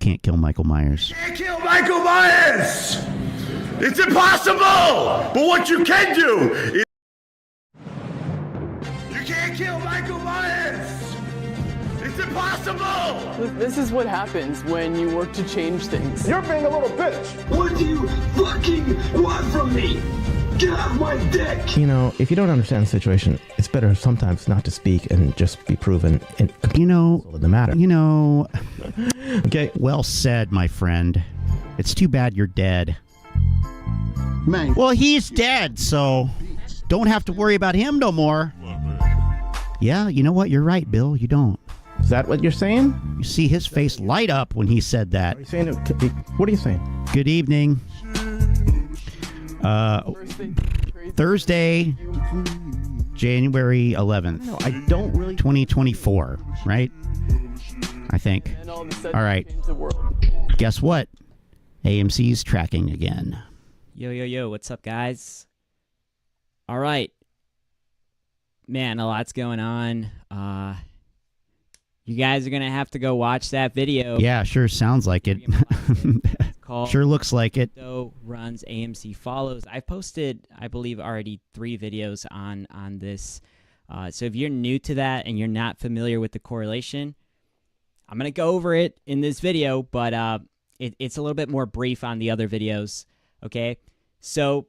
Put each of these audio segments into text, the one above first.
can't kill Michael Myers. You can't kill Michael Myers! It's impossible! But what you can do is... You can't kill Michael Myers! It's impossible! This is what happens when you work to change things. You're being a little bitch! What do you fucking want from me? Get off my dick! You know, if you don't understand the situation, it's better sometimes not to speak and just be proven in the matter. Okay, well said, my friend. It's too bad you're dead. Man. Well, he's dead, so don't have to worry about him no more. Yeah, you know what? You're right, Bill. You don't. Is that what you're saying? You see his face light up when he said that. What are you saying? Good evening. Thursday, January 11th. No, I don't really. 2024, right? I think. All right. Guess what? AMC's tracking again. Yo, what's up, guys? All right. Man, a lot's going on. You guys are going to have to go watch that video. Yeah, sure sounds like it. Sure looks like it. So runs AMC follows. I've posted, I believe, already 3 videos on this. So if you're new to that and you're not familiar with the correlation, I'm going to go over it in this video, but it's a little bit more brief on the other videos. Okay, so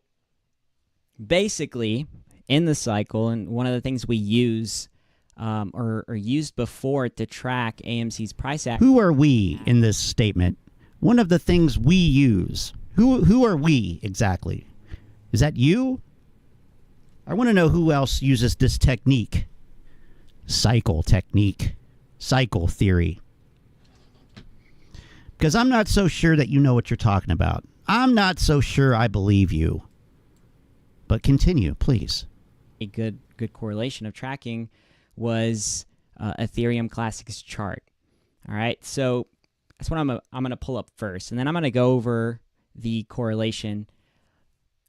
basically in the cycle, and one of the things we use or used before to track AMC's price action. Who are we in this statement? One of the things we use. Who are we exactly? Is that you? I want to know who else uses this technique. Cycle technique. Cycle theory. Because I'm not so sure that you know what you're talking about. I'm not so sure I believe you. But continue, please. A good correlation of tracking was Ethereum Classic's chart. All right, so that's what I'm going to pull up first, and then I'm going to go over the correlation.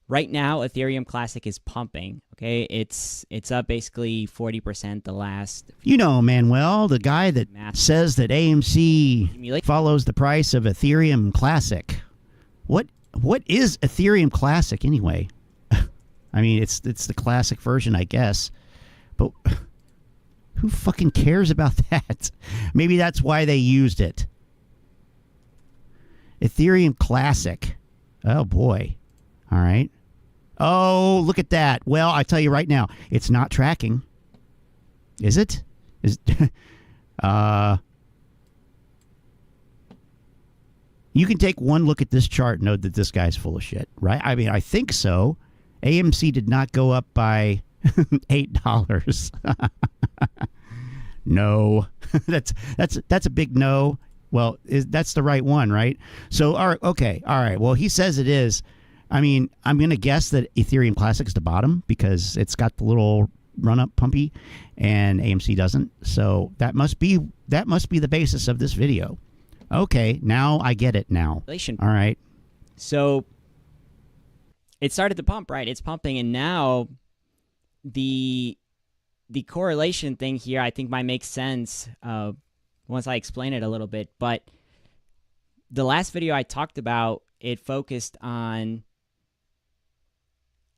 Right now, Ethereum Classic is pumping. Okay, it's up basically 40% the last. You know, Manuel, the guy that says that AMC follows the price of Ethereum Classic. What is Ethereum Classic anyway? I mean, it's the classic version, I guess, but who fucking cares about that? Maybe that's why they used it. Ethereum Classic. Oh boy. All right. Oh, look at that. Well, I tell you right now, it's not tracking. Is it? You can take one look at this chart and know that this guy's full of shit, right? I mean, I think so. AMC did not go up by $8. No. That's a big no. Well, that's the right one, right? So, all right, okay, all right. Well, he says it is. I mean, I'm going to guess that Ethereum Classic is the bottom because it's got the little run-up pumpy, and AMC doesn't. So that must be the basis of this video. Okay, now I get it now. All right. So it started to pump, right? It's pumping, and now the correlation thing here I think might make sense once I explain it a little bit. But the last video I talked about, it focused on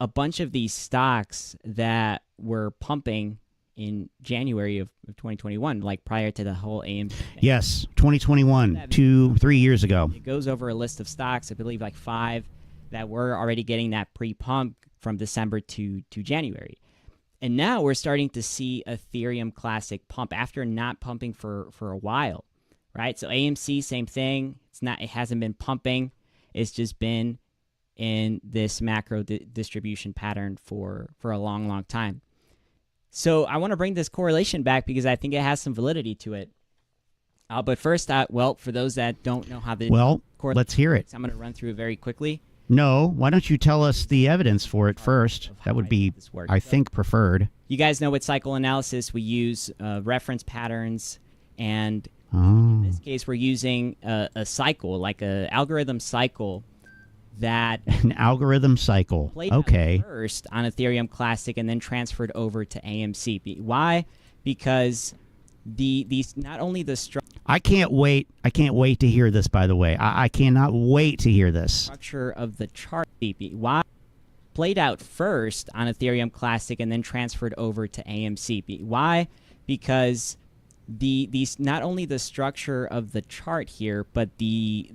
a bunch of these stocks that were pumping in January of 2021, like prior to the whole AMC thing. Yes, 2021, 2-3 years ago. It goes over a list of stocks, I believe like 5, that were already getting that pre-pump from December to January. And now we're starting to see Ethereum Classic pump after not pumping for a while, right? So AMC, same thing. It hasn't been pumping. It's just been in this macro distribution pattern for a long time. So I want to bring this correlation back because I think it has some validity to it. But first, well, for those that don't know how the let's hear it. I'm going to run through it very quickly. No, why don't you tell us the evidence for it first? That would be, I think, preferred. You guys know with cycle analysis, we use reference patterns, and in this case, we're using a cycle, like an algorithm cycle that an algorithm cycle. Played first on Ethereum Classic and then transferred over to AMC. Why? Because these not only the I can't wait to hear this, by the way. I cannot wait to hear this. structure of the chart why played out first on Ethereum Classic and then transferred over to AMC. Why? Because these not only the structure of the chart here, but the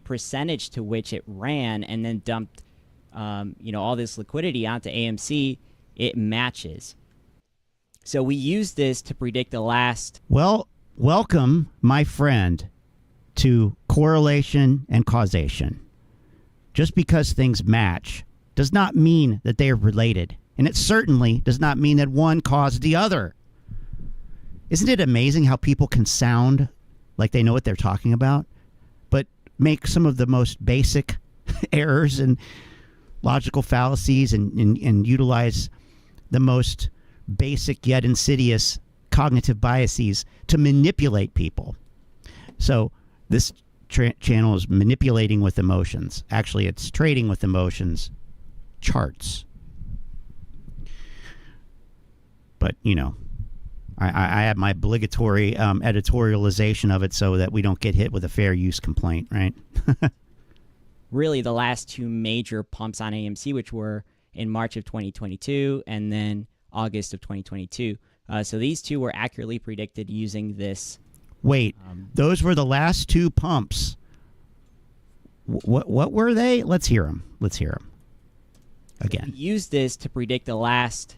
percentage to which it ran and then dumped all this liquidity onto AMC, it matches. So we use this to predict the last. Well, welcome, my friend, to correlation and causation. Just because things match does not mean that they are related. And it certainly does not mean that one caused the other. Isn't it amazing how people can sound like they know what they're talking about, but make some of the most basic errors and logical fallacies and utilize the most basic yet insidious cognitive biases to manipulate people? So this channel is manipulating with emotions. Actually, it's trading with emotions charts. But, I have my obligatory editorialization of it so that we don't get hit with a fair use complaint, right? Really the last two major pumps on AMC, which were in March of 2022 and then August of 2022. So these two were accurately predicted using this. Wait, those were the last two pumps. What were they? Let's hear them. Again. We use this to predict the last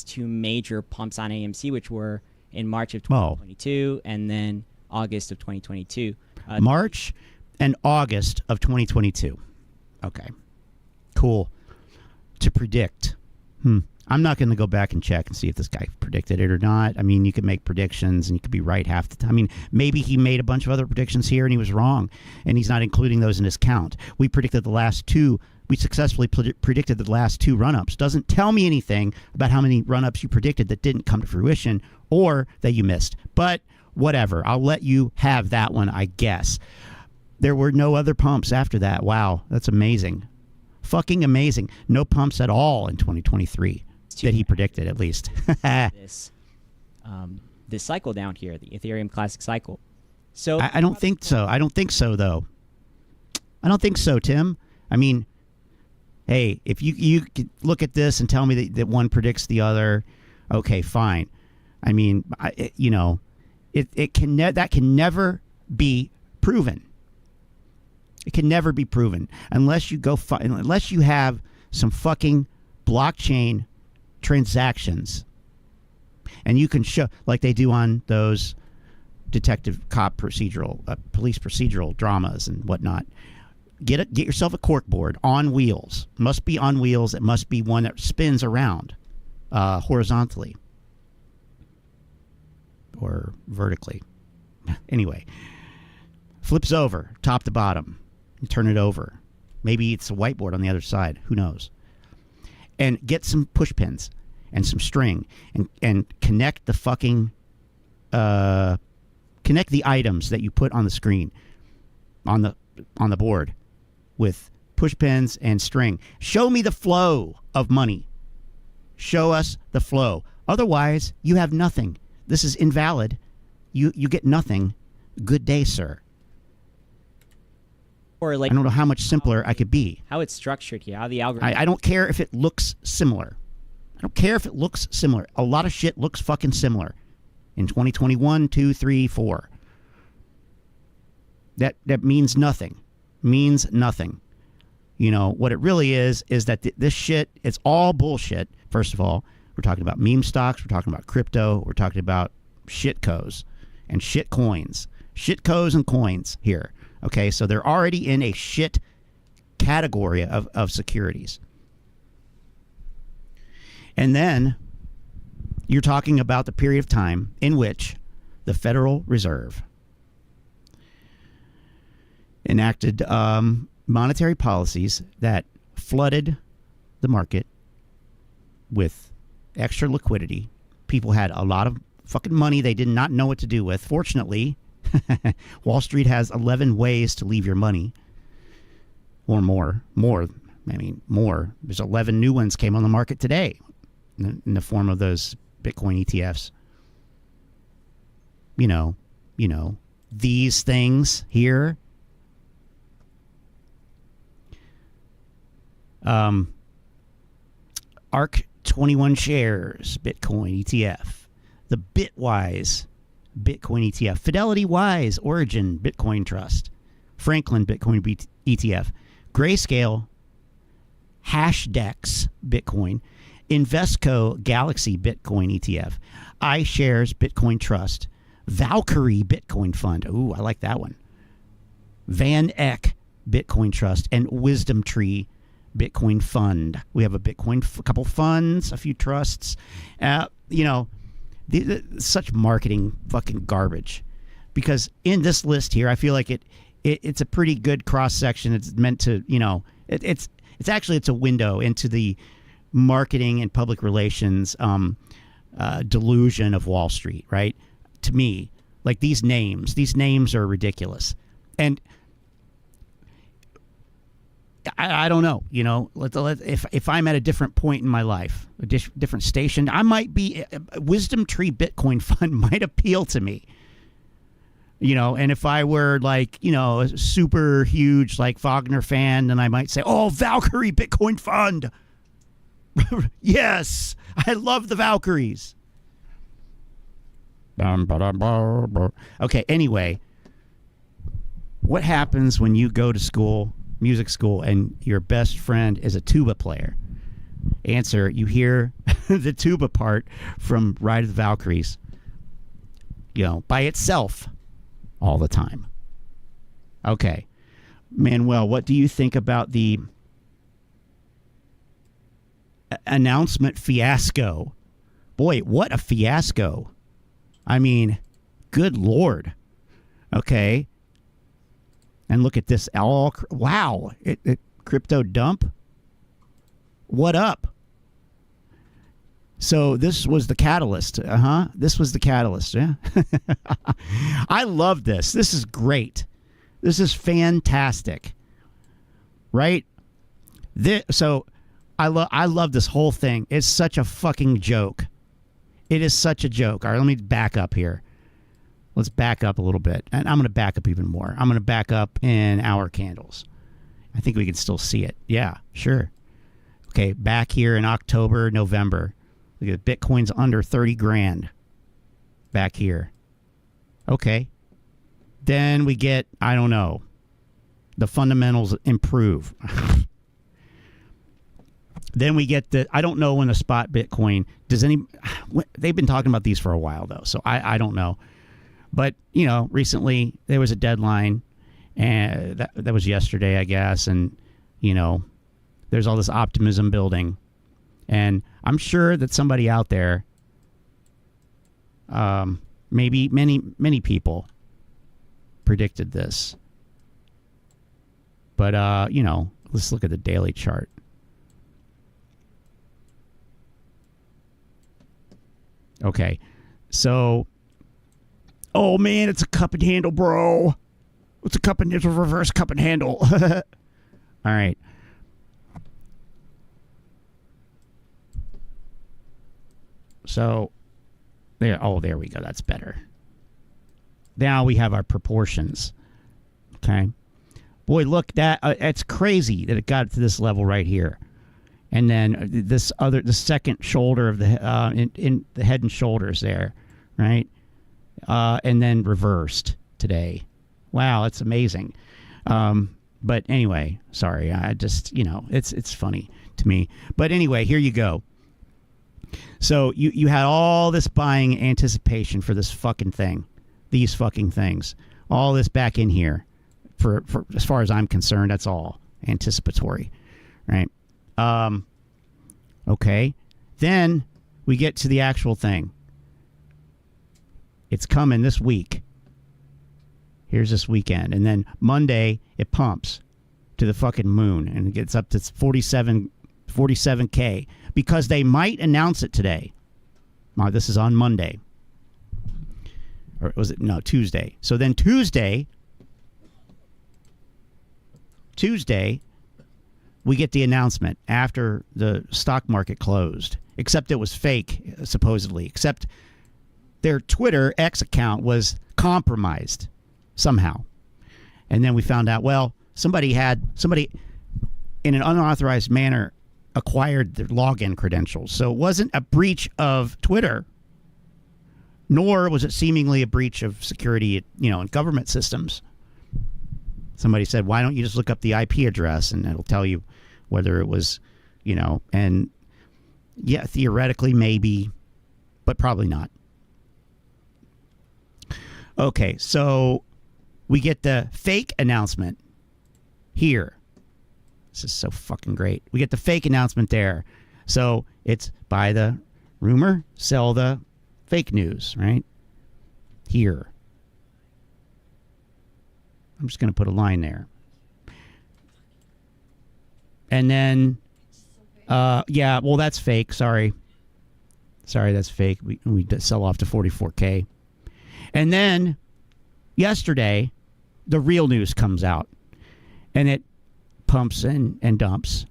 two major pumps on AMC, which were in March of 2022 and then August of 2022. March and August of 2022. Okay. Cool. To predict. I'm not going to go back and check and see if this guy predicted it or not. I mean, you could make predictions and you could be right half the time. I mean, maybe he made a bunch of other predictions here and he was wrong, and he's not including those in his count. We successfully predicted the last two run-ups. Doesn't tell me anything about how many run-ups you predicted that didn't come to fruition or that you missed. But whatever. I'll let you have that one, I guess. There were no other pumps after that. Wow, that's amazing. Fucking amazing. No pumps at all in 2023 that he predicted, at least. This cycle down here, the Ethereum Classic cycle. So I don't think so. I don't think so, though. I don't think so, Tim. I mean, hey, if you could look at this and tell me that one predicts the other, okay, fine. I mean, that can never be proven. It can never be proven unless you have some fucking blockchain transactions, and you can show, like they do on those detective cop procedural, police procedural dramas and whatnot. Get yourself a corkboard on wheels. Must be on wheels. It must be one that spins around horizontally or vertically. Anyway, flips over top to bottom. And turn it over. Maybe it's a whiteboard on the other side. Who knows? And get some push pins and some string and connect the fucking connect the items that you put on the screen on the board with push pins and string. Show me the flow of money. Show us the flow. Otherwise, you have nothing. This is invalid. You get nothing. Good day, sir. Or like, I don't know how much simpler I could be. How it's structured here, how the algorithm. I don't care if it looks similar. I don't care if it looks similar. A lot of shit looks fucking similar in 2021, 2, 3, 4. That means nothing. Means nothing. What it really is that this shit, it's all bullshit. First of all, we're talking about meme stocks. We're talking about crypto. We're talking about shitcos and shit coins. Shitcos and coins here. Okay, so they're already in a shit category of securities. And then you're talking about the period of time in which the Federal Reserve enacted monetary policies that flooded the market with extra liquidity. People had a lot of fucking money they did not know what to do with. Fortunately, Wall Street has 11 ways to leave your money, or more. There's 11 new ones came on the market today in the form of those Bitcoin ETFs. these things here. ARK 21 shares Bitcoin ETF, the Bitwise Bitcoin ETF, Fidelity Wise Origin Bitcoin Trust, Franklin Bitcoin ETF, Grayscale Hashdex Bitcoin, Invesco Galaxy Bitcoin ETF, iShares Bitcoin Trust, Valkyrie Bitcoin Fund. Ooh, I like that one. Van Eck Bitcoin Trust, and Wisdom Tree Bitcoin Fund. We have a couple funds, a few trusts. Such marketing fucking garbage. Because in this list here, I feel like it's a pretty good cross section. It's meant to, it's a window into the marketing and public relations delusion of Wall Street, right? To me, like these names are ridiculous. And I don't know, if I'm at a different point in my life, a different station, I might be, Wisdom Tree Bitcoin Fund might appeal to me. And if I were like, a super huge like Wagner fan, then I might say, oh, Valkyrie Bitcoin Fund. Yes, I love the Valkyries. Okay, anyway, what happens when you go to school, music school, and your best friend is a tuba player? Answer, you hear the tuba part from Ride of the Valkyries, by itself all the time. Okay. Manuel, what do you think about the announcement fiasco? Boy, what a fiasco. I mean, good Lord. Okay. And look at this. Wow. Crypto dump. What up? So this was the catalyst. This was the catalyst. Yeah. I love this. This is great. This is fantastic. Right? So I love this whole thing. It's such a fucking joke. It is such a joke. All right, let me back up here. Let's back up a little bit. And I'm going to back up even more. I'm going to back up in our candles. I think we can still see it. Yeah, sure. Okay, back here in October, November. Look at Bitcoin's under 30 grand. Back here. Okay. Then we get, I don't know, the fundamentals improve. Then we get I don't know when the spot Bitcoin, they've been talking about these for a while though, so I don't know. But, recently there was a deadline, and that was yesterday, I guess, and, there's all this optimism building. And I'm sure that somebody out there, maybe many people predicted this. But, let's look at the daily chart. Okay, so, oh man, it's a cup and handle, bro. It's a reverse cup and handle. All right. So, there we go. That's better. Now we have our proportions. Okay. Boy, look, it's crazy that it got to this level right here. And then the second shoulder of the in the head and shoulders there, right? And then reversed today. Wow, it's amazing. But anyway, sorry, I just it's funny to me. But anyway, here you go. So you had all this buying anticipation for this fucking thing, these fucking things, all this back in here. For as far as I'm concerned, that's all anticipatory, right? Okay. Then we get to the actual thing. It's coming this week. Here's this weekend. And then Monday, it pumps to the fucking moon and it gets up to 47K because they might announce it today. Now, this is on Monday. Or was it? No, Tuesday. So then Tuesday, we get the announcement after the stock market closed. Except it was fake, supposedly. Except their Twitter X account was compromised somehow. And then we found out, well, somebody in an unauthorized manner acquired their login credentials. So it wasn't a breach of Twitter, nor was it seemingly a breach of security, in government systems. Somebody said, why don't you just look up the IP address and it'll tell you whether it was, and yeah, theoretically maybe, but probably not. Okay, so we get the fake announcement here. This is so fucking great. We get the fake announcement there. So it's buy the rumor, sell the fake news, right? Here. I'm just going to put a line there. And then, yeah, well, that's fake. Sorry, that's fake. We sell off to 44K. And then yesterday, the real news comes out. And it pumps and dumps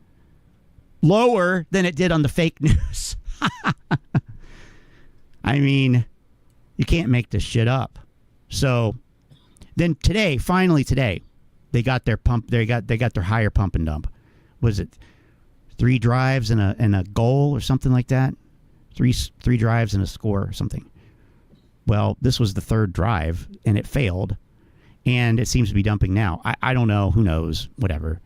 lower than it did on the fake news. I mean, you can't make this shit up. So then today, finally today, they got their pump. They got their higher pump and dump. Was it 3 drives and a goal or something like that? Three drives and a score or something. Well, this was the 3rd drive and it failed, and it seems to be dumping now. I don't know. Who knows? Whatever.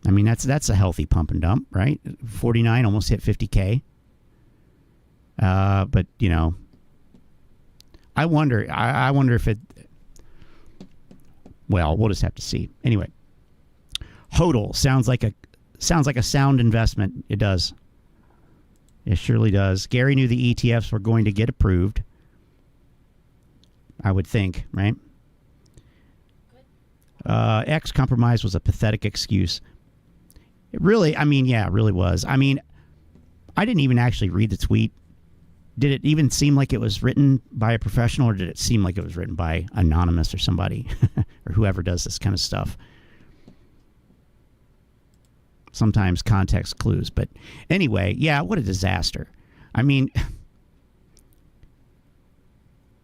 I mean, that's a healthy pump and dump, right? 49 almost hit 50K. But I wonder if it. Well, we'll just have to see. Anyway, HODL sounds like a sound investment. It does. It surely does. Gary knew the ETFs were going to get approved. I would think, right? X compromise was a pathetic excuse. It really was. I mean, I didn't even actually read the tweet. Did it even seem like it was written by a professional, or did it seem like it was written by Anonymous or somebody or whoever does this kind of stuff? Sometimes context clues. But anyway, yeah, what a disaster. I mean,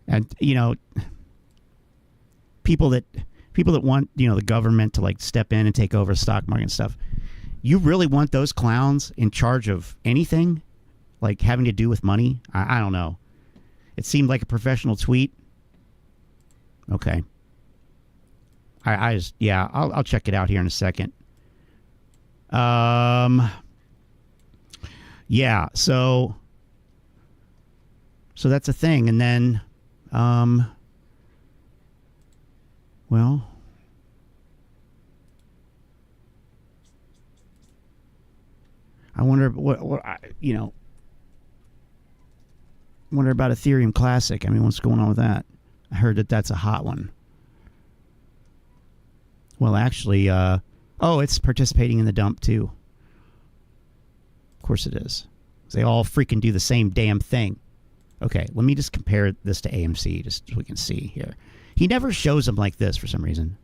and people that want, the government to like step in and take over stock market and stuff. You really want those clowns in charge of anything, like having to do with money? I don't know. It seemed like a professional tweet. Okay. I'll check it out here in a second. Yeah. So that's a thing, and then, well. I wonder wonder about Ethereum Classic. I mean, what's going on with that? I heard that's a hot one. Well, actually, it's participating in the dump too. Of course it is. They all freaking do the same damn thing. Okay, let me just compare this to AMC just so we can see here. He never shows them like this for some reason.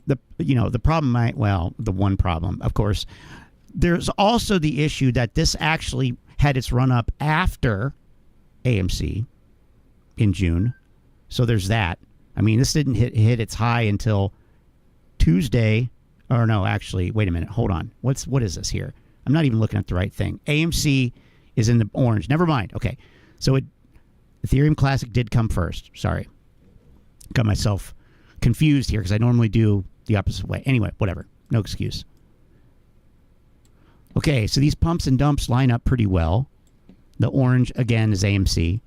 The one problem, of course, there's also the issue that this actually had its run up after AMC in June. So there's that. I mean, this didn't hit its high until Tuesday. Or no, actually, wait a minute. Hold on. What is this here? I'm not even looking at the right thing. AMC is in the orange. Never mind. Okay. So Ethereum Classic did come first. Sorry. Got myself confused here because I normally do the opposite way. Anyway, whatever. No excuse. Okay, so these pumps and dumps line up pretty well. The orange, again, is AMC.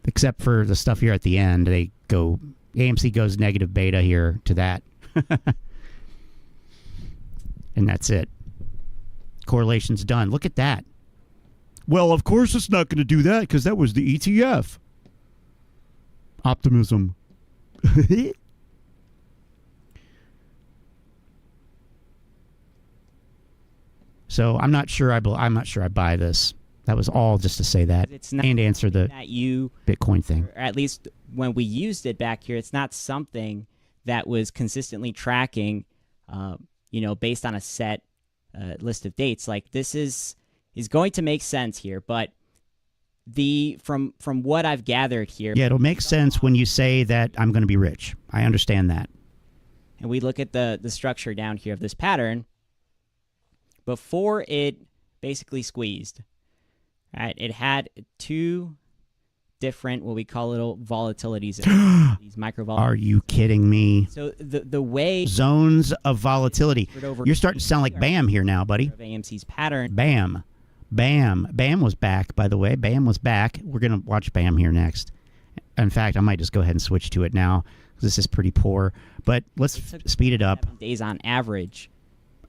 Except for the stuff here at the end. AMC goes negative beta here to that. And that's it. Correlation's done. Look at that. Well, of course it's not going to do that because that was the ETF. Optimism. So I'm not sure I buy this. That was all just to say that It's not and answer the that you, Bitcoin thing. or at least when we used it back here, it's not something that was consistently tracking, based on a set list of dates. Like this is going to make sense here, but from what I've gathered here, Yeah, it'll make sense when you say that I'm going to be rich. I understand that. and we look at the structure down here of this pattern, before it basically squeezed, right? It had two different, what we call little volatilities, these micro volatilities. Are you kidding me? So the way Zones of volatility. You're starting to sound like Bam here now, buddy. of AMC's pattern. Bam. Bam was back, by the way. Bam was back. We're going to watch Bam here next. In fact, I might just go ahead and switch to it now because this is pretty poor. But let's speed it up. 7 days on average,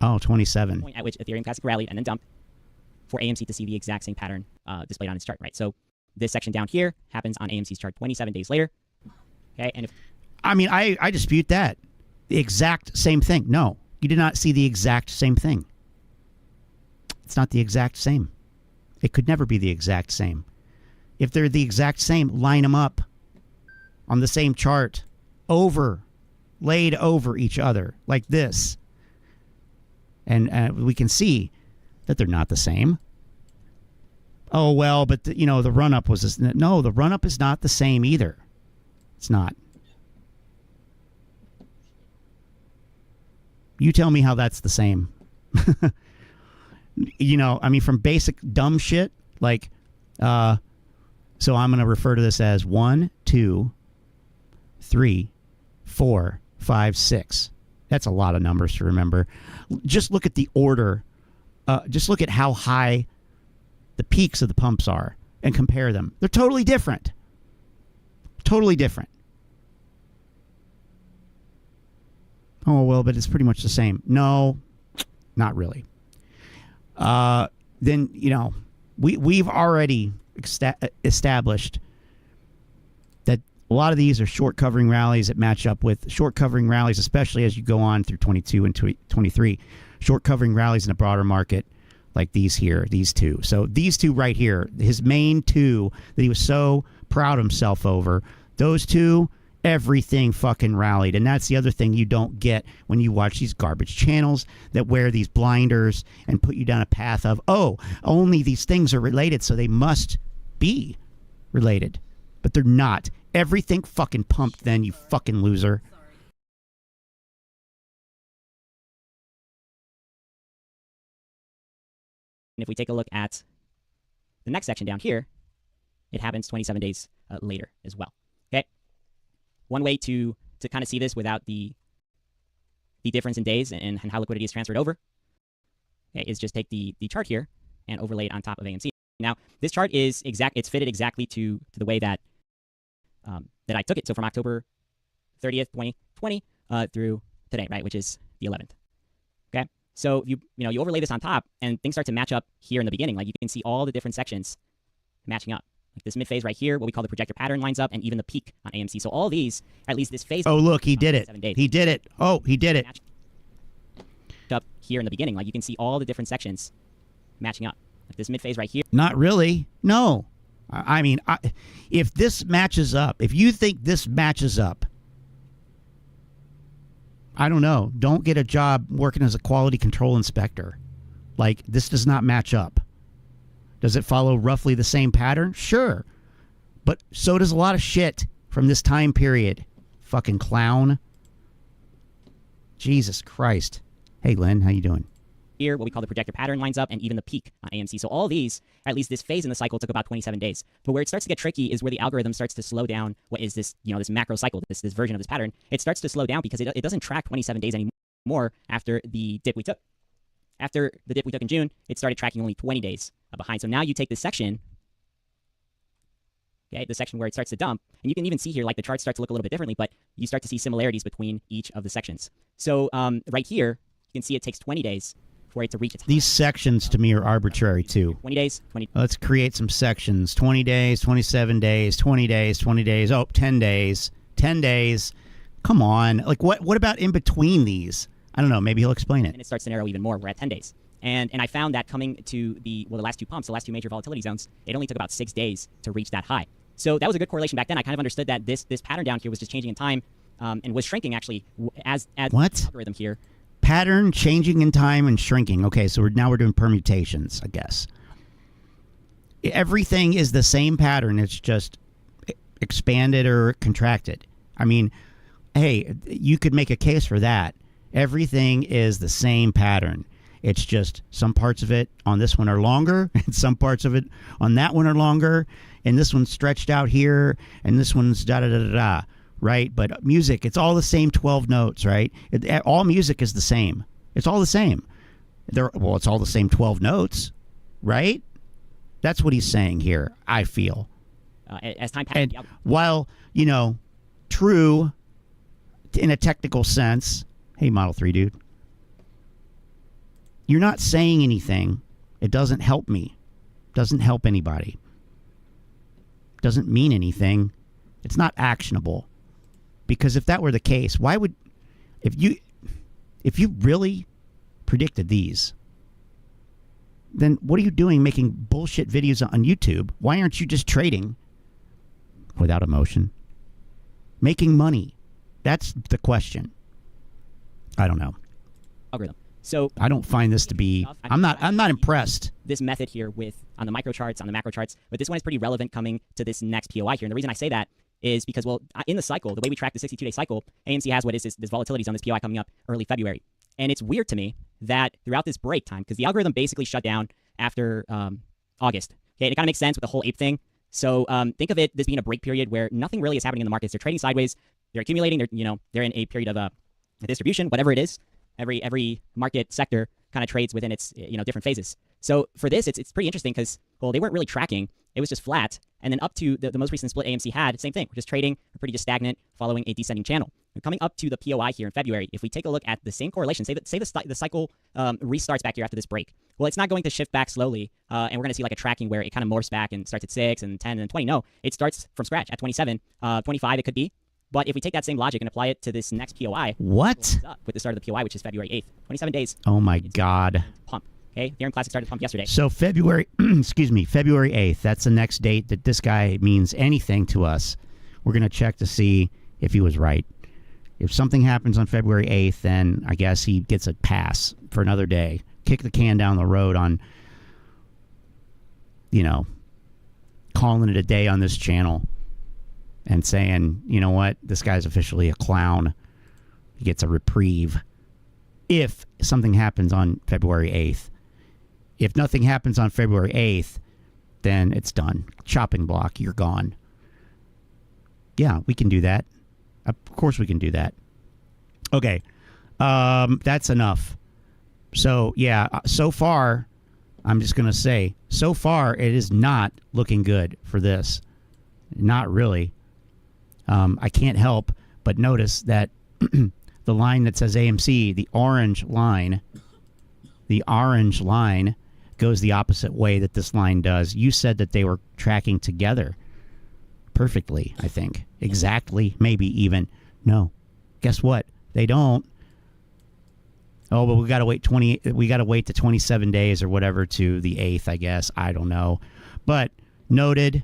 Oh, 27. point at which Ethereum Classic rallied and then dumped, for AMC to see the exact same pattern displayed on its chart, right? So this section down here happens on AMC's chart 27 days later. Okay, and if I mean, I dispute that. The exact same thing. No, you did not see the exact same thing. It's not the exact same. It could never be the exact same. If they're the exact same, line them up on the same chart, laid over each other like this. And we can see that they're not the same. Oh, well, but the run-up was this. No, the run-up is not the same either. It's not. You tell me how that's the same. From basic dumb shit, like, so I'm going to refer to this as 1, 2, 3, 4, 5, 6. That's a lot of numbers to remember. Just look at the order. Just look at how high the peaks of the pumps are and compare them. They're totally different. Totally different. Oh, well, but it's pretty much the same. No, not really. Then, we've already established that a lot of these are short covering rallies that match up with short covering rallies, especially as you go on through 22 and 23. Short covering rallies in a broader market like these here, these two. So these two right here, his main two that he was so proud of himself over, those two, everything fucking rallied. And that's the other thing you don't get when you watch these garbage channels that wear these blinders and put you down a path of, oh, only these things are related, so they must be related. But they're not. Everything fucking pumped then, you fucking loser. And if we take a look at the next section down here, it happens 27 days later as well. Okay. One way to kind of see this without the difference in days and how liquidity is transferred over, okay, is just take the chart here and overlay it on top of AMC. Now, this chart is it's fitted exactly to the way that that I took it. So from October 30th, 2020 through today, right, which is the 11th. Okay. So you overlay this on top and things start to match up here in the beginning. Like you can see all the different sections matching up. Like this mid phase right here, what we call the projector pattern lines up, and even the peak on AMC. So all these, at least this phase. Oh, look, he did it. He did it. Oh, he did it. Up here in the beginning, like you can see all the different sections matching up. Like this mid phase right here. Not really. No. I mean, if this matches up, if you think this matches up, I don't know. Don't get a job working as a quality control inspector. Like, this does not match up. Does it follow roughly the same pattern? Sure. But so does a lot of shit from this time period. Fucking clown. Jesus Christ. Hey, Lynn, how you doing? Here, what we call the projector pattern lines up, and even the peak on AMC. So all these, at least this phase in the cycle, took about 27 days. But where it starts to get tricky is where the algorithm starts to slow down what is this, this macro cycle, this version of this pattern. It starts to slow down because it doesn't track 27 days anymore after the dip we took. After the dip we took in June, it started tracking only 20 days behind. So now you take this section, okay, the section where it starts to dump, and you can even see here, like the charts start to look a little bit differently, but you start to see similarities between each of the sections. So right here, you can see it takes 20 days for it to reach its high. These sections to me are arbitrary too. 20 days, 20. Let's create some sections. 20 days, 27 days, 20 days, 20 days. Oh, 10 days. 10 days. Come on. Like what about in between these? I don't know. Maybe he'll explain it. And it starts to narrow even more. We're at 10 days. And I found that coming to the last two pumps, the last two major volatility zones, it only took about 6 days to reach that high. So that was a good correlation back then. I kind of understood that this pattern down here was just changing in time and was shrinking actually as what? The algorithm here. Pattern changing in time and shrinking. Okay, so we're doing permutations, I guess. Everything is the same pattern. It's just expanded or contracted. I mean, hey, you could make a case for that. Everything is the same pattern. It's just some parts of it on this one are longer, and some parts of it on that one are longer, and this one's stretched out here, and this one's da-da-da-da-da, right? But music, it's all the same 12 notes, right? All music is the same. It's all the same. It's all the same 12 notes, right? That's what he's saying here, I feel. As time passes. And while, true in a technical sense, hey, Model 3 dude, you're not saying anything. It doesn't help me. Doesn't help anybody. Doesn't mean anything. It's not actionable. Because if that were the case, why would, if you really predicted these, then what are you doing making bullshit videos on YouTube? Why aren't you just trading without emotion? Making money. That's the question. I don't know. Algorithm. So I don't find this to be, I'm not impressed. This method here on the micro charts, on the macro charts, but this one is pretty relevant coming to this next POI here. And the reason I say that is because, well, in the cycle, the way we track the 62-day cycle, AMC has what is this volatilities on this POI coming up early February. And it's weird to me that throughout this break time, because the algorithm basically shut down after August. Okay, and it kind of makes sense with the whole ape thing. So think of this being a break period where nothing really is happening in the markets. They're trading sideways. They're accumulating. They're in a period of distribution, whatever it is. Every market sector kind of trades within its different phases. So for this, it's pretty interesting because, well, they weren't really tracking. It was just flat. And then up to the most recent split AMC had, same thing. We're just trading. We're pretty just stagnant, following a descending channel. And coming up to the POI here in February, if we take a look at the same correlation, say the cycle restarts back here after this break. Well, it's not going to shift back slowly, and we're going to see like a tracking where it kind of morphs back and starts at 6 and 10 and 20. No, it starts from scratch at 27, 25 it could be. But if we take that same logic and apply it to this next POI, what? With the start of the POI, which is February 8th, 27 days. Oh my God. Pump. Okay, Ethereum Classic started to pump yesterday. So February 8th, that's the next date that this guy means anything to us. We're going to check to see if he was right. If something happens on February 8th, then I guess he gets a pass for another day. Kick the can down the road on, calling it a day on this channel and saying, you know what, this guy's officially a clown. He gets a reprieve if something happens on February 8th. If nothing happens on February 8th, then it's done. Chopping block, you're gone. Yeah, we can do that. Of course we can do that. Okay. That's enough. So, yeah, so far, I'm just going to say, so far, it is not looking good for this. Not really. I can't help but notice that the line that says AMC, the orange line goes the opposite way that this line does. You said that they were tracking together perfectly, I think. Exactly, maybe even. No. Guess what? They don't. Oh, but we got to wait to 27 days or whatever to the 8th, I guess. I don't know. But noted.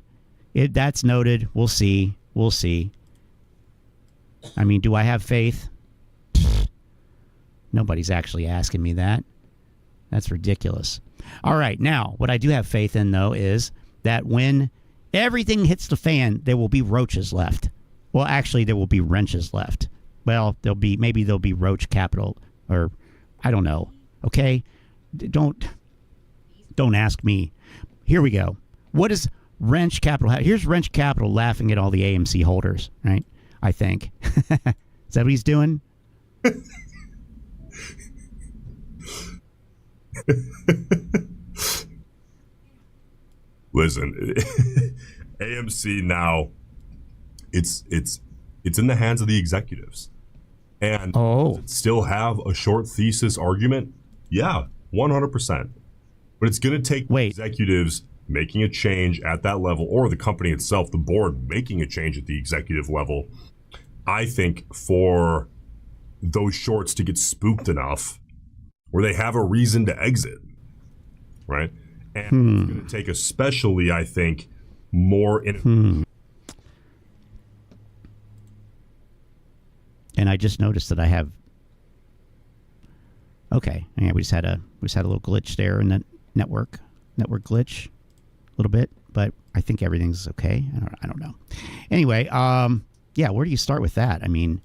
That's noted. We'll see. We'll see. I mean, do I have faith? Nobody's actually asking me that. That's ridiculous. All right. Now, what I do have faith in, though, is that when everything hits the fan, there will be roaches left. Well, actually, there will be wrenches left. Well, maybe there'll be roach capital, or I don't know. Okay? Don't ask me. Here we go. What is wrench capital? Here's wrench capital laughing at all the AMC holders, right? I think. Is that what he's doing? Listen, AMC now, it's in the hands of the executives. And does it still have a short thesis argument? Yeah, 100%. But it's going to take executives making a change at that level, or the company itself, the board, making a change at the executive level, I think, for those shorts to get spooked enough where they have a reason to exit. right? And it's going to take especially, I think, more in. And I just noticed that I have. Okay, yeah, we just had a little glitch there in the network glitch, a little bit, but I think everything's okay. I don't know. Anyway, yeah, where do you start with that? I mean,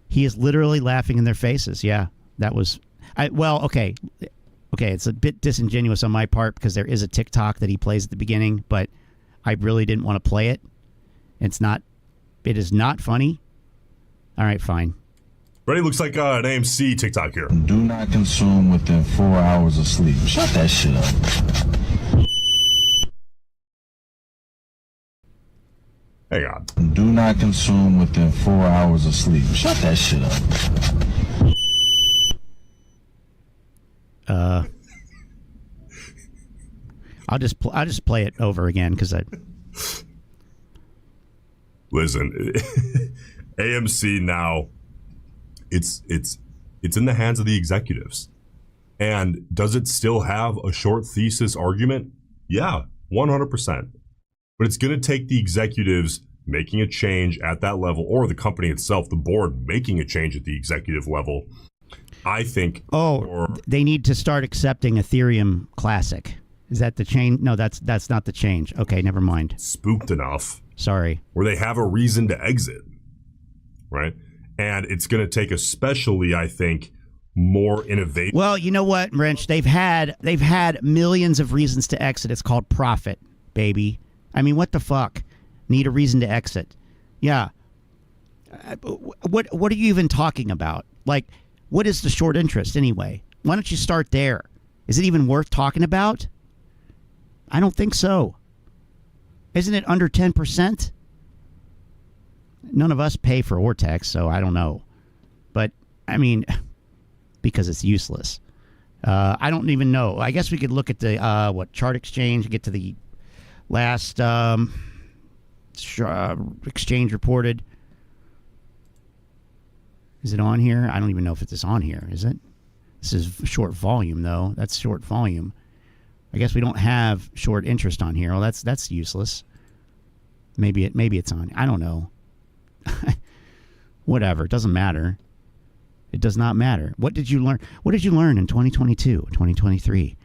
he is literally laughing in their faces. Yeah, that was. Okay, it's a bit disingenuous on my part because there is a TikTok that he plays at the beginning, but I really didn't want to play it. It is not funny. All right, fine. Ready? Looks like an AMC TikTok here. Do not consume within 4 hours of sleep. Shut that shit up. Hang on. Do not consume within 4 hours of sleep. Shut that shit up. I'll just play it over again because I. Listen, AMC now. It's in the hands of the executives. And does it still have a short thesis argument? Yeah, 100%. But it's going to take the executives making a change at that level, or the company itself, the board, making a change at the executive level. I think. They need to start accepting Ethereum Classic. Is that the change? No, that's not the change. Okay, never mind. Spooked enough. Sorry. Where they have a reason to exit, right? And it's going to take especially, I think, more innovation. Well, you know what, Wrench? They've had millions of reasons to exit. It's called profit, baby. I mean, what the fuck? Need a reason to exit? Yeah. What are you even talking about? Like, what is the short interest anyway? Why don't you start there? Is it even worth talking about? I don't think so. Isn't it under 10%? None of us pay for Ortex, so I don't know. But, I mean, because it's useless. I don't even know. I guess we could look at the, chart exchange, get to the last exchange reported. Is it on here? I don't even know if it's on here, is it? This is short volume, though. That's short volume. I guess we don't have short interest on here. Well, that's useless. Maybe it's on. I don't know. Whatever. It doesn't matter. It does not matter. What did you learn? What did you learn in 2022, 2023?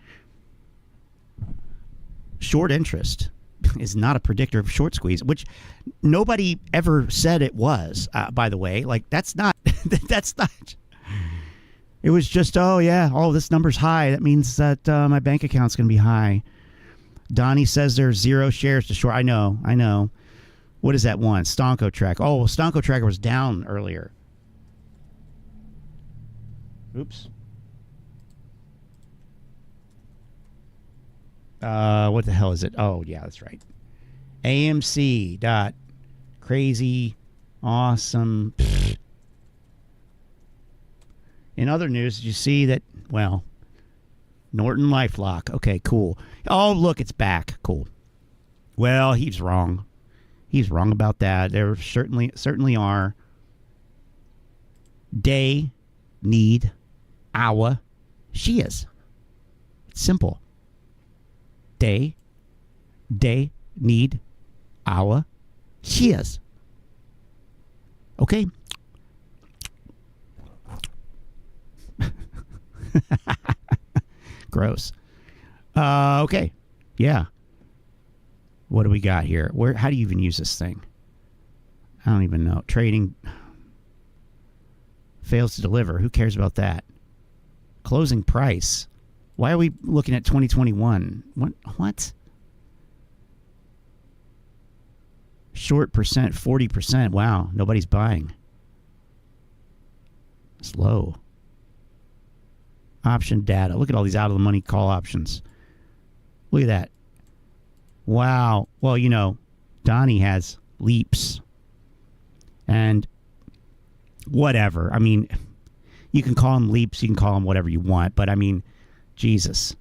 Short interest is not a predictor of short squeeze, which nobody ever said it was, by the way. Like, that's not. It was just, this number's high. That means that my bank account's going to be high. Donnie says there's 0 shares to short. I know. What is that one? Stonko Tracker. Oh, well, Stonko Tracker was down earlier. Oops. What the hell is it? Oh, yeah, that's right. AMC dot crazy awesome. Pfft. In other news, did you see that, Norton LifeLock. Okay, cool. Oh, look, it's back. Cool. Well, he's wrong. He's wrong about that. There certainly are day, need, hour, she is. It's simple. Day, need, hour, she is. Okay? Gross. Okay. Yeah. What do we got here? How do you even use this thing? I don't even know. Trading fails to deliver. Who cares about that? Closing price. Why are we looking at 2021? What? Short percent, 40%. Wow. Nobody's buying. It's low. Option data. Look at all these out of the money call options. Look at that. Wow. Well, Donnie has leaps. And whatever. I mean, you can call them leaps, you can call them whatever you want, but I mean, Jesus.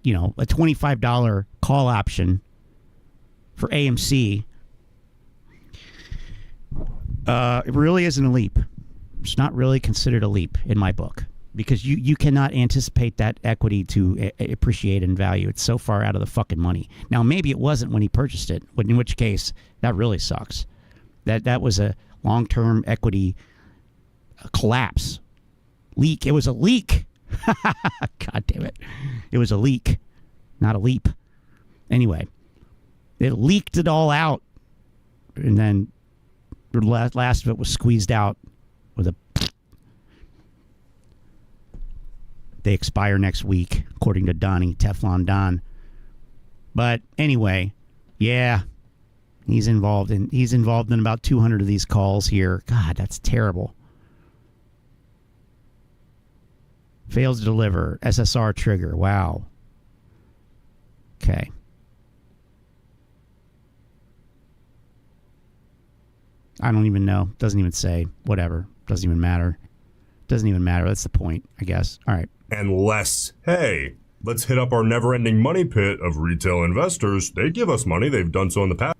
A $25 call option for AMC, it really isn't a leap. It's not really considered a leap in my book. because you cannot anticipate that equity to appreciate in value. It's so far out of the fucking money. Now, maybe it wasn't when he purchased it, in which case that really sucks. That was a long-term equity collapse. Leak. It was a leak. God damn it. It was a leak, not a leap. Anyway, it leaked it all out, and then the last of it was squeezed out with a... They expire next week, according to Donnie, Teflon Don. But anyway, yeah, he's involved in about 200 of these calls here. God, that's terrible. Fails to deliver. SSR trigger. Wow. Okay. I don't even know. Doesn't even say. Whatever. Doesn't even matter. Doesn't even matter. That's the point, I guess. All right. Unless, hey, let's hit up our never-ending money pit of retail investors. They give us money. They've done so in the past.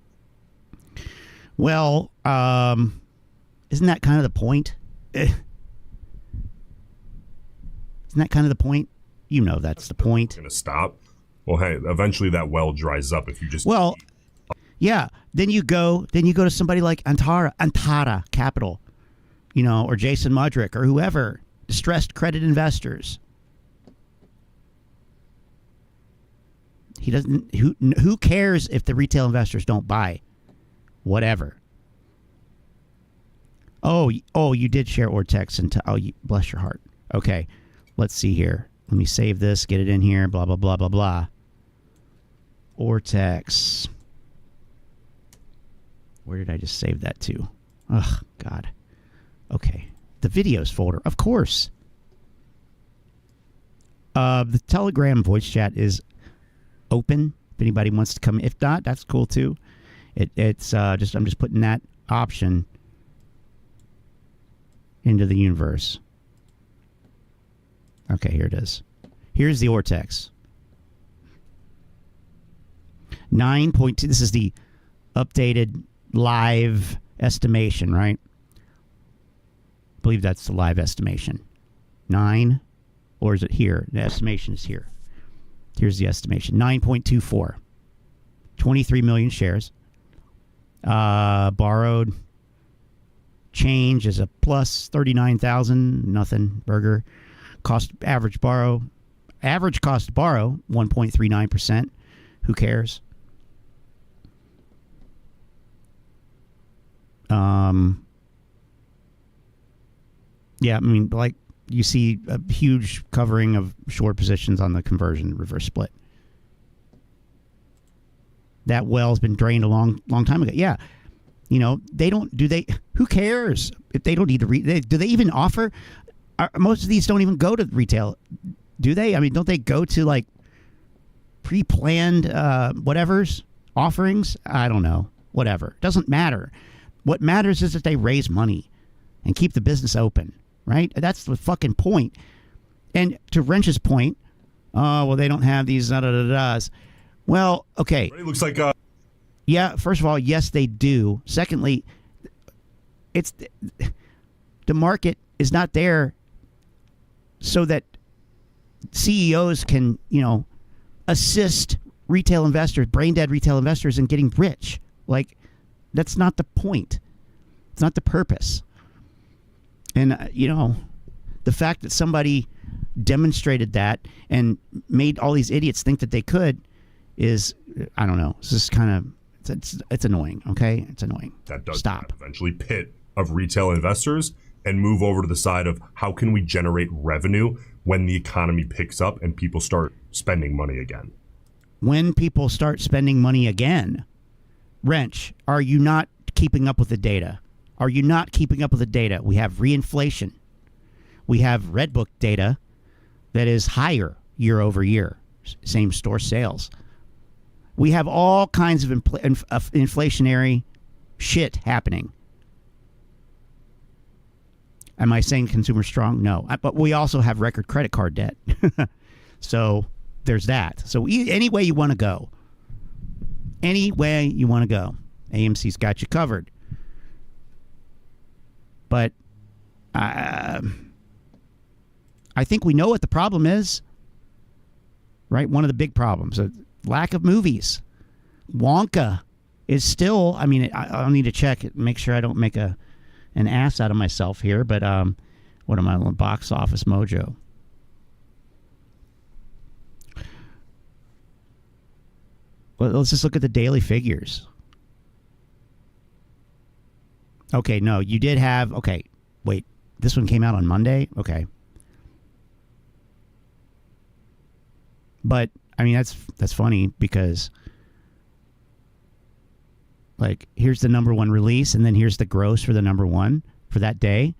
Well, isn't that kind of the point? Isn't that kind of the point? You know that's the point. Going to stop? Well, hey, eventually that well dries up if you just... Well, yeah. Then you go to somebody like Antara Capital, or Jason Mudrick or whoever, distressed credit investors. He doesn't. Who cares if the retail investors don't buy? Whatever. Oh, you did share Ortex and bless your heart. Okay, let's see here. Let me save this. Get it in here. Blah blah blah blah blah. Ortex. Where did I just save that to? Ugh, God. Okay, the videos folder, of course. The Telegram voice chat is open if anybody wants to come. If not, that's cool too. It's I'm just putting that option into the universe. Okay, here it is. Here's the Ortex. 9.2. This is the updated live estimation, right? I believe that's the live estimation. 9, or is it here? The estimation is here. Here's the estimation. 9.24. 23 million shares. Borrowed change is a plus 39,000. Nothing. Burger. Average cost to borrow 1.39%. Who cares? Yeah, I mean, like, you see a huge covering of short positions on the conversion reverse split. That well's been drained a long time ago. Yeah. Who cares if they don't need to do they even offer? Most of these don't even go to retail, do they? I mean, don't they go to like pre-planned whatever's offerings? I don't know. Whatever. Doesn't matter. What matters is that they raise money and keep the business open, right? That's the fucking point. And to Wrench's point, they don't have these da-da-da-das. Well, okay. It looks like... Yeah, first of all, yes, they do. Secondly, it's the market is not there so that CEOs can, assist retail investors, brain-dead retail investors in getting rich. Like, that's not the point. It's not the purpose. And, the fact that somebody demonstrated that and made all these idiots think that they could is, I don't know. It's just kind of, it's annoying, okay? It's annoying. That does Stop. Eventually pit of retail investors and move over to the side of how can we generate revenue when the economy picks up and people start spending money again. When people start spending money again, Wrench, are you not keeping up with the data? Are you not keeping up with the data? We have reinflation. We have Redbook data that is higher year over year, same store sales. We have all kinds of inflationary shit happening. Am I saying consumer strong? No. But we also have record credit card debt. So there's that. So any way you want to go. Any way you want to go. AMC's got you covered. But I think we know what the problem is, right? One of the big problems, a lack of movies. Wonka is still, I mean, I'll need to check it, make sure I don't make an ass out of myself here, but what am I on Box Office Mojo? Well, let's just look at the daily figures. Okay, no, you did have, okay, wait, this one came out on Monday? Okay. But, I mean, that's funny because, like, here's the number one release, and then here's the gross for the number one for that day.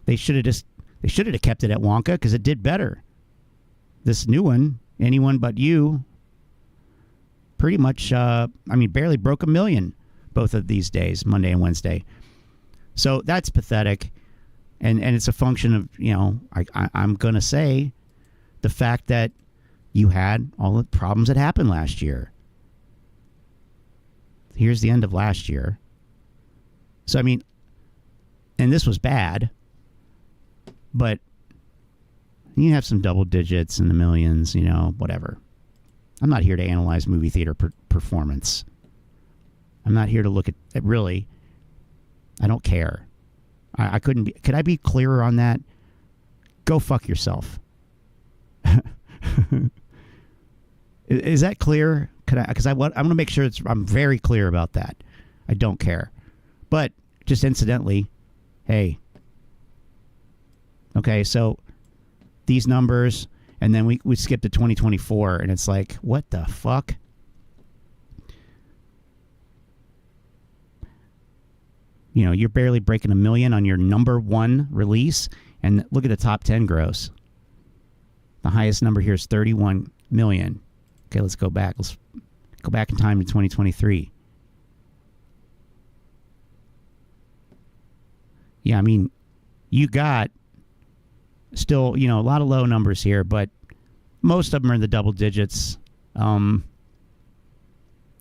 They should have kept it at Wonka because it did better. This new one, Anyone But You, pretty much, barely broke 1 million both of these days, Monday and Wednesday. So that's pathetic. And it's a function of, I'm going to say the fact that you had all the problems that happened last year. Here's the end of last year. So, I mean, and this was bad, but you have some double digits in the millions, whatever. I'm not here to analyze movie theater performance. I'm not here to look at it, really. I don't care. I couldn't be. Could I be clearer on that? Go fuck yourself. Is that clear? Because I'm going to make sure I'm very clear about that. I don't care. But just incidentally, hey. Okay, so these numbers, and then we skip to 2024, and it's like, what the fuck? You're barely breaking 1 million on your number one release, and look at the top 10 gross. The highest number here is 31 million. Okay, let's go back. Let's go back in time to 2023. Yeah, I mean, you got still, a lot of low numbers here, but most of them are in the double digits. I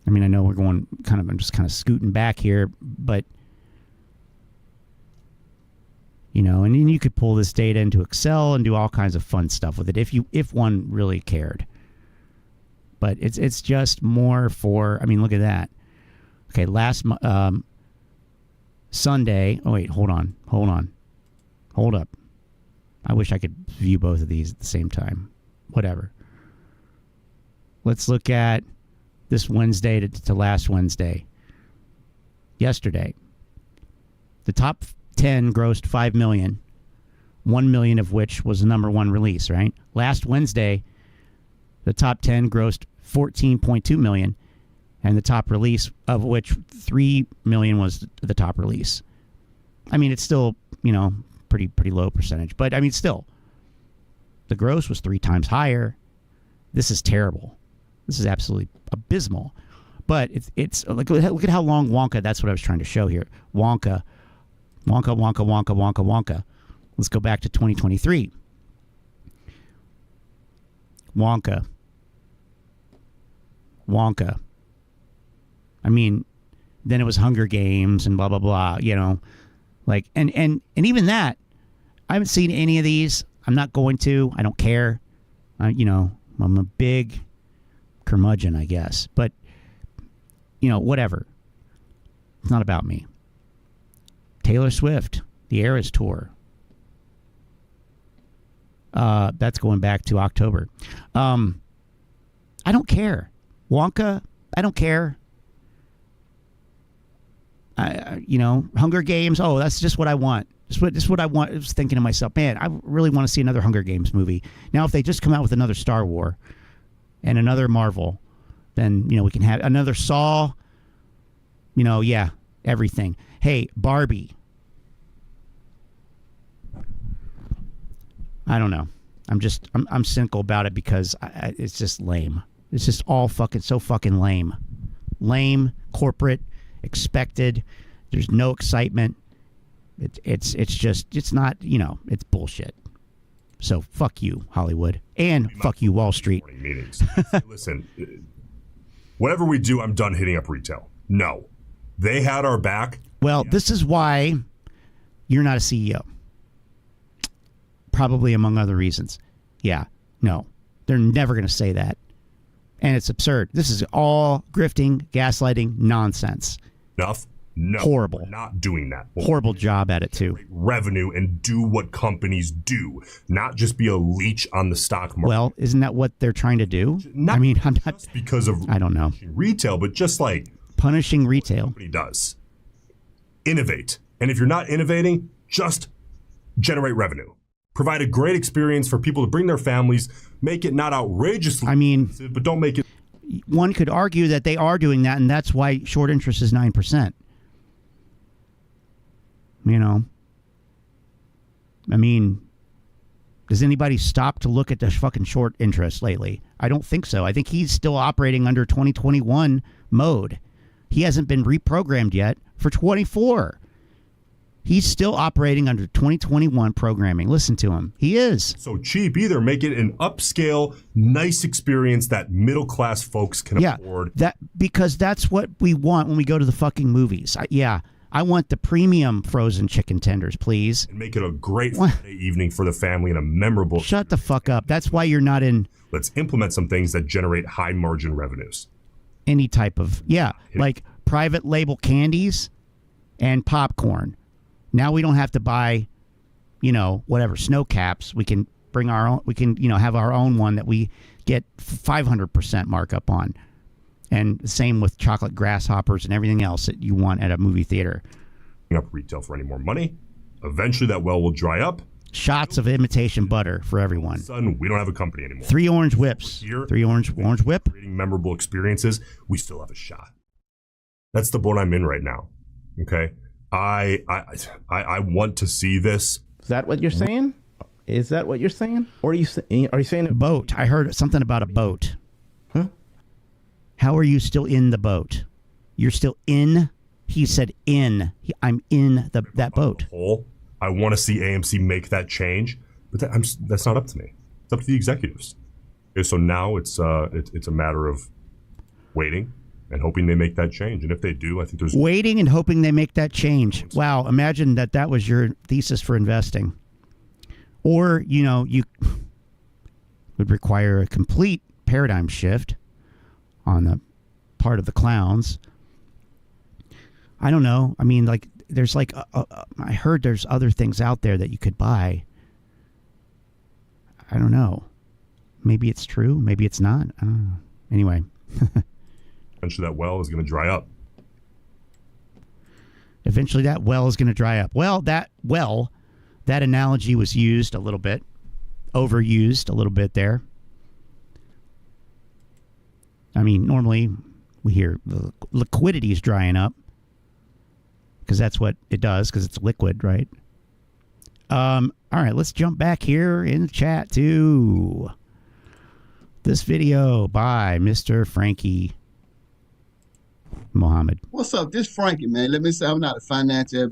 know we're going I'm just kind of scooting back here, but and then you could pull this data into Excel and do all kinds of fun stuff with it if one really cared. But it's just more for, look at that. Okay, last Sunday. Oh wait, hold up. I wish I could view both of these at the same time. Whatever. Let's look at this Wednesday to last Wednesday. Yesterday, the top 10 grossed 5 million, 1 million of which was the number one release, right? Last Wednesday, the top 10 grossed 14.2 million, and the top release of which 3 million was the top release. It's still, pretty low percentage, but still, the gross was 3 times higher. This is terrible. This is absolutely abysmal. But it's like, look at how long Wonka. That's what I was trying to show here. Wonka. Let's go back to 2023. Wonka. Then it was Hunger Games and blah blah blah. Like and even that, I haven't seen any of these. I'm not going to. I don't care. I'm a big curmudgeon, I guess. But whatever. It's not about me. Taylor Swift, the Eras Tour. That's going back to October. I don't care. Wonka, I don't care. Hunger Games. Oh, that's just what I want. Just what I want. I was thinking to myself, man, I really want to see another Hunger Games movie. Now, if they just come out with another Star Wars and another Marvel, then we can have another Saw. Everything. Hey, Barbie. I don't know. I'm cynical about it because it's just lame. It's just all so fucking lame. Lame, corporate, expected. There's no excitement. It's not, it's bullshit. So fuck you, Hollywood. And fuck you, Wall Street. Meetings. Listen, whatever we do, I'm done hitting up retail. No. They had our back. Well, this is why you're not a CEO. probably among other reasons. Yeah, no, they're never going to say that. And it's absurd. This is all grifting, gaslighting, nonsense. Enough. No, horrible. We're not doing that. Horrible job at it too. Revenue and do what companies do, not just be a leech on the stock market. Well, isn't that what they're trying to do? Not I mean, I'm not just because of I don't know retail, but just like punishing retail. What company does innovate, and if you're not innovating, just generate revenue. Provide a great experience for people to bring their families. Make it not outrageously expensive, but don't make it. One could argue that they are doing that, and that's why short interest is 9%. You know, I mean, does anybody stop to look at the fucking short interest lately? I don't think so. I think he's still operating under 2021 mode. He hasn't been reprogrammed yet for 24. He's still operating under 2021 programming. Listen to him. He is. So cheap either. Make it an upscale, nice experience that middle class folks can afford. Because that's what we want when we go to the fucking movies. I want the premium frozen chicken tenders, please. And make it a great Friday evening for the family and a memorable. Shut the fuck up. That's why you're not in. Let's implement some things that generate high margin revenues. Any type of, like private label candies and popcorn. Now we don't have to buy, whatever, snow caps. We can bring our own, have our own one that we get 500% markup on. And same with chocolate grasshoppers and everything else that you want at a movie theater. Up retail for any more money. Eventually that well will dry up. Shots of imitation butter for everyone. Sudden, we don't have a company anymore. 3 orange whips. Here, 3 orange whip. Creating memorable experiences. We still have a shot. That's the boat I'm in right now. Okay. I want to see this. Is that what you're saying? Is that what you're saying? Or are you saying a boat? I heard something about a boat. Huh? How are you still in the boat? You're still in? He said in. I'm in that boat. I want to see AMC make that change, but that's not up to me. It's up to the executives. Okay, so now it's a matter of waiting and hoping they make that change. And if they do, I think there's waiting and hoping they make that change. Wow, imagine that was your thesis for investing. Or, you would require a complete paradigm shift on the part of the clowns. I don't know. I mean, like, there's like, I heard there's other things out there that you could buy. I don't know. Maybe it's true. Maybe it's not. I don't know. Anyway. Eventually that well is going to dry up. Eventually that well is going to dry up. Well, that analogy was used a little bit, overused a little bit there. I mean, normally we hear liquidity is drying up because that's what it does because it's liquid, right? All right, let's jump back here in the chat to this video by Mr. Frankie Mohammed. What's up? This Frankie, man. Let me say I'm not a financial.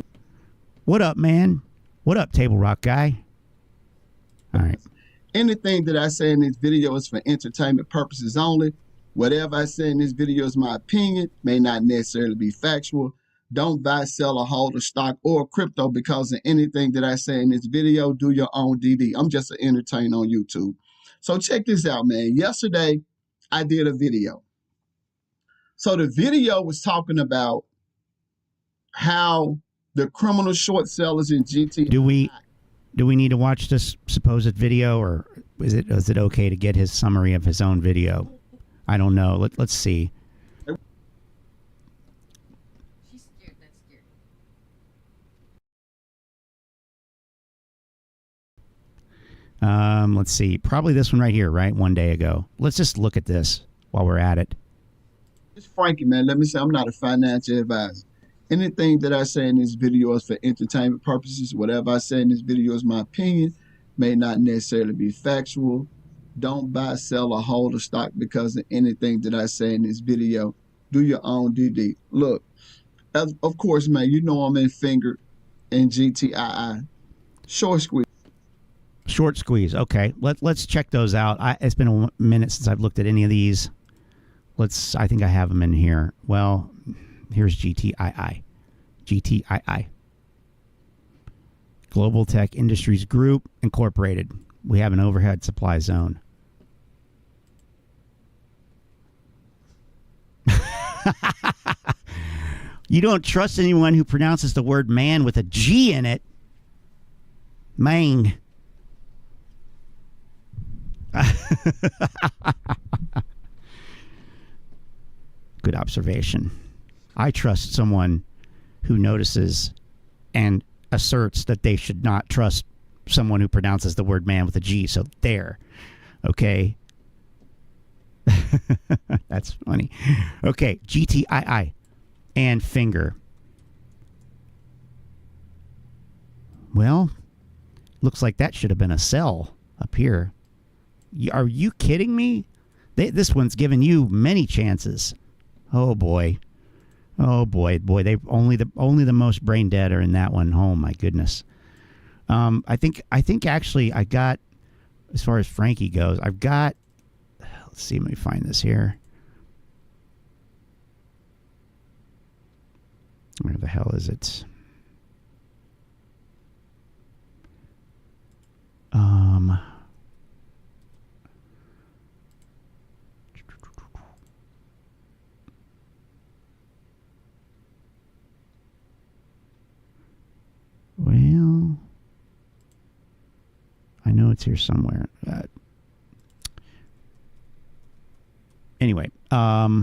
What up, man? What up, Table Rock guy? All right. Anything that I say in this video is for entertainment purposes only. Whatever I say in this video is my opinion, may not necessarily be factual. Don't buy, sell, or hold a stock or crypto because of anything that I say in this video. Do your own DD. I'm just an entertainer on YouTube. So check this out, man. Yesterday, I did a video. So the video was talking about how the criminal short sellers in GT. Do we need to watch this supposed video, or is it okay to get his summary of his own video? I don't know. Let's see. She's scared. That's scary. Let's see. Probably this one right here, right? 1 day ago. Let's just look at this while we're at it. It's Frankie, man. Let me say I'm not a financial advisor. Anything that I say in this video is for entertainment purposes. Whatever I say in this video is my opinion, may not necessarily be factual. Don't buy, sell, or hold a stock because of anything that I say in this video. Do your own DD. Look, of course, man, you know I'm in finger and GTII. Short squeeze. Short squeeze. Okay, let's check those out. It's been a minute since I've looked at any of these. I think I have them in here. Well, here's GTII. GTII. Global Tech Industries Group Incorporated. We have an overhead supply zone. You don't trust anyone who pronounces the word man with a G in it. Man. Good observation. I trust someone who notices and asserts that they should not trust someone who pronounces the word man with a G. So there. Okay. That's funny. Okay. GTII and finger. Well, looks like that should have been a cell up here. Are you kidding me? This one's given you many chances. Oh boy. Oh boy. They only the most brain dead are in that one. Oh my goodness. I think actually I got, as far as Frankie goes, I've got, let's see, let me find this here. Where the hell is it? Well, I know it's here somewhere. Anyway, oh,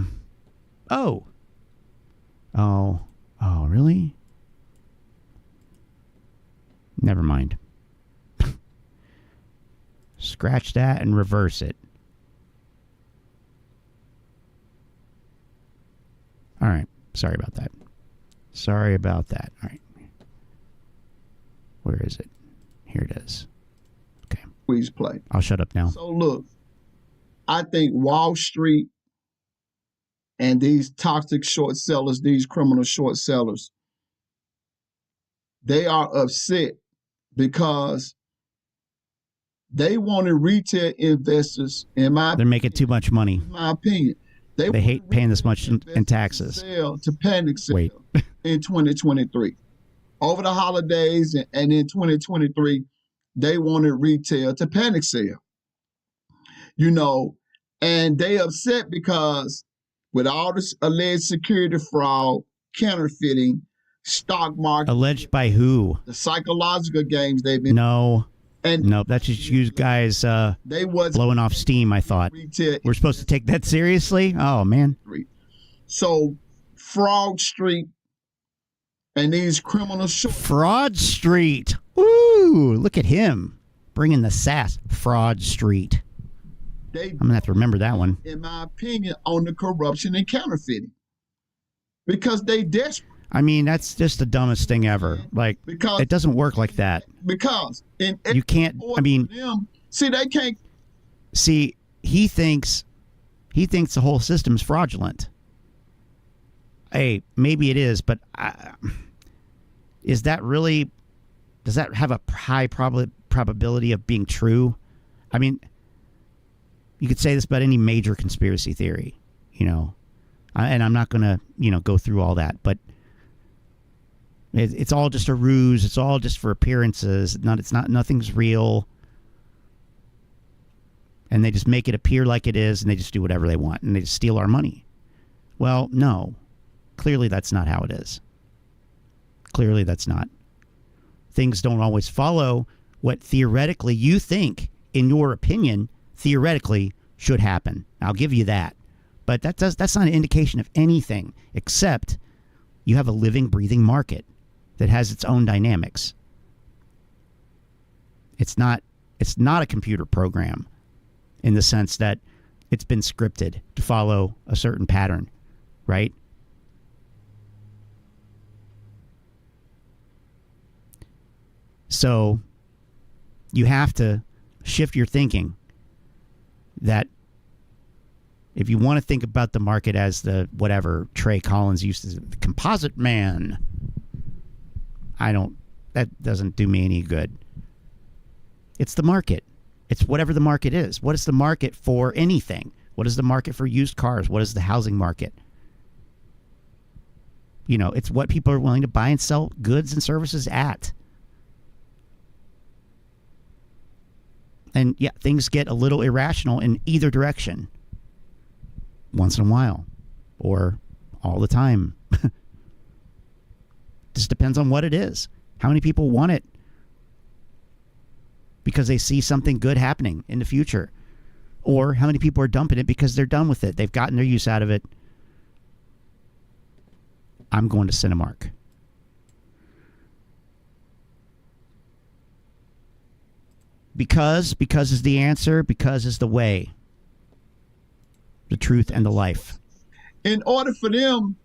really? Never mind. Scratch that and reverse it. All right. Sorry about that. All right. Where is it? Here it is. Okay. Please play. I'll shut up now. So look, I think Wall Street and these toxic short sellers, these criminal short sellers, they are upset because they wanted retail investors, they're making too much money. In my opinion, they hate paying this much in taxes. To panic sell in 2023. Over the holidays and in 2023, they wanted retail to panic sell. You know, and they upset because with all this alleged security fraud, counterfeiting, stock market. Alleged by who? The psychological games they've been. No, that's just you guys they was blowing off steam, I thought. We're supposed to take that seriously? Oh, man. So, Fraud Street and these criminal Fraud Street. Ooh, look at him bringing the sass. Fraud Street. I'm going to have to remember that one. In my opinion, on the corruption and counterfeiting. Because they desperate. I mean, that's just the dumbest thing ever. Like, it doesn't work like that. Because you can't, I mean, they can't. See, he thinks the whole system's fraudulent. Hey, maybe it is, but is that really, does that have a high probability of being true? I mean, you could say this about any major conspiracy theory, you know, and I'm not going to, go through all that, but it's all just a ruse. It's all just for appearances. Nothing's real. And they just make it appear like it is, and they just do whatever they want, and they just steal our money. Well, no. Clearly that's not how it is. Clearly that's not. Things don't always follow what theoretically you think, in your opinion, theoretically should happen. I'll give you that. But that's not an indication of anything, except you have a living, breathing market that has its own dynamics. It's not a computer program in the sense that it's been scripted to follow a certain pattern, right? So you have to shift your thinking that if you want to think about the market as the whatever Trey Collins used to, the composite man, that doesn't do me any good. It's the market. It's whatever the market is. What is the market for anything? What is the market for used cars? What is the housing market? It's what people are willing to buy and sell goods and services at. And yeah, things get a little irrational in either direction. Once in a while. Or all the time. Just depends on what it is. How many people want it? Because they see something good happening in the future. Or how many people are dumping it because they're done with it. They've gotten their use out of it. I'm going to Cinemark. Because is the answer. Because is the way. The truth and the life. In order for them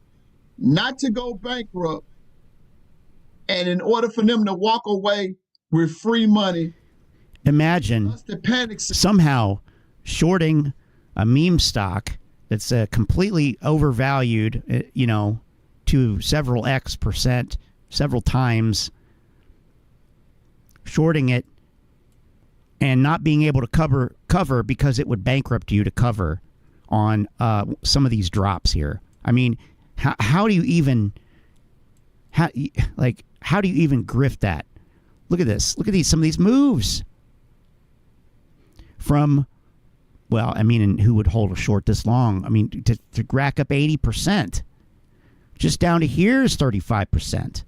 not to go bankrupt, and in order for them to walk away with free money, imagine somehow shorting a meme stock that's completely overvalued, to several X%, several times, shorting it and not being able to cover because it would bankrupt you to cover on some of these drops here. I mean, how do you even grift that? Look at this. Look at some of these moves. From, well, I mean, and who would hold a short this long? I mean, to rack up 80%. Just down to here is 35%.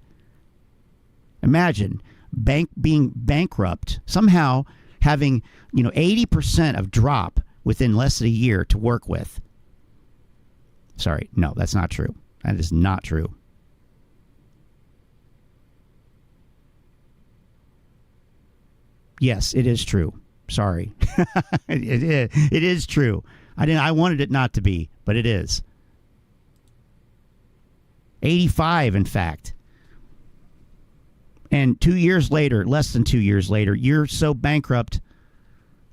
Imagine being bankrupt, somehow having 80% of drop within less than a year to work with. Sorry, no, that's not true. That is not true. Yes, it is true. Sorry. It is true. I wanted it not to be, but it is. 85, in fact. And 2 years later, less than 2 years later, you're so bankrupt,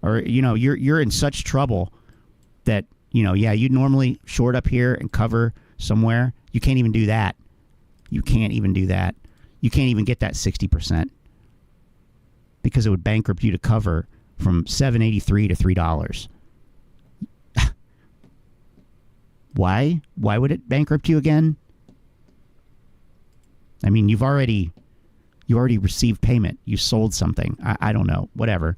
or you're in such trouble that you'd normally short up here and cover somewhere. You can't even do that. You can't even do that. You can't even get that 60% because it would bankrupt you to cover from $7.83 to $3. Why? Why would it bankrupt you again? I mean, you already received payment. You sold something. I don't know. Whatever.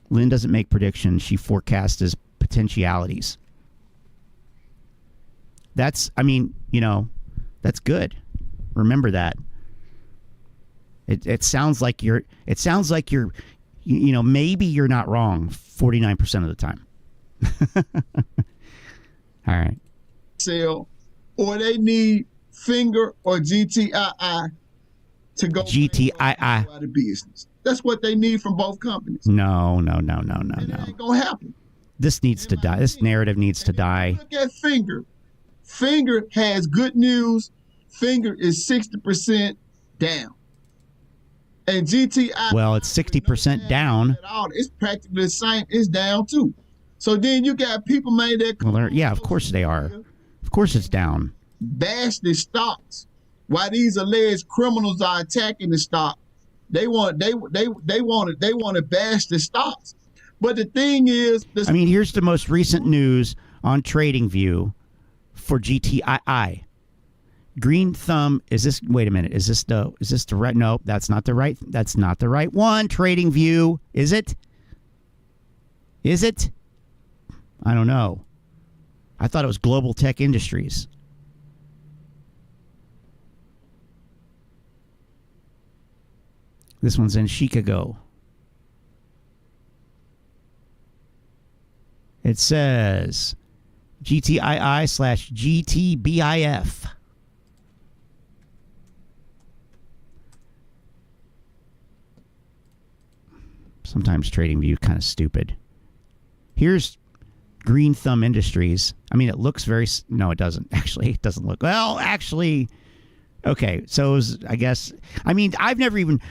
Lynn doesn't make predictions. She forecasts as potentialities. That's good. Remember that. It sounds like you're maybe you're not wrong 49% of the time. All right. Sell, or they need Finger or GTII to go GTII out of business. That's what they need from both companies. No. It ain't gonna happen. This needs to die. This narrative needs to die. Look at Finger. Finger has good news. Finger is 60% down. And GTI, well, it's 60% down. It's practically the same. It's down too. So then you got people made that. Well, yeah, of course they are. Of course it's down. Bash the stocks. While these alleged criminals are attacking the stock, they want to bash the stocks. But the thing is, here's the most recent news on TradingView for GTII. Green Thumb, wait a minute, is this the right? No, that's not the right one. TradingView, is it? Is it? I don't know. I thought it was Global Tech Industries. This one's in Chicago. It says GTII/GTBIF. Sometimes TradingView kind of stupid. Here's Green Thumb Industries. I mean, it looks very... No, it doesn't. Actually, it doesn't look... Well, actually... Okay, so it was, I guess... I mean, I've never even...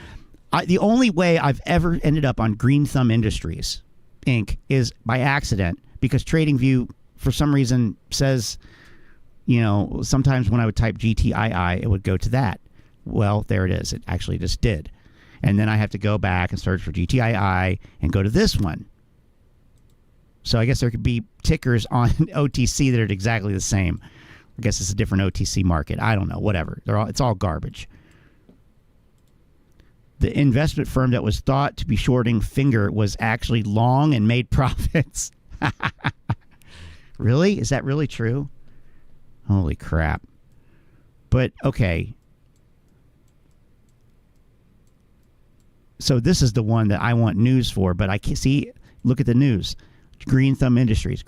the only way I've ever ended up on Green Thumb Industries, Inc. is by accident, because TradingView, for some reason, says, sometimes when I would type GTII, it would go to that. Well, there it is. It actually just did. And then I have to go back and search for GTII and go to this one. So I guess there could be tickers on OTC that are exactly the same. I guess it's a different OTC market. I don't know. Whatever. It's all garbage. The investment firm that was thought to be shorting Finger was actually long and made profits. Really? Is that really true? Holy crap. But, okay. So this is the one that I want news for, but I can't see. Look at the news. Green Thumb Industries.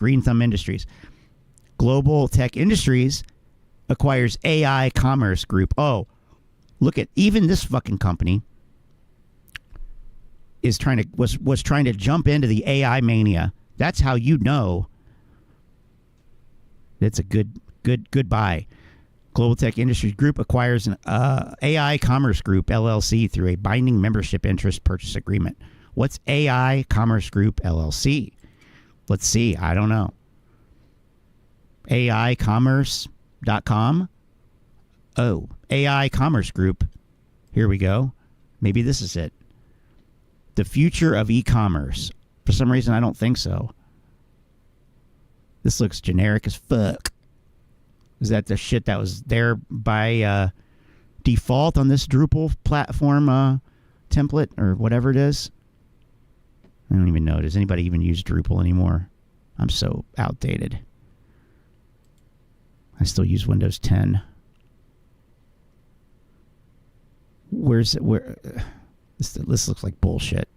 Global Tech Industries acquires AI Commerce Group. Oh, look at even this fucking company is was trying to jump into the AI mania. That's how you know it's a good buy. Global Tech Industries Group acquires an AI Commerce Group LLC through a binding membership interest purchase agreement. What's AI Commerce Group LLC? Let's see. I don't know. AICommerce.com. Oh, AI Commerce Group. Here we go. Maybe this is it. The future of e-commerce. For some reason, I don't think so. This looks generic as fuck. Is that the shit that was there by default on this Drupal platform template or whatever it is? I don't even know. Does anybody even use Drupal anymore? I'm so outdated. I still use Windows 10. Where's it? Where? This looks like bullshit.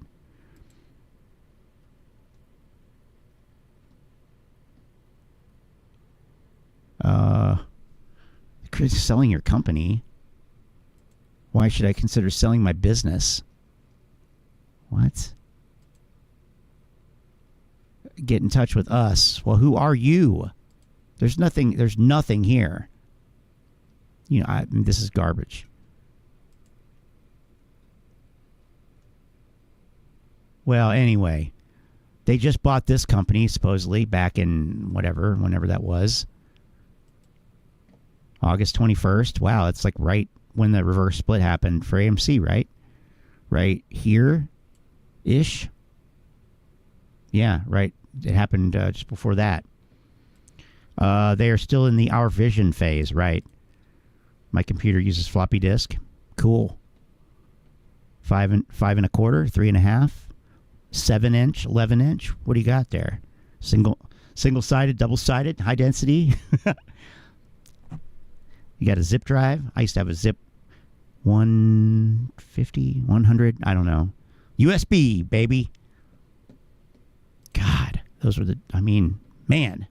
Selling your company. Why should I consider selling my business? What? Get in touch with us. Well, who are you? There's nothing here. You know, this is garbage. Well, anyway, they just bought this company supposedly back in whenever that was. August 21st. Wow, it's like right when the reverse split happened for AMC, right? Right here-ish. Yeah, right. It happened just before that. They are still in the Our Vision phase, right? My computer uses floppy disk. Cool. 5 1/4, 3.5, 7-inch, 11-inch. What do you got there? Single-sided, double-sided, high density. You got a zip drive. I used to have a zip 150, 100. I don't know. USB, baby. God, those were man.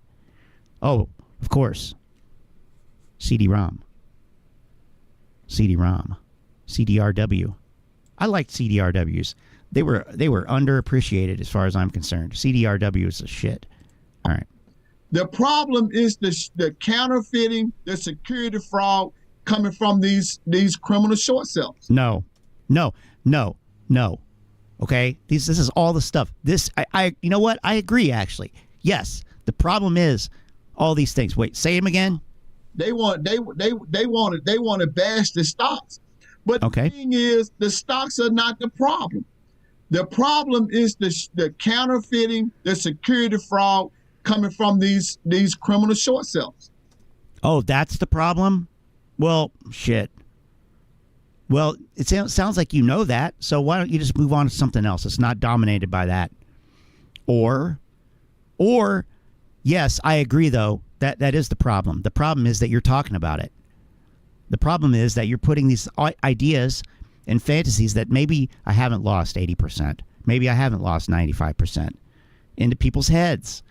Oh, of course. CD-ROM. CDRW. I liked CDRWs. They were underappreciated as far as I'm concerned. CDRW is the shit. All right. The problem is the counterfeiting, the security fraud coming from these criminal short sellers. No. Okay, this is all the stuff. This I you know what? I agree actually. Yes, the problem is all these things. Wait, say them again. They want to bash the stocks, but the thing is, the stocks are not the problem. The problem is the counterfeiting, the security fraud coming from these criminal short sellers. Oh, that's the problem? Well, shit. Well, it sounds like you know that, so why don't you just move on to something else? It's not dominated by that. Or, yes, I agree, though, that is the problem. The problem is that you're talking about it. The problem is that you're putting these ideas and fantasies that maybe I haven't lost 80%, maybe I haven't lost 95% into people's heads,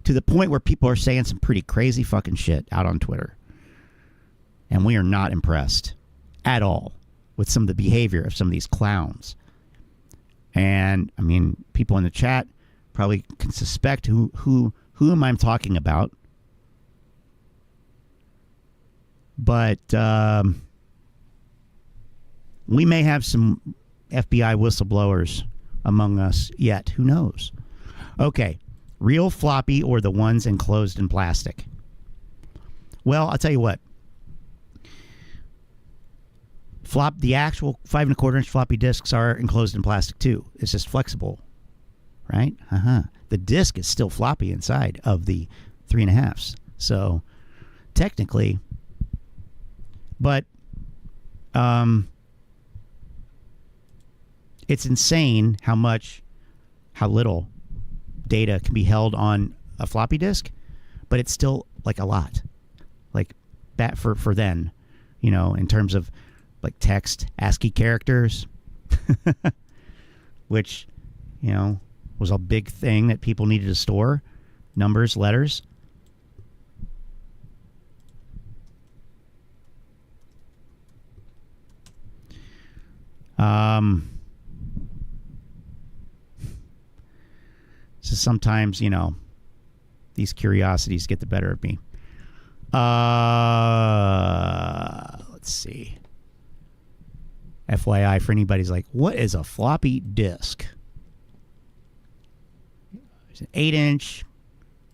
to the point where people are saying some pretty crazy fucking shit out on Twitter. And we are not impressed at all with some of the behavior of some of these clowns. And, I mean, people in the chat probably can suspect who am I talking about. But we may have some FBI whistleblowers among us yet. Who knows? Okay. Real floppy or the ones enclosed in plastic? Well, I'll tell you what. The actual 5 1/4-inch floppy disks are enclosed in plastic too. It's just flexible, right? The disk is still floppy inside of the 3.5s. So technically, but it's insane how little data can be held on a floppy disk, but it's still like a lot, like that for then, in terms of like text, ASCII characters, which, was a big thing that people needed to store, numbers, letters. So sometimes, these curiosities get the better of me. Let's see. FYI, for anybody's like, what is a floppy disk? It's an 8-inch.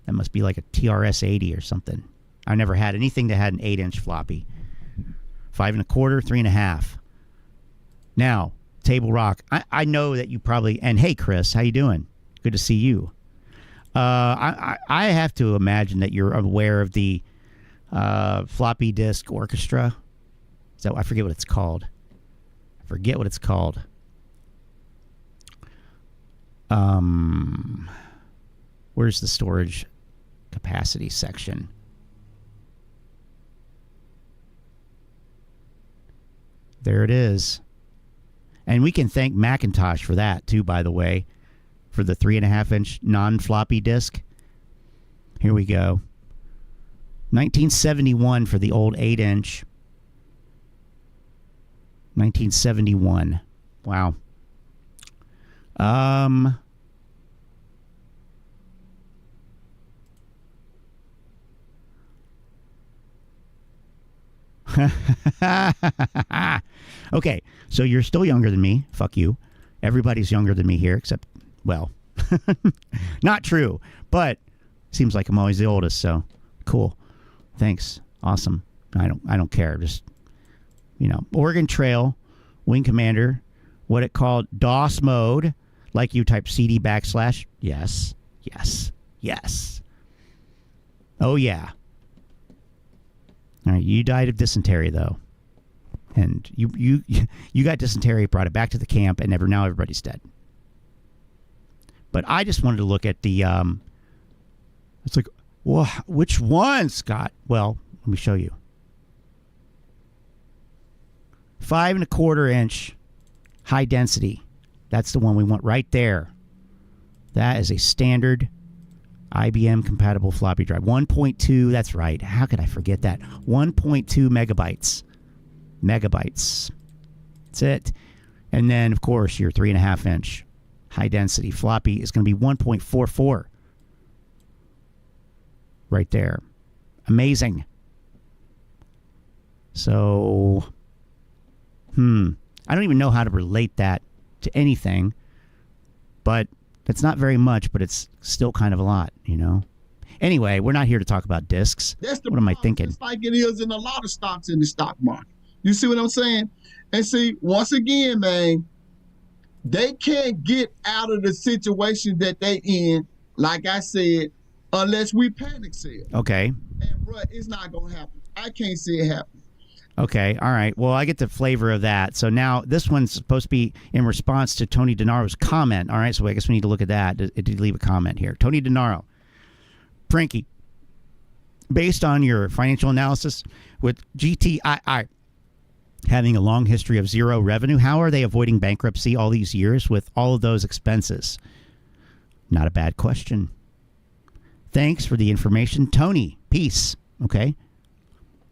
That must be like a TRS-80 or something. I never had anything that had an 8-inch floppy. 5 1/4, 3 1/2. Now, Table Rock. I know that you probably, and hey, Chris, how you doing? Good to see you. I have to imagine that you're aware of the floppy disk orchestra. So I forget what it's called. Where's the storage capacity section? There it is. And we can thank Macintosh for that too, by the way, for the 3 1/2-inch non-floppy disk. Here we go. 1971 for the old 8-inch. 1971. Wow. Okay, so you're still younger than me. Fuck you. Everybody's younger than me here, except, well, not true. But seems like I'm always the oldest. So cool. Thanks. Awesome. I don't care. Just, Oregon Trail, Wing Commander, what it called DOS mode. Like you type CD /. Yes. Oh yeah. All right, you died of dysentery though, and you got dysentery, brought it back to the camp, and now everybody's dead. But I just wanted to look at the. It's like, well, which one, Scott? Well, let me show you. 5 1/4-inch, high density. That's the one we want right there. That is a standard IBM compatible floppy drive. 1.2, that's right. How could I forget that? 1.2 megabytes. That's it. And then, of course, your 3 1/2-inch high density floppy is going to be 1.44. Right there. Amazing. So, I don't even know how to relate that to anything, but it's not very much, but it's still kind of a lot, Anyway, we're not here to talk about discs. What am I thinking? It's like it is in a lot of stocks in the stock market. You see what I'm saying? And see, once again, man, they can't get out of the situation that they in, like I said, unless we panic sell. Okay. And, bro, it's not going to happen. I can't see it happen. Okay, all right. Well, I get the flavor of that. So now this one's supposed to be in response to Tony DeNaro's comment. All right, so I guess we need to look at that. It did leave a comment here. Tony DeNaro. Pranky, based on your financial analysis with GTII having a long history of zero revenue, how are they avoiding bankruptcy all these years with all of those expenses? Not a bad question. Thanks for the information, Tony. Peace. Okay.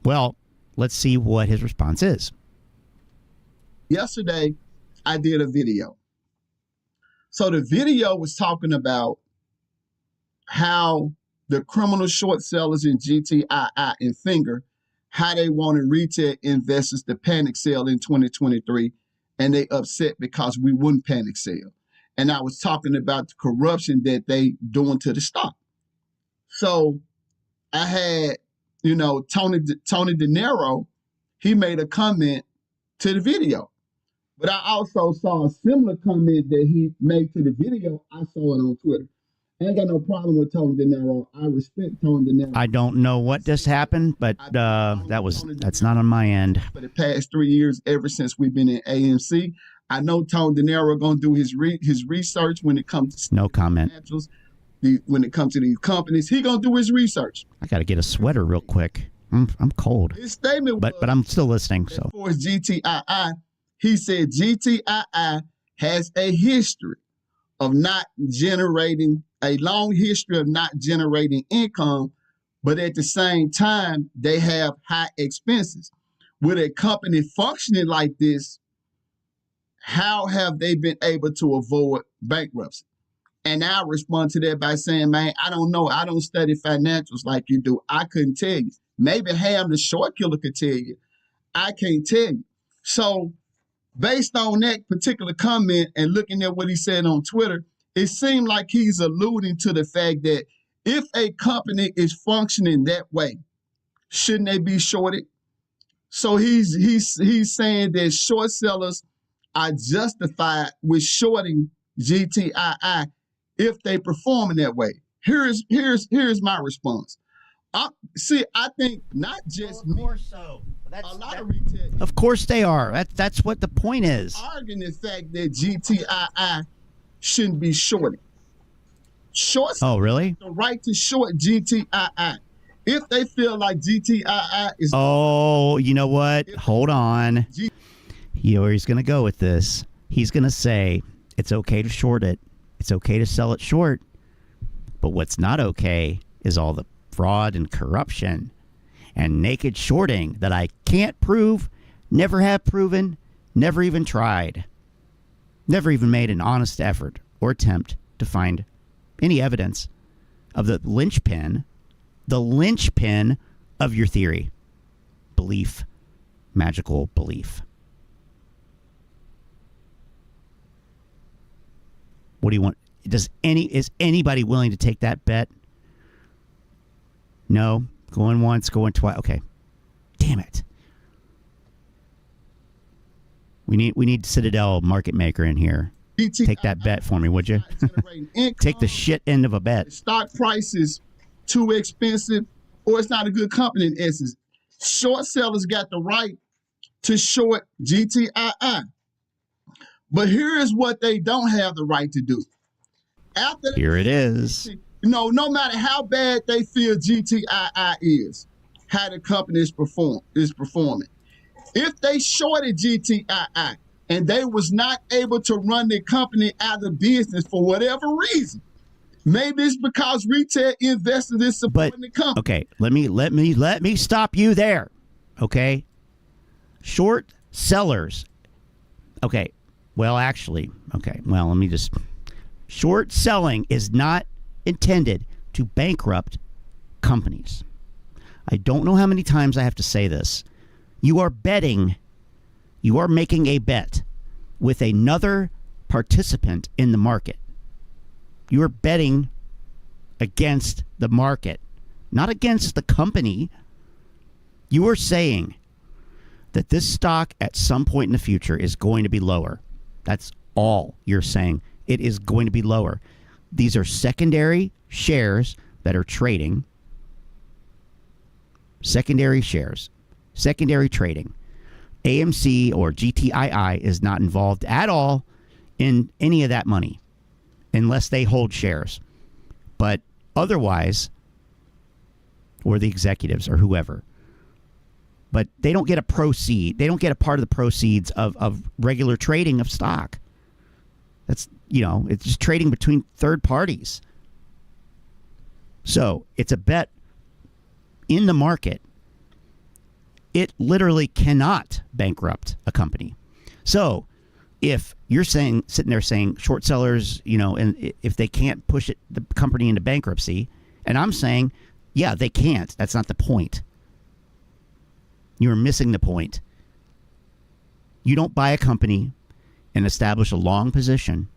Well, let's see what his response is. Yesterday, I did a video. So the video was talking about how the criminal short sellers in GTII and Finger, how they wanted retail investors to panic sell in 2023, and they upset because we wouldn't panic sell. And I was talking about the corruption that they doing to the stock. So I had, Tony DeNaro, he made a comment to the video. But I also saw a similar comment that he made to the video. I saw it on Twitter. I ain't got no problem with Tony DeNaro. I respect Tony DeNaro. I don't know what just happened, but that's not on my end. For the past 3 years, ever since we've been in AMC, I know Tony De Niro gonna do his research when it comes to no comment. financials. When it comes to these companies, he gonna do his research. I got to get a sweater real quick. I'm cold. His statement, but I'm still listening. So for his GTII, he said GTII has a history of not generating a long history of not generating income, but at the same time they have high expenses. With a company functioning like this, how have they been able to avoid bankruptcy? And I respond to that by saying, man, I don't know. I don't study financials like you do. I couldn't tell you. Maybe Ham the short killer could tell you. I can't tell you. So based on that particular comment and looking at what he said on Twitter, it seemed like he's alluding to the fact that if a company is functioning that way, shouldn't they be shorted? So he's saying that short sellers are justified with shorting GTII if they perform in that way. Here's my response. I think not just me. So. A lot of retail. Of course they are. That's what the point is. Arguing the fact that GTII shouldn't be shorted. Short. Oh, really? The right to short GTII. If they feel like GTII is. Oh, you know what? Hold on. You know where he's going to go with this. He's going to say it's okay to short it. It's okay to sell it short. But what's not okay is all the fraud and corruption and naked shorting that I can't prove, never have proven, never even tried, never even made an honest effort or attempt to find any evidence of the linchpin of your theory, belief, magical belief. What do you want? Is anybody willing to take that bet? No. Going once, going twice. Okay. Damn it. We need Citadel market maker in here. Take that bet for me, would you? Take the shit end of a bet. Stock price is too expensive, or it's not a good company in essence. Short sellers got the right to short GTII. But here is what they don't have the right to do. Here it is. No matter how bad they feel GTII is, how the company is performing. If they shorted GTII and they was not able to run the company out of business for whatever reason, maybe it's because retail investors is supporting the company. Okay, let me stop you there. Okay, short sellers. Okay, well, actually, okay, well, let me just. Short selling is not intended to bankrupt companies. I don't know how many times I have to say this. You are making a bet with another participant in the market. You are betting against the market, not against the company. You are saying that this stock at some point in the future is going to be lower. That's all you're saying. It is going to be lower. These are secondary shares that are trading. Secondary shares. Secondary trading. AMC or GTII is not involved at all in any of that money unless they hold shares. But otherwise, or the executives or whoever. But they don't get a proceed. They don't get a part of the proceeds of regular trading of stock. That's, it's just trading between third parties. So it's a bet in the market. It literally cannot bankrupt a company. So if you're sitting there saying short sellers, and if they can't push the company into bankruptcy, and I'm saying, yeah, they can't. That's not the point. You're missing the point. You don't buy a company and establish a long position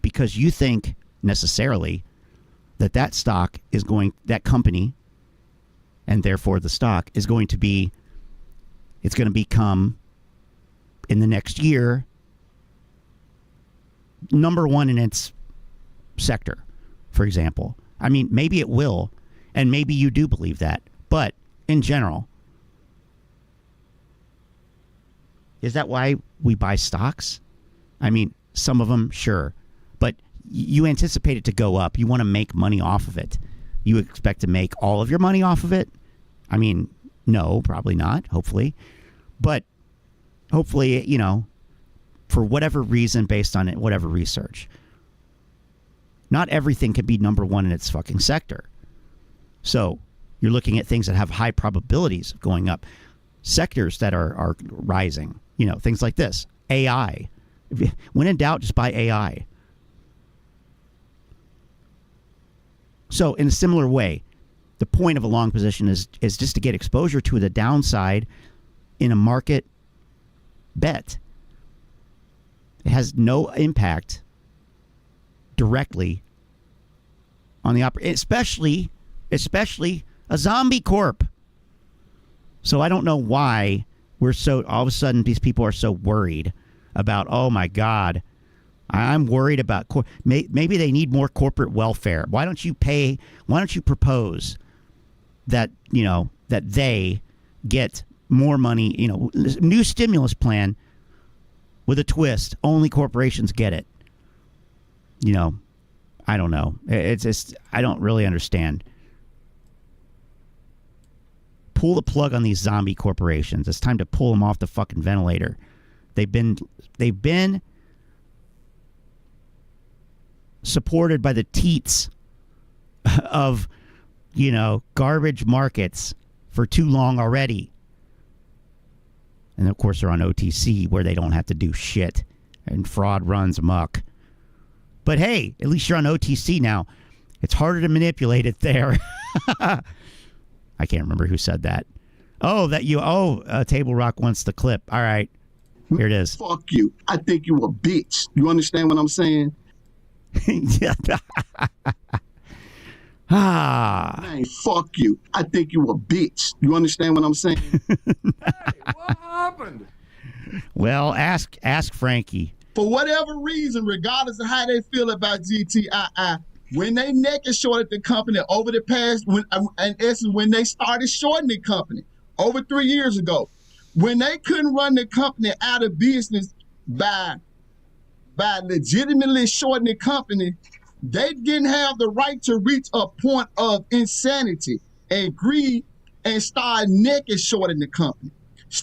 because you think necessarily that that company, and therefore the stock, it's going to become in the next year number one in its sector, for example. I mean, maybe it will, and maybe you do believe that, but in general, Is that why we buy stocks? I mean, some of them, sure. But you anticipate it to go up. You want to make money off of it. You expect to make all of your money off of it? I mean, no, probably not, hopefully. But hopefully, you know, for whatever reason, based on it, whatever research. Not everything can be number one in its fucking sector. So you're looking at things that have high probabilities of going up. Sectors that are rising, you know, things like this. AI. When in doubt, just buy AI. So in a similar way, the point of a long position is just to get exposure to the downside in a market bet. It has no impact directly on the especially a zombie corp. So I don't know why we're so, all of a sudden these people are so worried about, oh my God, I'm worried about, maybe they need more corporate welfare. Why don't you propose that, you know, that they get more money, you know, new stimulus plan with a twist, only corporations get it. You know, I don't know. It's just, I don't really understand. Pull the plug on these zombie corporations. It's time to pull them off the fucking ventilator. They've been supported by the teats of, you know, garbage markets for too long already. And of course they're on OTC where they don't have to do shit and fraud runs amok. But hey, at least you're on OTC now. It's harder to manipulate it there. I can't remember who said that. Table Rock wants the clip. All right. Here it is. Fuck you. I think you a bitch. You understand what I'm saying? Man, fuck you. I think you a bitch. You understand what I'm saying? Hey, what happened? Well, ask Frankie. For whatever reason, regardless of how they feel about GTII, when they naked shorted the company over the past, when they started shorting the company over 3 years ago, when they couldn't run the company out of business by legitimately shorting the company, they didn't have the right to reach a point of insanity and greed and start naked shorting the company.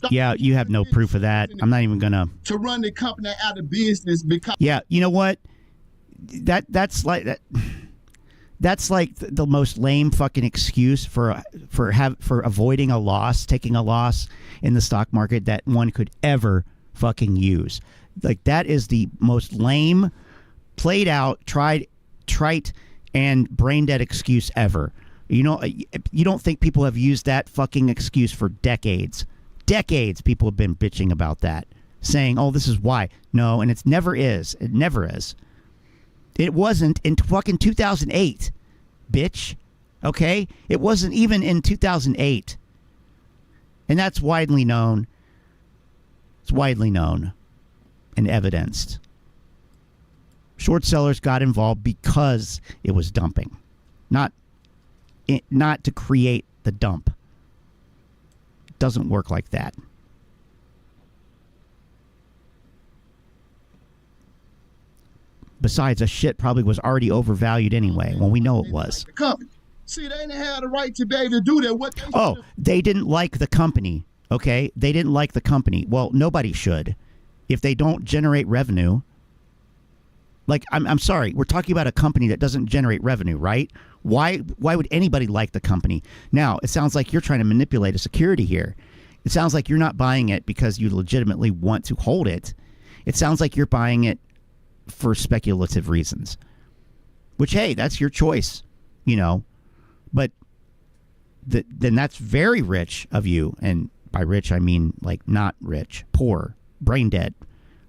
Yeah, you have no proof of that. I'm not even gonna to run the company out of business because. Yeah, you know what? That's like the most lame fucking excuse for avoiding a loss, taking a loss in the stock market that one could ever fucking use. Like that is the most lame, played out, trite, and brain dead excuse ever. You know, you don't think people have used that fucking excuse for decades? Decades people have been bitching about that, saying, oh, this is why. No, and it never is. It never is. It wasn't in fucking 2008, bitch. Okay? It wasn't even in 2008. And that's widely known. It's widely known and evidenced. Short sellers got involved because it was dumping, not to create the dump. It doesn't work like that. Besides, a shit probably was already overvalued anyway. Well, we know it was. See, they didn't have the right to be able to do that. They didn't like the company. Okay, they didn't like the company. Well, nobody should. If they don't generate revenue. Like, I'm sorry, we're talking about a company that doesn't generate revenue, right? Why would anybody like the company? Now, it sounds like you're trying to manipulate a security here. It sounds like you're not buying it because you legitimately want to hold it. It sounds like you're buying it for speculative reasons. Which, hey, that's your choice, you know. But then that's very rich of you. And by rich, I mean, like, not rich, poor, brain dead,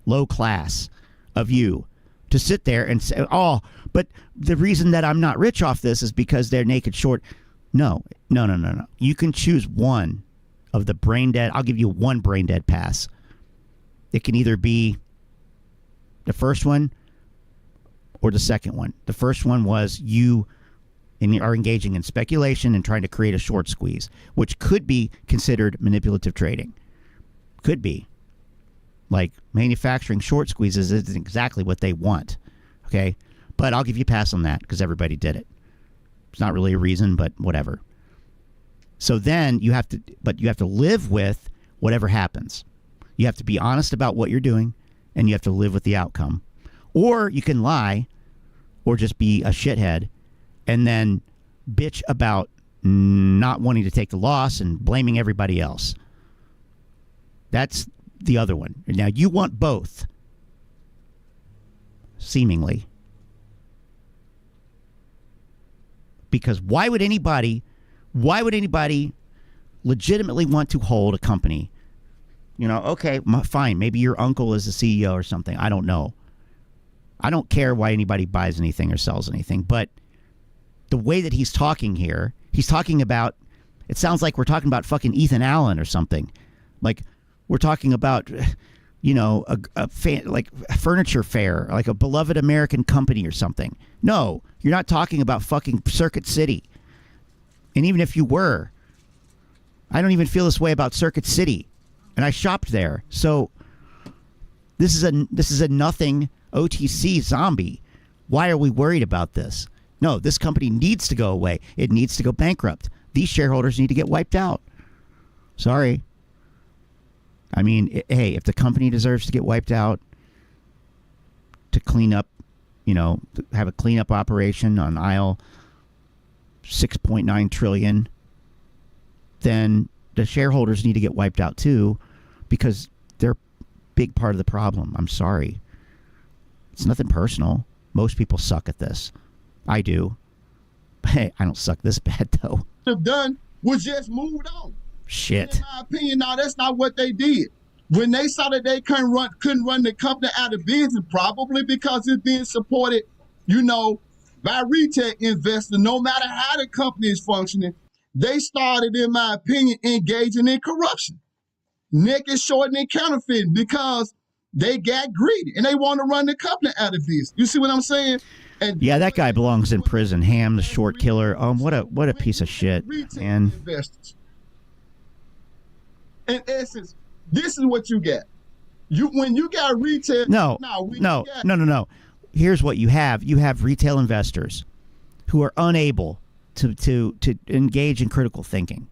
low class of you. To sit there and say, oh, but the reason that I'm not rich off this is because they're naked short. No. You can choose one of the brain dead. I'll give you one brain dead pass. It can either be the first one or the second one. The first one was you are engaging in speculation and trying to create a short squeeze, which could be considered manipulative trading. Could be. Like manufacturing short squeezes isn't exactly what they want. Okay. But I'll give you a pass on that because everybody did it. It's not really a reason, but whatever. So then you have to live with whatever happens. You have to be honest about what you're doing, and you have to live with the outcome. Or you can lie or just be a shithead and then bitch about not wanting to take the loss and blaming everybody else. That's the other one. Now, you want both, seemingly. Because why would anybody legitimately want to hold a company? You know, okay, fine. Maybe your uncle is the CEO or something. I don't know. I don't care why anybody buys anything or sells anything. But the way that he's talking here, he's talking about, it sounds like we're talking about fucking Ethan Allen or something. Like we're talking about, you know, like a furniture fair, like a beloved American company or something. No, you're not talking about fucking Circuit City. And even if you were, I don't even feel this way about Circuit City. And I shopped there. So this is a nothing OTC zombie. Why are we worried about this? No, this company needs to go away. It needs to go bankrupt. These shareholders need to get wiped out. Sorry. I mean, hey, if the company deserves to get wiped out to clean up, you know, to have a cleanup operation on aisle 6.9 trillion, then the shareholders need to get wiped out too, because they're a big part of the problem. I'm sorry. It's nothing personal. Most people suck at this. I do. But hey, I don't suck this bad though. Have done was just moved on. Shit. In my opinion, now that's not what they did. When they saw that they couldn't run the company out of business, probably because it's being supported, you know, by retail investors, no matter how the company is functioning, they started, in my opinion, engaging in corruption, naked, shorting, and counterfeiting because they got greedy and they want to run the company out of business. You see what I'm saying? And yeah, that guy belongs in prison. Ham, the short killer. What a piece of shit, man. Investors. In essence, this is what you get. When you got retail. No. Here's what you have. You have retail investors who are unable to engage in critical thinking.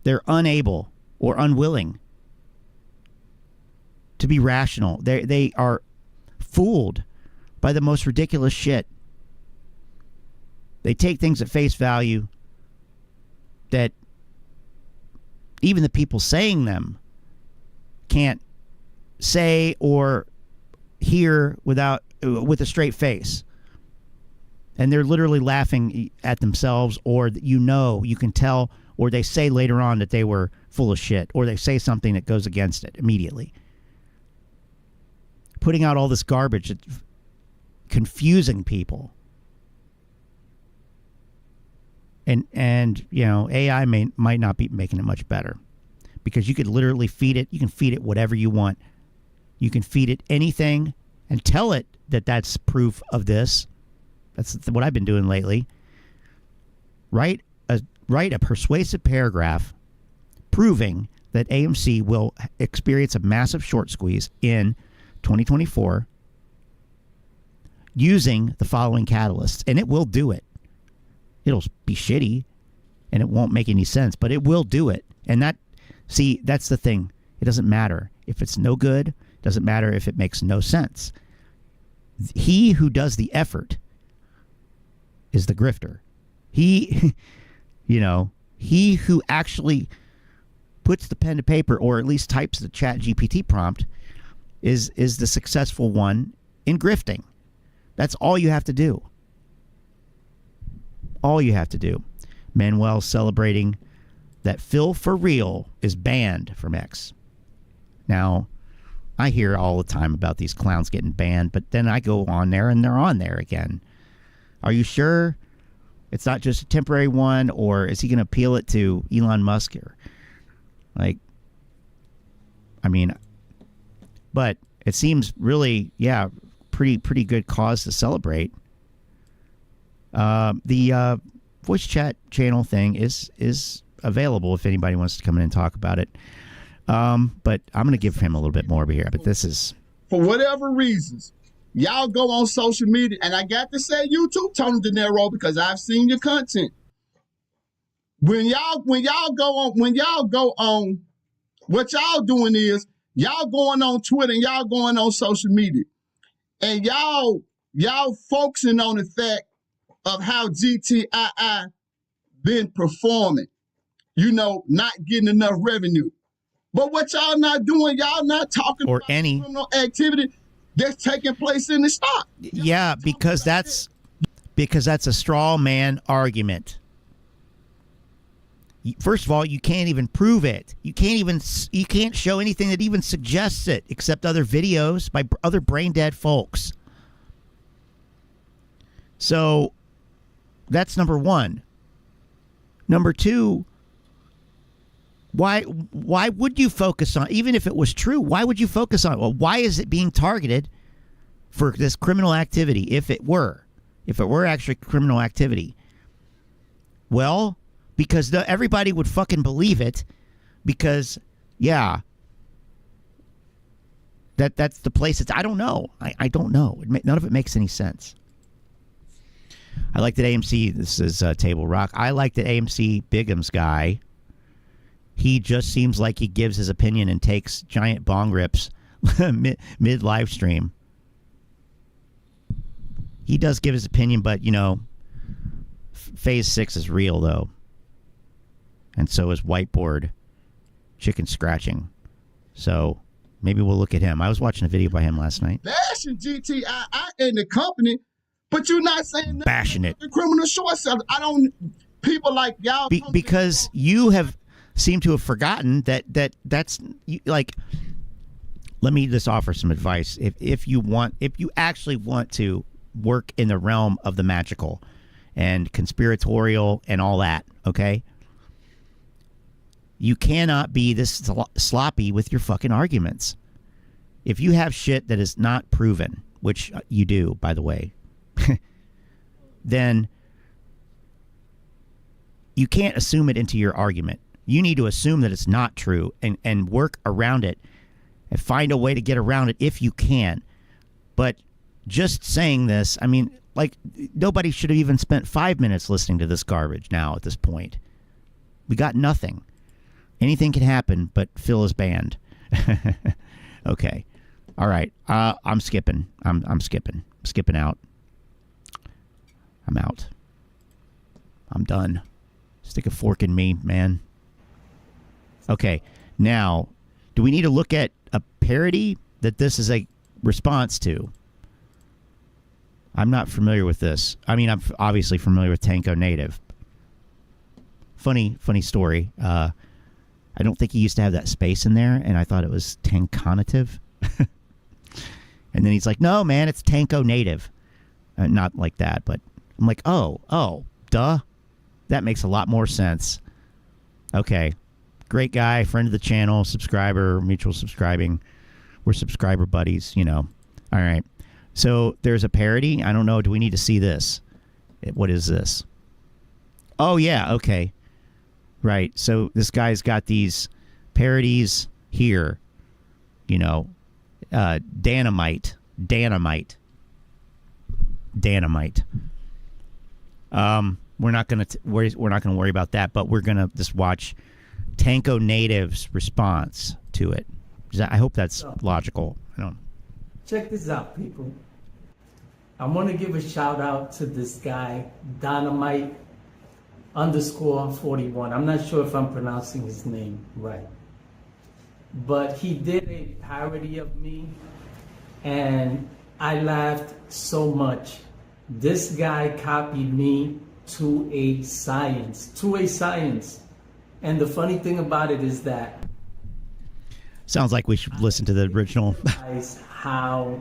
They're unable or unwilling to be rational. They are fooled by the most ridiculous shit. They take things at face value that even the people saying them can't say or hear with a straight face. And they're literally laughing at themselves, or you can tell, or they say later on that they were full of shit, or they say something that goes against it immediately. Putting out all this garbage, confusing people. And you know, AI might not be making it much better, because you could literally feed it. You can feed it whatever you want. You can feed it anything and tell it that that's proof of this. That's what I've been doing lately. Write a persuasive paragraph proving that AMC will experience a massive short squeeze in 2024 using the following catalysts, and it will do it. It'll be shitty and it won't make any sense, but it will do it. And that's the thing. It doesn't matter if it's no good. It doesn't matter if it makes no sense. He who does the effort is the grifter. He who actually puts the pen to paper, or at least types the chat GPT prompt, is the successful one in grifting. That's all you have to do. All you have to do. Manuel celebrating that Phil for real is banned from X. Now, I hear all the time about these clowns getting banned, but then I go on there and they're on there again. Are you sure it's not just a temporary one, or is he going to appeal it to Elon Musk here? Like, I mean, but it seems really, pretty good cause to celebrate. The voice chat channel thing is available if anybody wants to come in and talk about it. But I'm going to give him a little bit more over here. But this is... For whatever reasons, y'all go on social media, and I got to say you too, Tony De Niro, because I've seen your content. When y'all go on, what y'all doing is y'all going on Twitter and y'all going on social media, and y'all focusing on the fact of how GTII been performing, not getting enough revenue. But what y'all not doing, y'all not talking or about any criminal activity that's taking place in the stock. Yeah, because that's a straw man argument. First of all, you can't even prove it. You can't show anything that even suggests it, except other videos by other brain dead folks. So that's number one. Number two, why would you focus on, even if it was true, why would you focus on it? Well, why is it being targeted for this criminal activity if it were actually criminal activity? Well, because everybody would fucking believe it, because that's the place. I don't know. I don't know. None of it makes any sense. I like that AMC. This is Table Rock. I like that AMC Bigham's guy. He just seems like he gives his opinion and takes giant bong rips mid live stream. He does give his opinion, but Phase 6 is real though, and so is whiteboard chicken scratching. So maybe we'll look at him. I was watching a video by him last night. Bashing GTII and the company, but you're not saying bashing it. The criminal short sellers. People like y'all. Because you have seemed to have forgotten that's like. Let me just offer some advice. If you actually want to work in the realm of the magical and conspiratorial and all that, okay? You cannot be this sloppy with your fucking arguments. If you have shit that is not proven, which you do, by the way, then you can't assume it into your argument. You need to assume that it's not true and work around it and find a way to get around it if you can. But just saying this, I mean, like, nobody should have even spent 5 minutes listening to this garbage now at this point. We got nothing. Anything can happen, but Phil is banned. Okay. All right. I'm skipping. I'm skipping. Skipping out. I'm out. I'm done. Stick a fork in me, man. Okay. Now, do we need to look at a parody that this is a response to? I'm not familiar with this. I mean, I'm obviously familiar with Tanko Native. Funny story. I don't think he used to have that space in there, and I thought it was Tankonative. And then he's like, no, man, it's Tanko Native. Not like that, but I'm like, oh, duh. That makes a lot more sense. Okay. Great guy, friend of the channel, subscriber, mutual subscribing. We're subscriber buddies, All right. So there's a parody. I don't know. Do we need to see this? What is this? Oh, yeah. Okay. Right. So this guy's got these parodies here. Dynamite. We're not gonna worry about that, but we're gonna just watch Tanko Native's response to it. I hope that's logical. I don't. Check this out, people. I want to give a shout out to this guy, Dynamite _41. I'm not sure if I'm pronouncing his name right. But he did a parody of me, and I laughed so much. This guy copied me to a science. And the funny thing about it is that... Sounds like we should listen to the original. How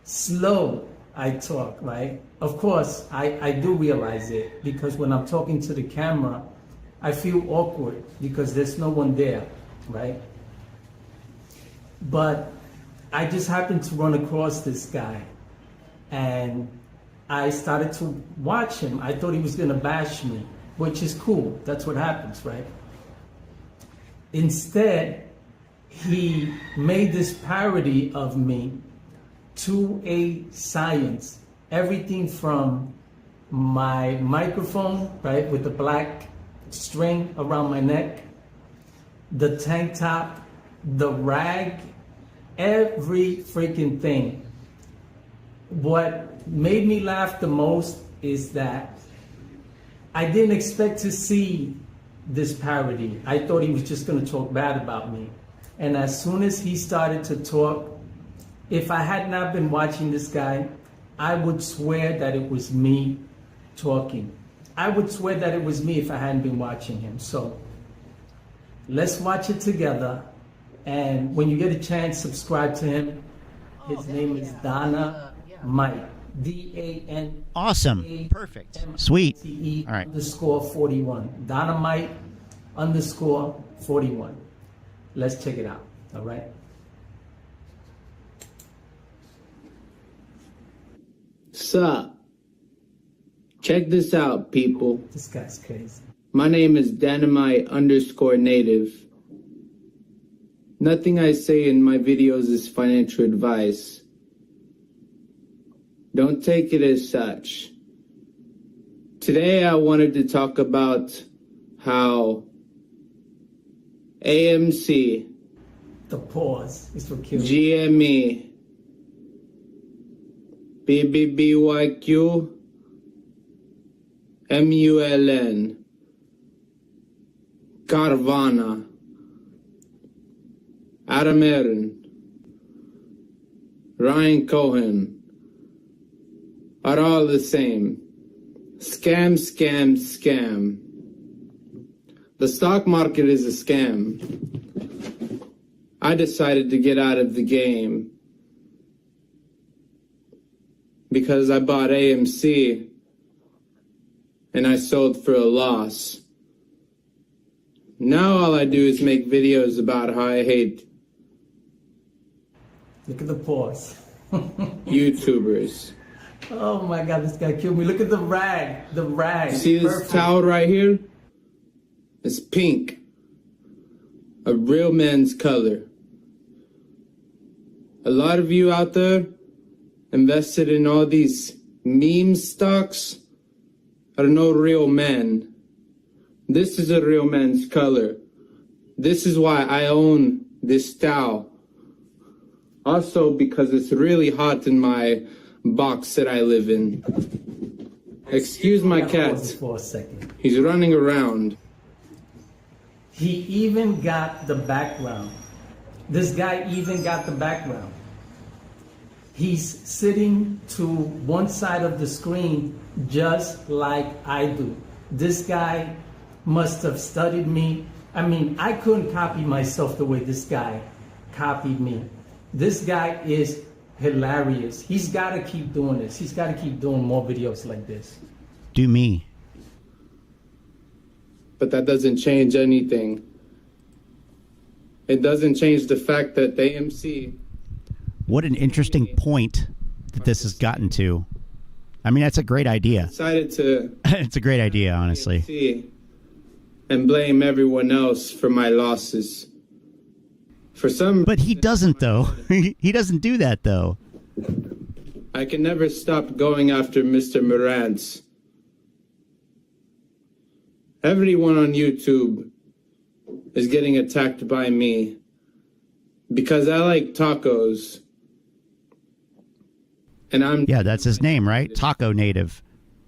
slow I talk, right? Of course, I do realize it, because when I'm talking to the camera, I feel awkward because there's no one there, right? But I just happened to run across this guy, and I started to watch him. I thought he was going to bash me, which is cool. That's what happens, right? Instead, he made this parody of me to a science. Everything from my microphone, right, with the black string around my neck, the tank top, the rag, every freaking thing. What made me laugh the most is that I didn't expect to see this parody. I thought he was just going to talk bad about me. And as soon as he started to talk, if I had not been watching this guy, I would swear that it was me talking. I would swear that it was me if I hadn't been watching him. So let's watch it together. And when you get a chance, subscribe to him. His name is Dana Mike. D-A-N. Awesome. Perfect. Sweet. All right. _41. Dynamite _41. Let's check it out. All right. Sup? Check this out, people. This guy's crazy. My name is Dynamite _native. Nothing I say in my videos is financial advice. Don't take it as such. Today I wanted to talk about how AMC, the pause is for killing. GME, BBBYQ, MULN, Carvana, Aileron, Ryan Cohen are all the same. Scam, scam, scam. The stock market is a scam. I decided to get out of the game because I bought AMC and I sold for a loss. Now all I do is make videos about how I hate Look at the pause. YouTubers. Oh my God, this guy killed me. Look at the rag. The rag. See this Perfect. towel right here? It's pink. A real man's color. A lot of you out there invested in all these meme stocks are no real men. This is a real man's color. This is why I own this towel. Also because it's really hot in my box that I live in. Excuse my cat. For a second. He's running around. He even got the background. This guy even got the background. He's sitting to one side of the screen just like I do. This guy must have studied me. I mean, I couldn't copy myself the way this guy copied me. This guy is hilarious. He's got to keep doing this. He's got to keep doing more videos like this. Do me. But that doesn't change anything. It doesn't change the fact that the AMC... What an interesting point that this has gotten to. I mean, that's a great idea. Decided to... It's a great idea, honestly. AMC and blame everyone else for my losses. For some... But he doesn't, though. He doesn't do that, though. I can never stop going after Mr. Morantz. Everyone on YouTube is getting attacked by me because I like tacos. And I'm... Yeah, that's his name, right? Taco Native.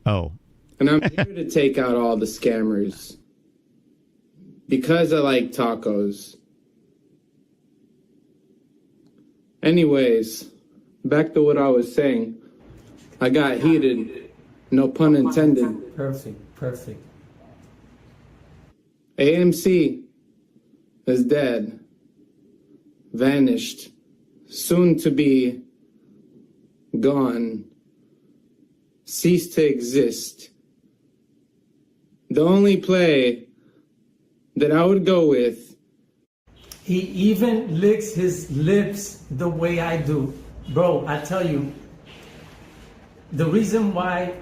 Oh. And I'm here to take out all the scammers because I like tacos. Anyways, back to what I was saying. I got heated. No pun intended. Perfect, perfect. AMC is dead, vanished, soon to be gone, ceased to exist. The only play that I would go with. He even licks his lips the way I do. Bro, I tell you, the reason why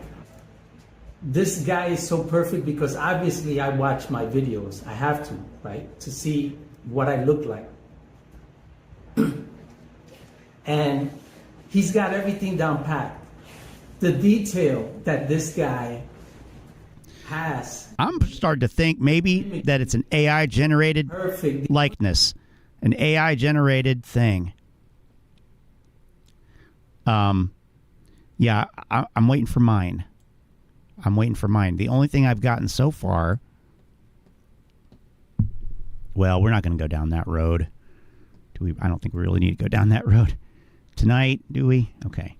this guy is so perfect, because obviously I watch my videos. I have to, right? To see what I look like. And he's got everything down pat. The detail that this guy has. I'm starting to think maybe that it's an AI generated likeness, an AI generated thing. Yeah, I'm waiting for mine. The only thing I've gotten so far. Well, we're not going to go down that road. Do we? I don't think we really need to go down that road tonight, do we? Okay.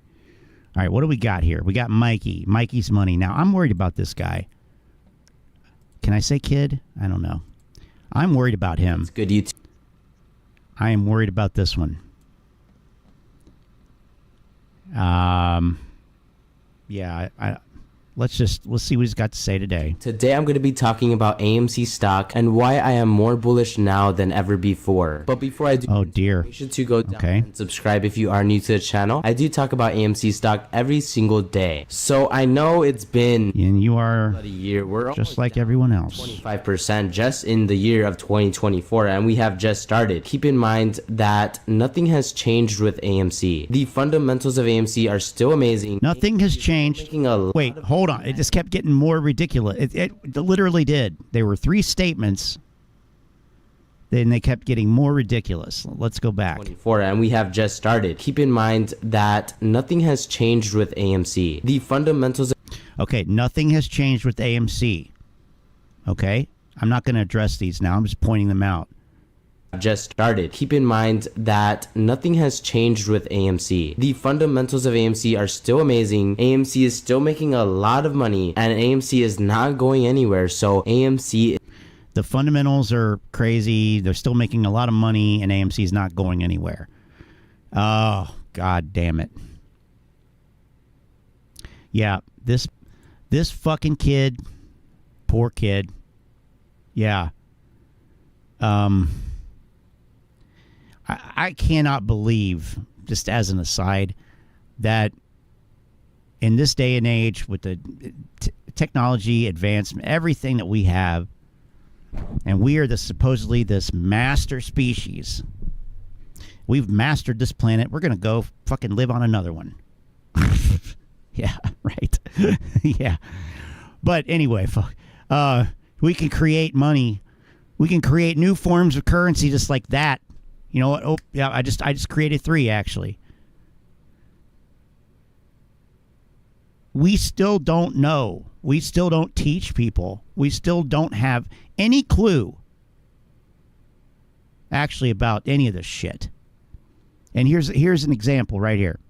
All right, what do we got here? We got Mikey. Mikey's money. Now, I'm worried about this guy. Can I say kid? I don't know. I'm worried about him. It's good. I am worried about this one. Yeah, let's see what he's got to say today. Today I'm going to be talking about AMC stock and why I am more bullish now than ever before. But before I do, oh dear, make sure to go down and subscribe if you are new to the channel. I do talk about AMC stock every single day. So I know it's been and you are a year. We're just like everyone else. 25% just in the year of 2024, and we have just started. Keep in mind that nothing has changed with AMC. The fundamentals of AMC are still amazing. Nothing has changed. Wait, hold on. It just kept getting more ridiculous. It literally did. There were 3 statements. Then they kept getting more ridiculous. Let's go back. 24, and we have just started. Keep in mind that nothing has changed with AMC. The fundamentals. Okay, nothing has changed with AMC. Okay, I'm not going to address these now. I'm just pointing them out. Just started. Keep in mind that nothing has changed with AMC. The fundamentals of AMC are still amazing. AMC is still making a lot of money, and AMC is not going anywhere. So AMC, the fundamentals are crazy. They're still making a lot of money, and AMC is not going anywhere. Oh, God damn it. Yeah, this fucking kid, poor kid. Yeah. I cannot believe, just as an aside, that in this day and age with the technology advancement, everything that we have, and we are supposedly this master species. We've mastered this planet. We're going to go fucking live on another one. Yeah, right. Yeah. But anyway, we can create money. We can create new forms of currency just like that. You know what? Oh, yeah, I just created 3, actually. We still don't know. We still don't teach people. We still don't have any clue, actually, about any of this shit. And here's an example right here.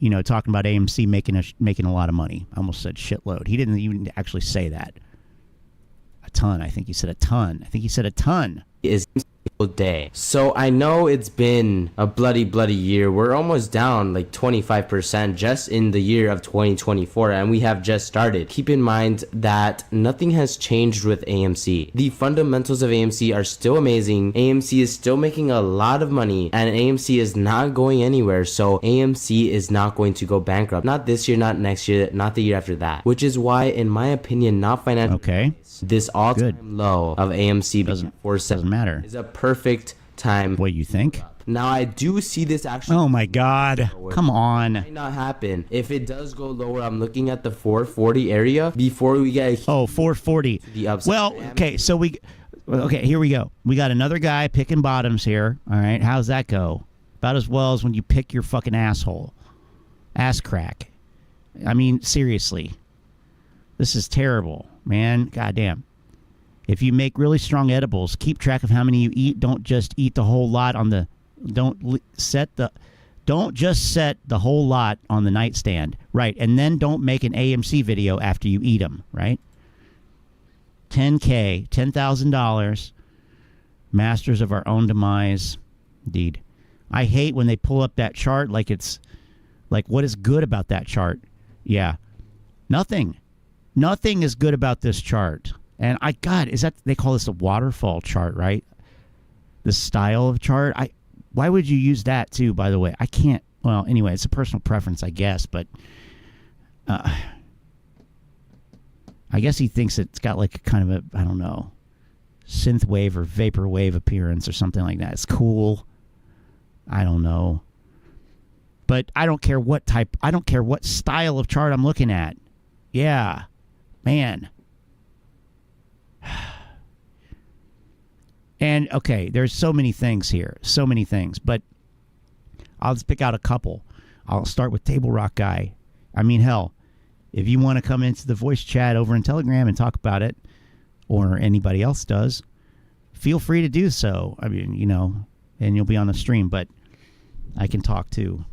You know, talking about AMC making a lot of money. I almost said shitload. He didn't even actually say that. A ton. I think he said a ton. Is day. So I know it's been a bloody year. We're almost down like 25% just in the year of 2024, and we have just started. Keep in mind that nothing has changed with AMC. The fundamentals of AMC are still amazing. AMC is still making a lot of money, and AMC is not going anywhere. So AMC is not going to go bankrupt. Not this year, not next year, not the year after that. Which is why, in my opinion, not financial. Okay. This all-time low of AMC doesn't matter. Is a perfect time. What you think? Now I do see this actually. Oh my God! Come on. It might not happen. If it does go lower, I'm looking at the 440 area before we get. 440. The upside. Well, okay, so here we go. We got another guy picking bottoms here. All right, how's that go? About as well as when you pick your fucking ass crack. I mean, seriously, this is terrible, man. Goddamn. If you make really strong edibles, keep track of how many you eat. Don't just eat the whole lot on the. Don't just set the whole lot on the nightstand, right? And then don't make an AMC video after you eat them, right? $10,000, $10,000. Masters of our own demise, indeed. I hate when they pull up that chart like it's like what is good about that chart? Yeah, nothing is good about this chart. And is that they call this a waterfall chart, right? The style of chart. Why would you use that too, by the way? I can't. Well, anyway, it's a personal preference, I guess. But I guess he thinks it's got like a kind of a, I don't know. synthwave or vaporwave appearance or something like that. It's cool. I don't know. But I don't care what type, I don't care what style of chart I'm looking at. Yeah, man. And, okay, there's so many things here. So many things. But I'll just pick out a couple. I'll start with Table Rock Guy. I mean, hell, if you want to come into the voice chat over in Telegram and talk about it, or anybody else does, feel free to do so. I mean, you know, and you'll be on the stream, but I can talk too.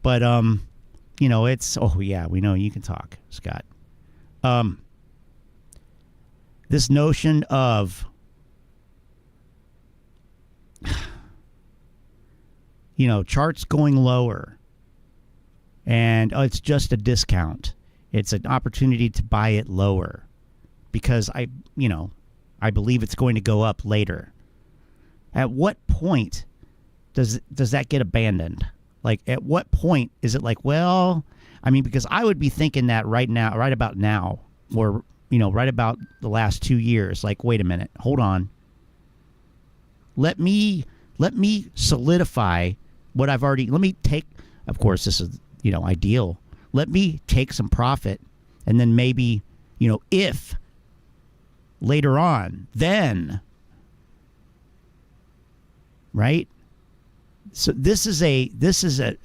But, you know, it's, oh, yeah, we know you can talk, Scott. This notion of, you know, charts going lower and it's just a discount. It's an opportunity to buy it lower because I believe it's going to go up later. At what point does that get abandoned? Like, at what point is it like, well, I mean, because I would be thinking that right now, right about now, or, you know, right about the last 2 years, like, wait a minute, hold on. Let me solidify what I've already, let me take, of course, this is, you know, ideal. Let me take some profit and then maybe, you know, if later on, then, right? So this is a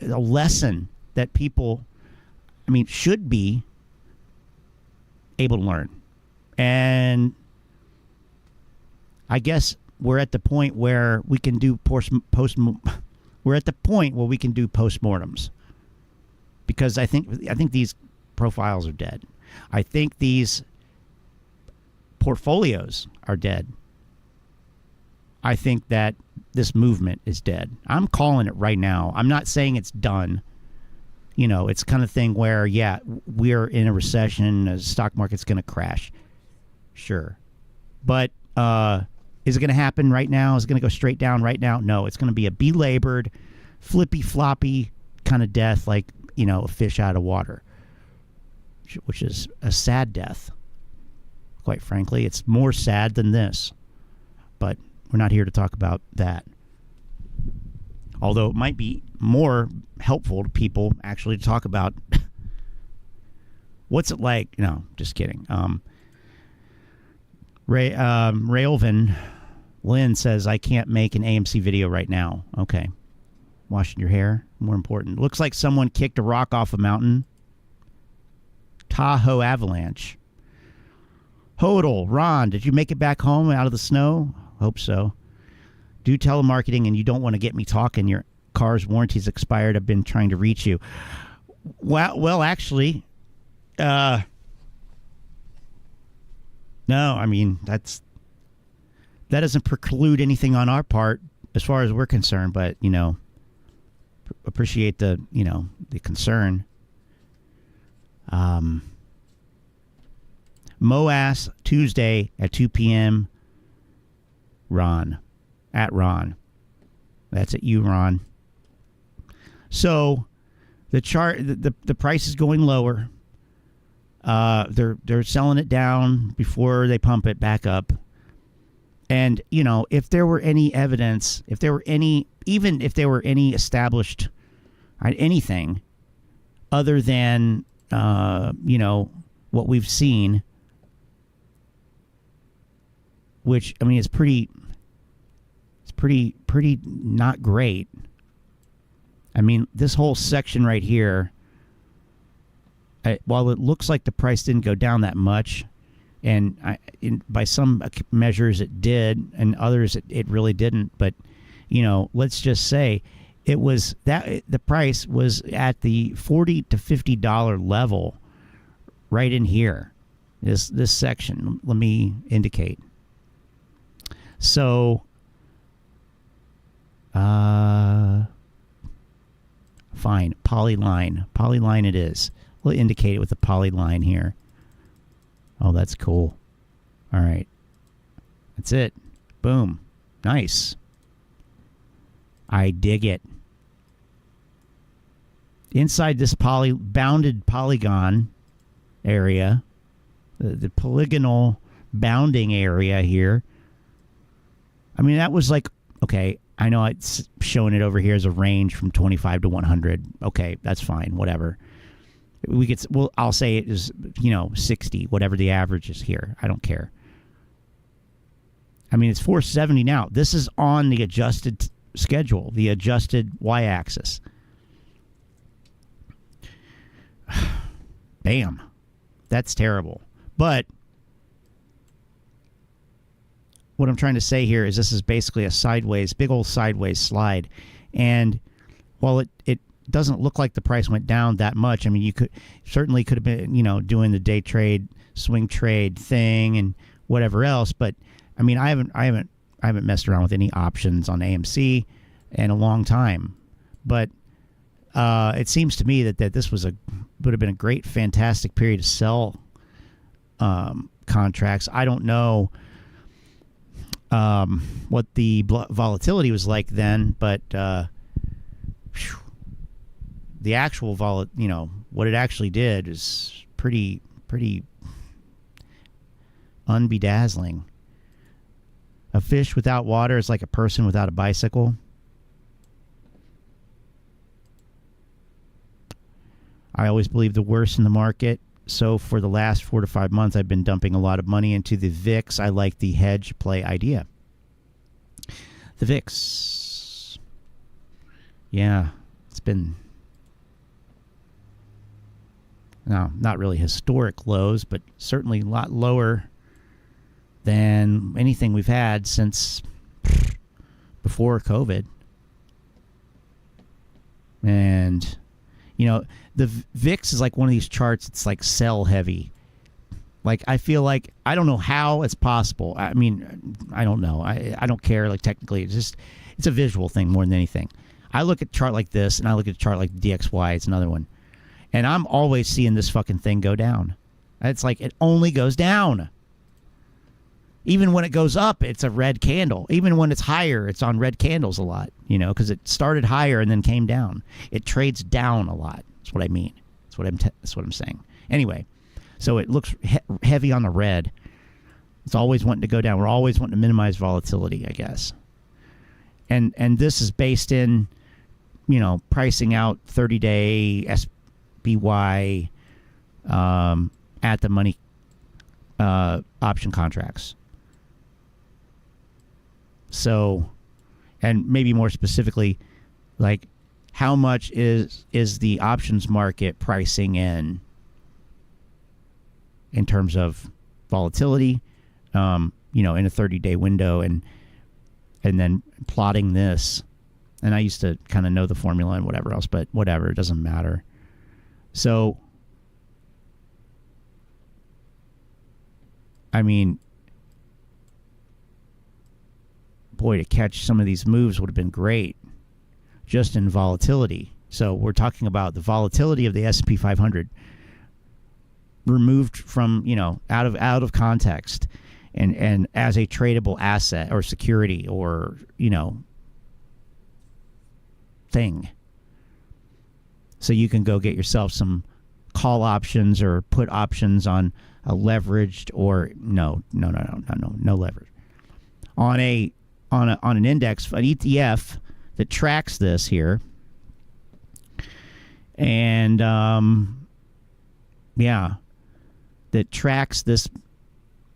lesson that people, I mean, should be able to learn. And I guess we're at the point where we can do we're at the point where we can do postmortems. Because I think these profiles are dead. I think these portfolios are dead. I think that this movement is dead. I'm calling it right now. I'm not saying it's done. You know, it's kind of thing where, yeah, we're in a recession. The stock market's going to crash. Sure. But is it going to happen right now? Is it going to go straight down right now? No, it's going to be a belabored, flippy-floppy kind of death, like, you know, a fish out of water, which is a sad death. Quite frankly, it's more sad than this. But we're not here to talk about that. Although it might be more helpful to people actually to talk about what's it like. No, just kidding. Raelvin Lynn says, I can't make an AMC video right now. Okay. Washing your hair, more important. Looks like someone kicked a rock off a mountain. Tahoe avalanche. Hodel, Ron, did you make it back home out of the snow? Hope so. Do telemarketing and you don't want to get me talking. Your car's warranty's expired. I've been trying to reach you. Well, actually, no, I mean, that doesn't preclude anything on our part as far as we're concerned, but, you know, appreciate the, you know, the concern. Moass, Tuesday at 2 p.m. Ron. At Ron. That's at you, Ron. So the chart, the price is going lower. They're selling it down before they pump it back up. And, you know, if there were any evidence, even if there were any established anything other than, you know, what we've seen, which, I mean, it's pretty not great. I mean, this whole section right here, while it looks like the price didn't go down that much, and by some measures it did, and others it really didn't. But, you know, let's just say it was that the price was at the $40 to $50 level, right in here. This section. Let me indicate. So, fine. Polyline it is. We'll indicate it with the polyline here. Oh, that's cool. All right. That's it. Boom. Nice. I dig it. Inside this bounded polygon area, the polygonal bounding area here, I mean, that was like, okay, I know it's showing it over here as a range from 25 to 100. Okay, that's fine, whatever. I'll say it is, 60, whatever the average is here. I don't care. I mean, it's 470 now. This is on the adjusted schedule, the adjusted y-axis. Bam. That's terrible. But what I'm trying to say here is this is basically a big old sideways slide. And while it doesn't look like the price went down that much, I mean, you could have been, doing the day trade, swing trade thing and whatever else. But I mean, I haven't messed around with any options on AMC in a long time. But it seems to me that this would have been a great, fantastic period to sell contracts. I don't know what the volatility was like then, but the actual what it actually did is pretty unbedazzling. A fish without water is like a person without a bicycle. I always believe the worst in the market. So for the last 4 to 5 months, I've been dumping a lot of money into the VIX. I like the hedge play idea. The VIX. Yeah, it's been, no, not really historic lows, but certainly a lot lower than anything we've had since before COVID. And, the VIX is like one of these charts. It's like sell heavy. Like, I feel like, I don't know how it's possible. I mean, I don't know. I don't care. Like, technically, it's a visual thing more than anything. I look at a chart like this, and I look at a chart like DXY. It's another one. And I'm always seeing this fucking thing go down. It's like, it only goes down. Even when it goes up, it's a red candle. Even when it's higher, it's on red candles a lot, because it started higher and then came down. It trades down a lot. That's what I mean. That's what I'm saying. Anyway, so it looks heavy on the red. It's always wanting to go down. We're always wanting to minimize volatility, I guess. And this is based in, pricing out 30-day SPY at the money option contracts. So, and maybe more specifically, like, how much is the options market pricing in terms of volatility, in a 30-day window, and then plotting this. And I used to kind of know the formula and whatever else, but whatever, it doesn't matter. So, I mean, boy, to catch some of these moves would have been great just in volatility. So we're talking about the volatility of the S&P 500 removed from, out of context and as a tradable asset or security or, thing. So you can go get yourself some call options or put options on a leveraged or no leverage. On an index, an ETF that tracks this here. And, that tracks this,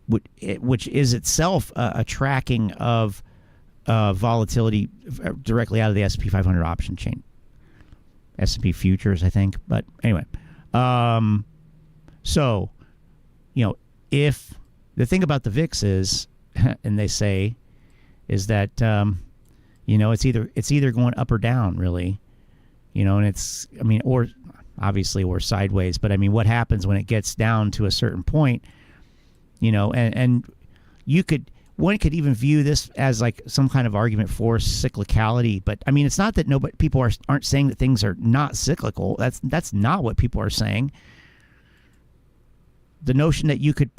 which is itself a tracking of volatility directly out of the S&P 500 option chain. S&P futures, I think. But anyway, so, if the thing about the VIX is, and they say, is that, it's either going up or down, really, and or obviously or sideways. But I mean, what happens when it gets down to a certain point, and one could even view this as like some kind of argument for cyclicality. But I mean, it's not that people aren't saying that things are not cyclical. That's not what people are saying. The notion that you could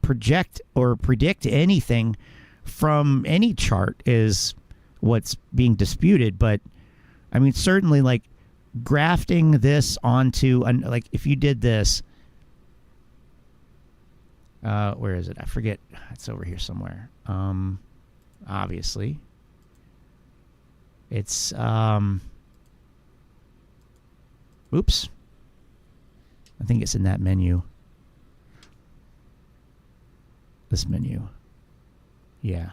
project or predict anything from any chart is what's being disputed. But I mean, certainly, like, grafting this onto, like, if you did this, where is it? I forget. It's over here somewhere. obviously. It's oops. I think it's in that menu. This menu. Yeah.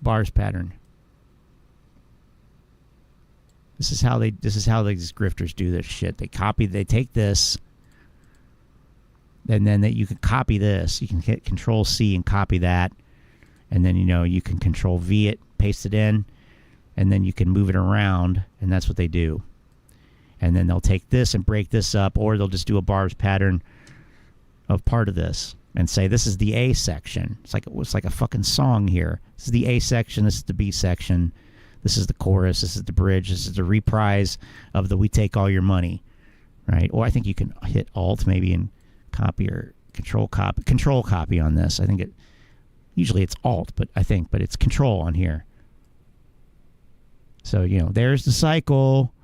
Bars pattern. This is how these grifters do this shit. They take this, and then you can copy this. You can hit Control C and copy that, and then you can Control V it, paste it in, and then you can move it around, and that's what they do. And then they'll take this and break this up, or they'll just do a bars pattern of part of this and say this is the A section. It's like a fucking song here. This is the A section. This is the B section. This is the chorus. This is the bridge. This is the reprise of the "We Take All Your Money," right? Or I think you can hit Alt maybe and copy or Control copy on this. I think usually it's Alt, but it's Control on here. So there's the cycle.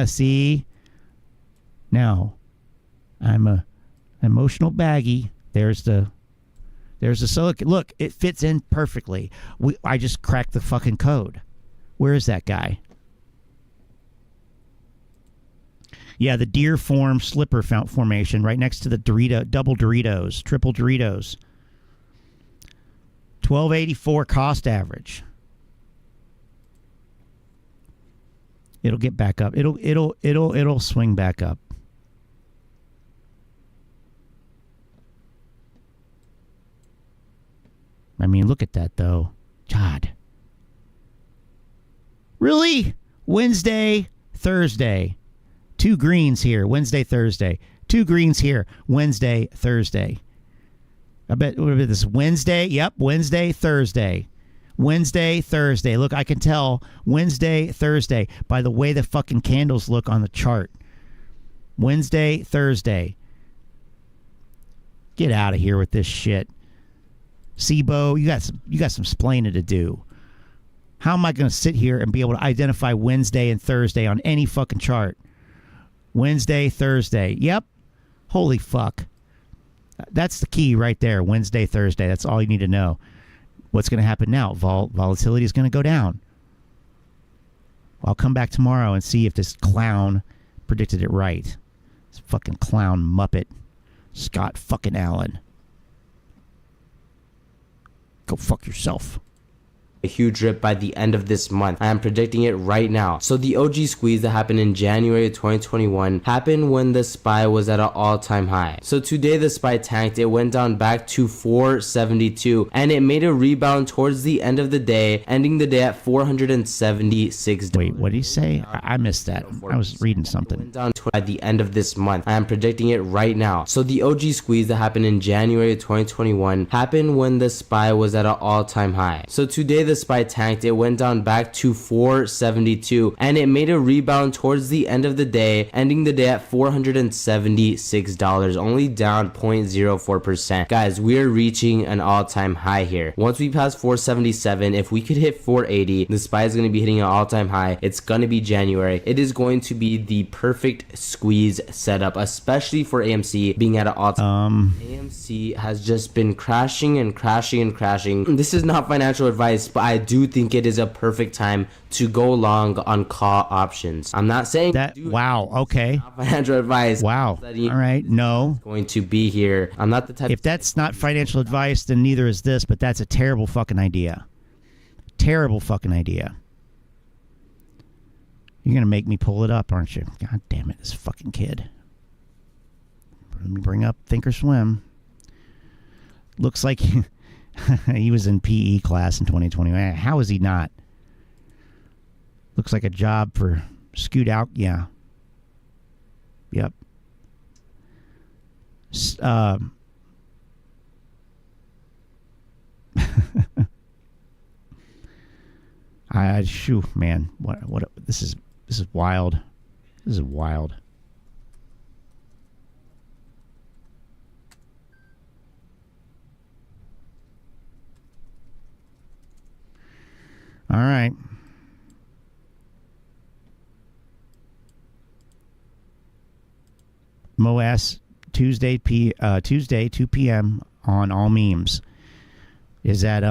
See, now I'm a emotional baggie. There's the silicon. Look, it fits in perfectly. I just cracked the fucking code. Where is that guy? Yeah, the deer form slipper formation right next to the double Doritos, triple Doritos. 1284 cost average. It'll get back up. It'll swing back up. I mean, look at that though. God. Really? Wednesday, Thursday. 2 greens here. Wednesday, Thursday. 2 greens here. Wednesday, Thursday. I bet what is this? Wednesday? Yep, Wednesday, Thursday. Wednesday, Thursday. Look, I can tell Wednesday, Thursday by the way the fucking candles look on the chart. Wednesday, Thursday. Get out of here with this shit. SIBO, you got some splaining to do. How am I going to sit here and be able to identify Wednesday and Thursday on any fucking chart? Wednesday, Thursday. Yep. Holy fuck. That's the key right there. Wednesday, Thursday. That's all you need to know. What's going to happen now? Volatility is going to go down. I'll come back tomorrow and see if this clown predicted it right. This fucking clown muppet. Scott fucking Allen. Go fuck yourself. A huge rip by the end of this month. I am predicting it right now. So the OG squeeze that happened in January of 2021 happened when the SPY was at an all-time high. So today the SPY tanked. It went down back to 472 and it made a rebound towards the end of the day, ending the day at $476. Wait, what did he say? I missed that. I was reading something. Went down at the end of this month. I am predicting it right now. So the OG squeeze that happened in January of 2021 happened when the SPY was at an all-time high. So today the SPY tanked. It went down back to 472 and it made a rebound towards the end of the day, ending the day at $476, only down 0.04%. Guys, we are reaching an all-time high here. Once we pass 477, if we could hit 480, the SPY is going to be hitting an all-time high. It's going to be January. It is going to be the perfect squeeze setup, especially for AMC being at an all-time. AMC has just been crashing and crashing and crashing. This is not financial advice, but I do think it is a perfect time to go long on call options. I'm not saying that. Wow. Okay. Financial advice. Wow. All right. No. Going to be here. I'm not the type. If that's not financial advice, then neither is this. But that's a terrible fucking idea. Terrible fucking idea. You're gonna make me pull it up, aren't you? God damn it, this fucking kid. Let me bring up Thinkorswim. Looks like he was in PE class in 2020. How is he not? Looks like a job for Scoot Out. Yeah. Yep. Shoo, man. What this is wild. This is wild. All right. Moass Tuesday 2 p.m. on all memes. Is that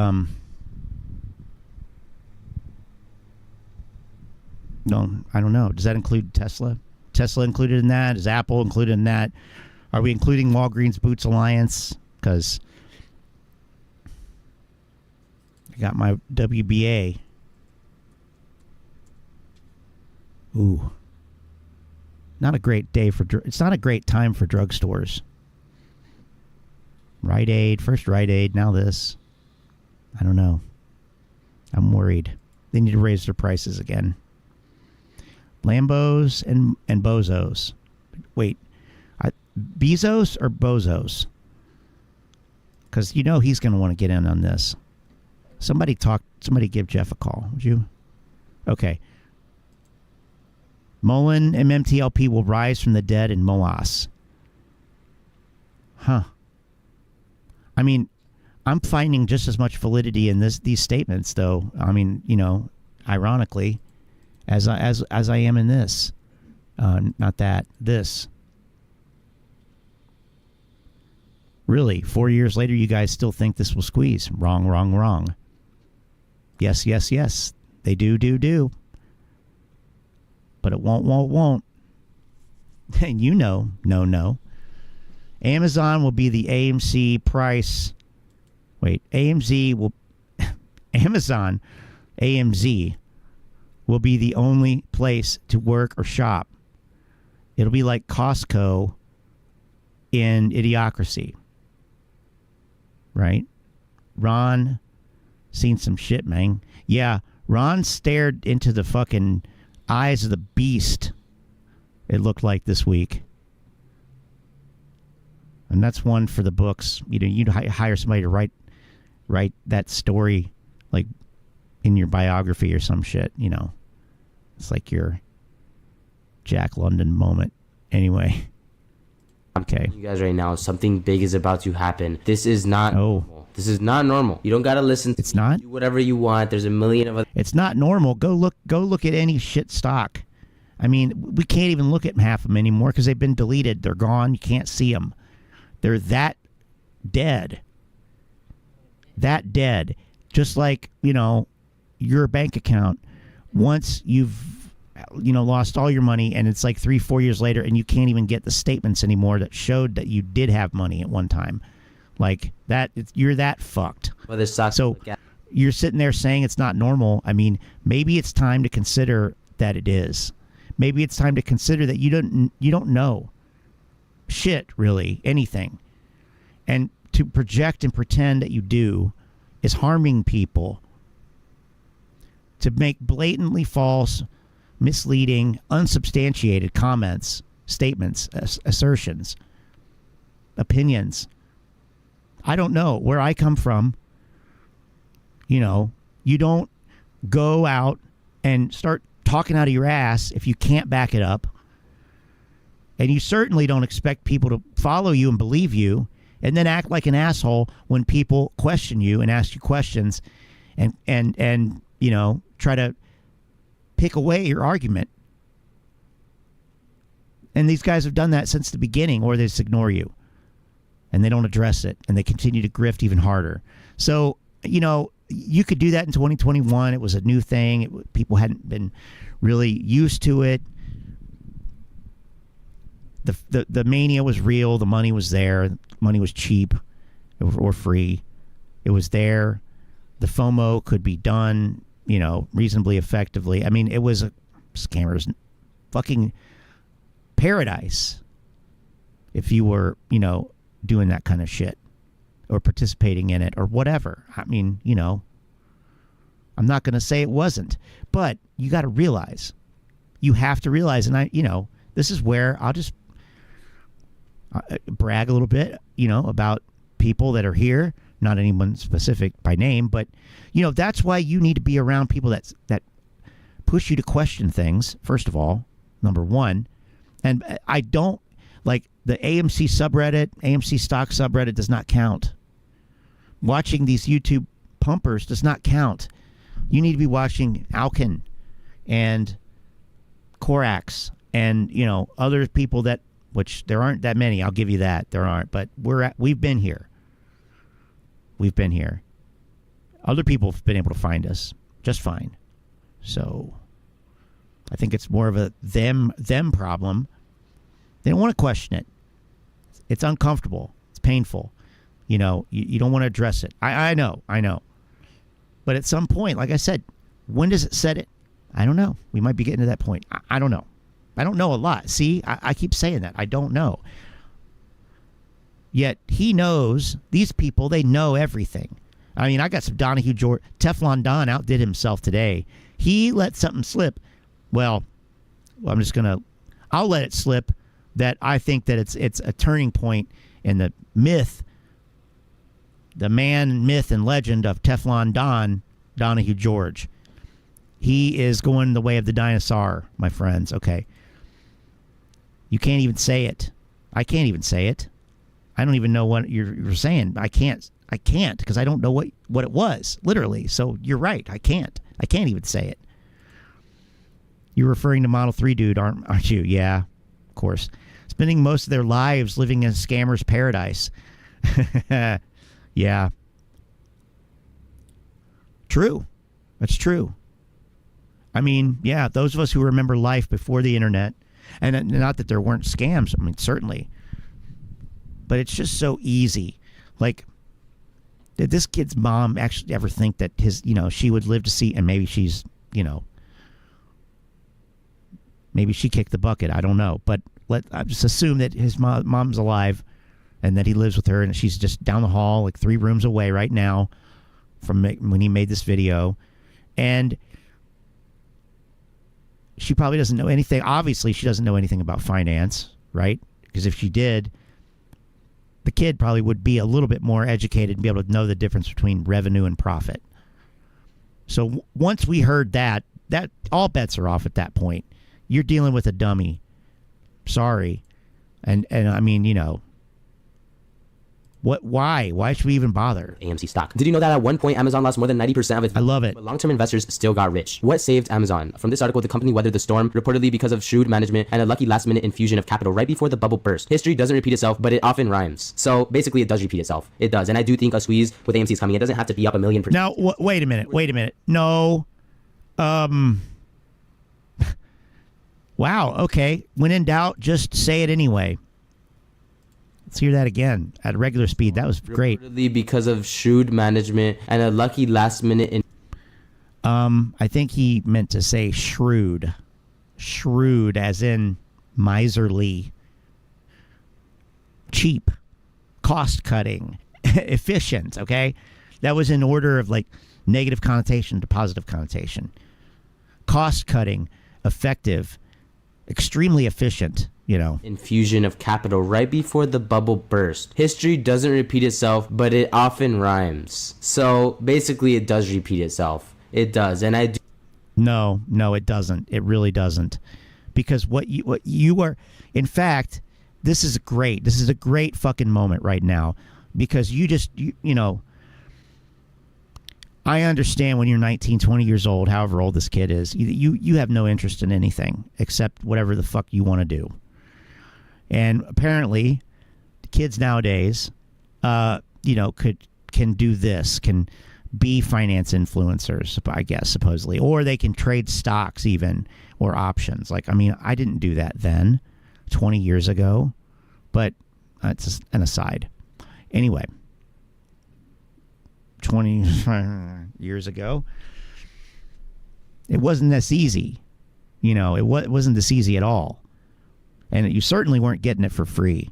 No, I don't know. Does that include Tesla? Tesla included in that? Is Apple included in that? Are we including Walgreens Boots Alliance? Because I got my WBA. Ooh. Not a great day for... It's not a great time for drugstores. Rite Aid, first Rite Aid, now this. I don't know. I'm worried. They need to raise their prices again. Lambos and Bozos. Wait, Bezos or Bozos? Because you know he's going to want to get in on this. Somebody give Jeff a call, would you? Okay. Mullen MMTLP will rise from the dead in Moass. Huh. I mean, I'm finding just as much validity in these statements, though. I mean, you know, ironically, as I am in this. Not that. This. Really, 4 years later, you guys still think this will squeeze. Wrong, wrong, wrong. Yes, yes, yes. They do. But it won't. And you know, no. Amazon will be the AMC price. Wait, Amazon, AMZ will be the only place to work or shop. It'll be like Costco in Idiocracy. Right? Ron seen some shit, man. Yeah, Ron stared into the fucking eyes of the beast, it looked like this week. And that's one for the books. You know, you'd hire somebody to write that story, like in your biography or some shit, you know. It's like your Jack London moment. Anyway. Okay. You guys right now, something big is about to happen. This is not normal. This is not normal. You don't got to listen to It's not? Do whatever you want. There's a million of other... It's not normal. Go look at any shit stock. I mean, we can't even look at half of them anymore because they've been deleted. They're gone. You can't see them. They're that dead. That dead. Just like, you know, your bank account. Once you've, you know, lost all your money and it's like 3-4 years later and you can't even get the statements anymore that showed that you did have money at one time. Like that, you're that fucked. Well, so you're sitting there saying it's not normal. I mean, maybe it's time to consider that it is. Maybe it's time to consider that you don't know shit, really, anything. And to project and pretend that you do is harming people. To make blatantly false, misleading, unsubstantiated comments, statements, assertions, opinions. I don't know where I come from. You know, you don't go out and start talking out of your ass if you can't back it up. And you certainly don't expect people to follow you and believe you and then act like an asshole when people question you and ask you questions and you know, try to pick away your argument. And these guys have done that since the beginning, or they just ignore you. And they don't address it, and they continue to grift even harder. So, you know, you could do that in 2021. It was a new thing. People hadn't been really used to it. The mania was real. The money was there. Money was cheap or free. It was there. The FOMO could be done, you know, reasonably effectively. I mean, it was a scammer's fucking paradise if you were, you know, doing that kind of shit or participating in it or whatever. I mean, you know, I'm not going to say it wasn't, but you got to realize, you have to realize, and you know, this is where I'll just brag a little bit, you know, about people that are here, not anyone specific by name, but you know, that's why you need to be around people that push you to question things, first of all, number one. And I don't, like, the AMC subreddit, AMC stock subreddit does not count. Watching these YouTube pumpers does not count. You need to be watching ALKEN and Corax and, you know, other people that, which there aren't that many, I'll give you that, there aren't, but we've been here. We've been here. Other people have been able to find us just fine. So I think it's more of a them problem. They don't want to question it. It's uncomfortable. It's painful. You know, you don't want to address it. I know. But at some point, like I said, when does it set it? I don't know. We might be getting to that point. I don't know. I don't know a lot. See, I keep saying that. I don't know. Yet he knows, these people, they know everything. I mean, I got some Donahue George. Teflon Don outdid himself today. He let something slip. Well, I'll let it slip that I think that it's a turning point in the myth, the man, myth, and legend of Teflon Don, Donahue George. He is going the way of the dinosaur, my friends. Okay. You can't even say it. I can't even say it. I don't even know what you're saying. I can't because I don't know what it was, literally. So you're right. I can't even say it. You're referring to Model 3 dude, aren't you? Yeah, of course. Spending most of their lives living in a scammer's paradise. Yeah. True. That's true. I mean, yeah, those of us who remember life before the internet, and not that there weren't scams, I mean, certainly. But it's just so easy. Like, did this kid's mom actually ever think that she would live to see, and maybe she's, maybe she kicked the bucket. I don't know. But I just assume that his mom's alive and that he lives with her and she's just down the hall, like 3 rooms away right now from when he made this video. And she probably doesn't know anything. Obviously, she doesn't know anything about finance, right? Because if she did, the kid probably would be a little bit more educated and be able to know the difference between revenue and profit. So once we heard that all bets are off at that point. You're dealing with a dummy. Sorry. And I mean, why should we even bother? AMC stock. Did you know that at one point Amazon lost more than 90% of its... I love it. But long-term investors still got rich. What saved Amazon? From this article, the company weathered the storm, reportedly because of shrewd management and a lucky last-minute infusion of capital right before the bubble burst. History doesn't repeat itself, but it often rhymes. So basically, it does repeat itself. It does. And I do think a squeeze with AMC is coming. It doesn't have to be up 1,000,000%. Now, wait a minute. No. Wow, okay. When in doubt, just say it anyway. Let's hear that again at regular speed. That was great. Reportedly because of shrewd management and a lucky last-minute... I think he meant to say shrewd. Shrewd as in miserly. Cheap. Cost-cutting. Efficient, okay? That was in order of like negative connotation to positive connotation. Cost-cutting. Effective. Extremely efficient. Infusion of capital right before the bubble burst. History doesn't repeat itself, but it often rhymes. So basically, it does repeat itself. It does, and I do. No, it doesn't. It really doesn't, because what you are. In fact, this is great. This is a great fucking moment right now, because you I understand when you're 19, 20 years old, however old this kid is, you have no interest in anything except whatever the fuck you want to do. And apparently, kids nowadays, can do this, can be finance influencers, I guess, supposedly, or they can trade stocks even, or options. Like, I mean, I didn't do that then, 20 years ago, but it's just an aside. Anyway, 20 years ago, it wasn't this easy. It wasn't this easy at all. And you certainly weren't getting it for free.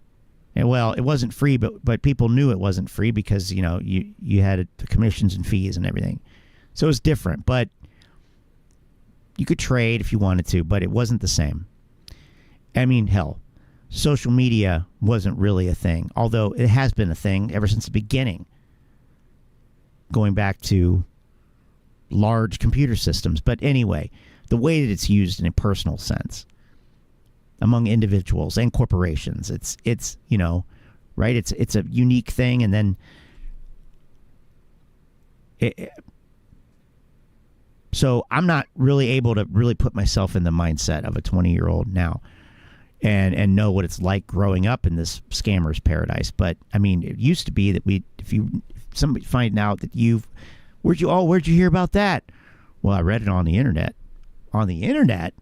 And well, it wasn't free, but people knew it wasn't free because, you had the commissions and fees and everything. So it was different, but you could trade if you wanted to, but it wasn't the same. I mean, hell, social media wasn't really a thing, although it has been a thing ever since the beginning, going back to large computer systems. But anyway, the way that it's used in a personal sense among individuals and corporations, it's right, it's a unique thing. And then so I'm not really able to really put myself in the mindset of a 20-year-old now and know what it's like growing up in this scammer's paradise. But I mean, it used to be that if somebody find out that where'd you hear about that? Well, I read it on the internet. On the internet?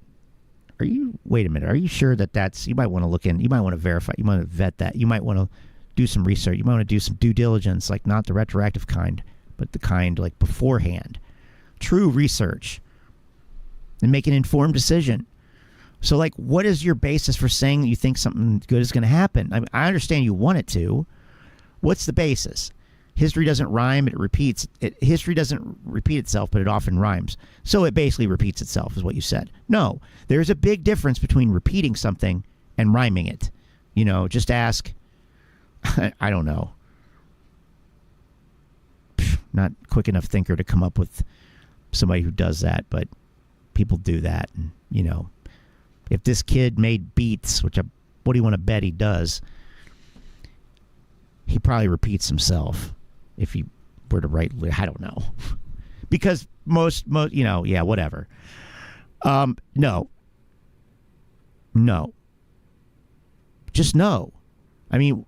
wait a minute, are you sure that's, you might want to look in, you might want to verify, you might want to vet that, you might want to do some research, you might want to do some due diligence, like not the retroactive kind, but the kind like beforehand. True research. And make an informed decision. So, like, what is your basis for saying that you think something good is going to happen? I mean, I understand you want it to. What's the basis? History doesn't rhyme, it repeats. History doesn't repeat itself, but it often rhymes. So it basically repeats itself, is what you said. No, there's a big difference between repeating something and rhyming it. You know, just ask, I don't know. Not quick enough thinker to come up with somebody who does that, but people do that. And, you know, if this kid made beats, what do you want to bet he does? He probably repeats himself if he were to write. I don't know. Because most, you know, yeah, whatever. No. Just no. I mean,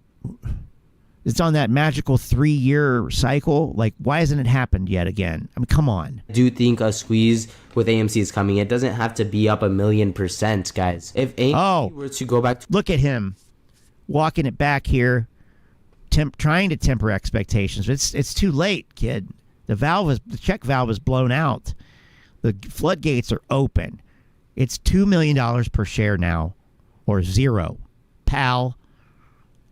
it's on that magical 3-year cycle. Like, why hasn't it happened yet again? I mean, come on. I do think a squeeze with AMC is coming. It doesn't have to be up 1,000,000%, guys. If AMC were to go back to... Look at him walking it back here, trying to temper expectations. It's too late, kid. The check valve is blown out. The floodgates are open. It's $2 million per share now, or zero. Pal,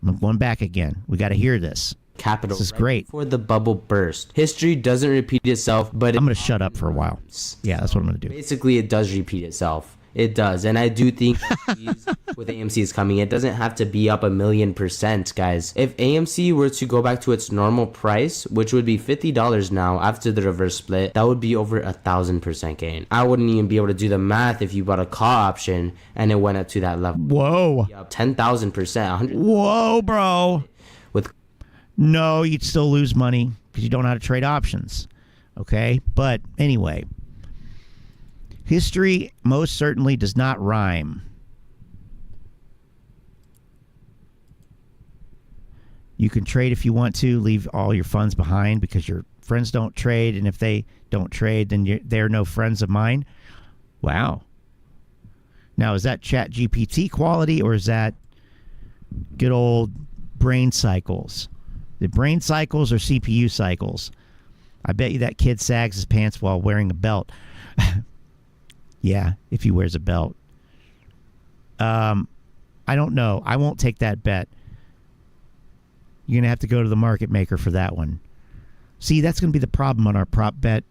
I'm going back again. We got to hear this. Capital. This is great. Before the bubble burst. History doesn't repeat itself, but... I'm going to shut up for a while. Yeah, that's what I'm going to do. Basically, it does repeat itself. It does. And I do think with AMC is coming. It doesn't have to be up 1,000,000%, guys. If AMC were to go back to its normal price, which would be $50 now after the reverse split, that would be over 1,000% gain. I wouldn't even be able to do the math if you bought a call option and it went up to that level. Whoa. 10,000%. Whoa, bro. No, you'd still lose money because you don't know how to trade options. Okay? But anyway, history most certainly does not rhyme. You can trade if you want to, leave all your funds behind because your friends don't trade, and if they don't trade, then they're no friends of mine. Wow. Now, is that Chat GPT quality, or is that good old brain cycles? The brain cycles or CPU cycles? I bet you that kid sags his pants while wearing a belt. Yeah, if he wears a belt. I don't know. I won't take that bet. You're going to have to go to the market maker for that one. See, that's going to be the problem on our prop bet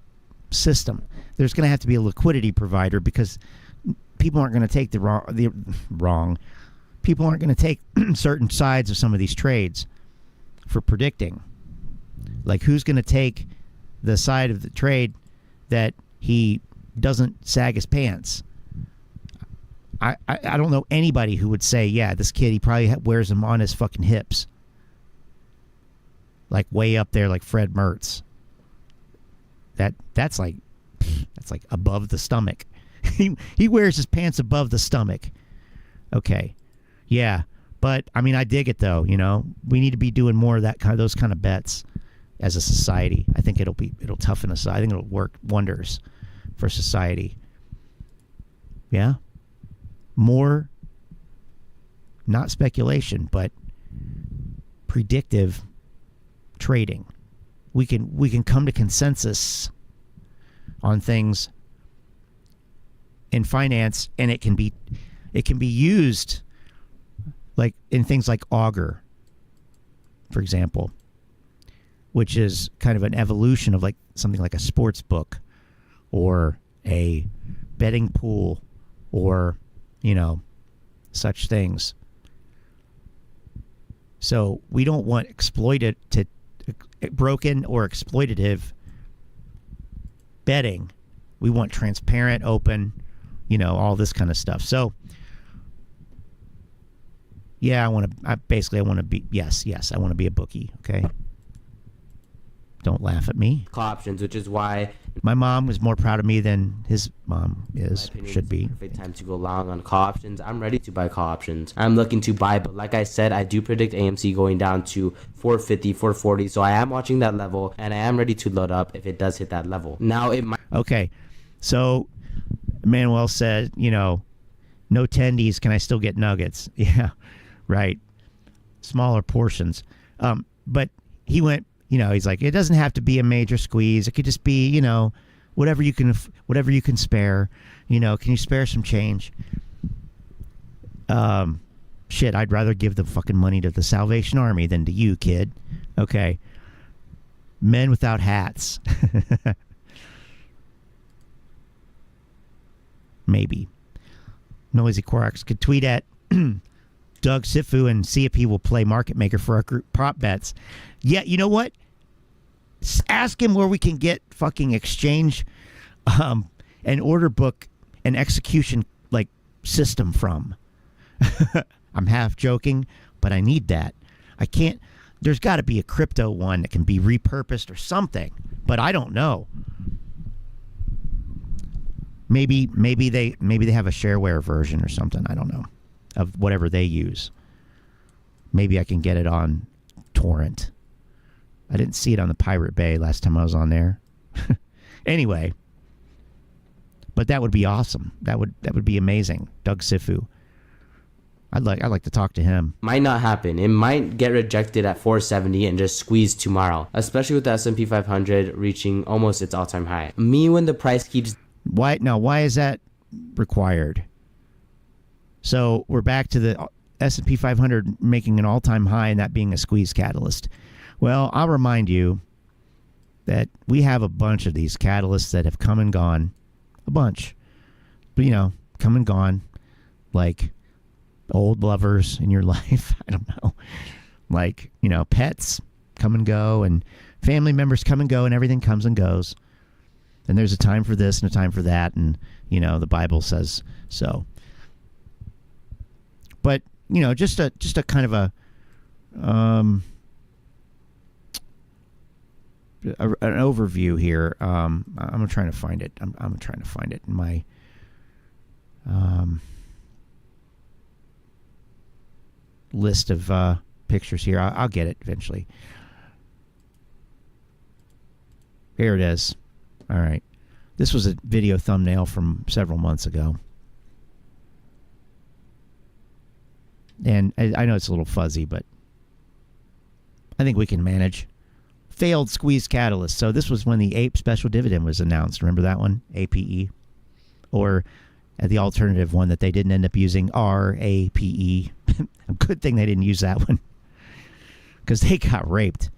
system. There's going to have to be a liquidity provider because people aren't going to take the wrong. People aren't going to take certain sides of some of these trades for predicting. Like, who's going to take the side of the trade that he doesn't sag his pants? I don't know anybody who would say, yeah, this kid, he probably wears them on his fucking hips. Like way up there, like Fred Mertz. That's like above the stomach. He wears his pants above the stomach. Okay. Yeah. But I mean, I dig it though, you know. We need to be doing more of those kind of bets as a society. I think it'll toughen us. I think it'll work wonders for society. Yeah. More, not speculation, but predictive trading. We can come to consensus on things in finance, and it can be used like in things like Augur, for example, which is kind of an evolution of like something like a sports book or a betting pool or, you know, such things. So we don't want broken or exploitative betting. We want transparent, open, you know, all this kind of stuff. So yeah, I want to be, yes, I want to be a bookie. Okay. Don't laugh at me. Call options, which is why my mom was more proud of me than his mom should be. Perfect time to go long on call options. I'm ready to buy call options. I'm looking to buy, but like I said, I do predict AMC going down to 450, 440. So I am watching that level, and I am ready to load up if it does hit that level. Now it might. Okay, so Manuel said, you know, No tendies. Can I still get nuggets? Yeah, right. Smaller portions. But he went, he's like, it doesn't have to be a major squeeze. It could just be, whatever you can spare. Can you spare some change? Shit, I'd rather give the fucking money to the Salvation Army than to you, kid. Okay. Men without hats. Maybe. Noisy Quarks could tweet at Doug Sifu and see if he will play market maker for our group prop bets. Yeah, you know what? Ask him where we can get fucking exchange and order book and execution like system from. I'm half joking, but I need that. I can't. There's got to be a crypto one that can be repurposed or something, but I don't know. Maybe they have a shareware version or something. I don't know, of whatever they use. Maybe I can get it on torrent. I didn't see it on the Pirate Bay last time I was on there. Anyway, but that would be awesome. That would be amazing. Doug Sifu. I'd like to talk to him. Might not happen. It might get rejected at 470 and just squeeze tomorrow, especially with the S&P 500 reaching almost its all-time high. When the price keeps... Why is that required? So we're back to the S&P 500 making an all-time high and that being a squeeze catalyst. Well, I'll remind you that we have a bunch of these catalysts that have come and gone. A bunch. But, come and gone. Like old lovers in your life. I don't know. Like, pets come and go and family members come and go and everything comes and goes. And there's a time for this and a time for that. And, the Bible says so. But, just a kind of an overview here. I'm trying to find it. I'm trying to find it in my list of pictures here. I'll get it eventually. Here it is. All right. This was a video thumbnail from several months ago. And I know it's a little fuzzy, but I think we can manage. Failed squeeze catalyst. So this was when the APE special dividend was announced. Remember that one? APE. Or the alternative one that they didn't end up using, RAPE. A good thing they didn't use that one. Because they got raped.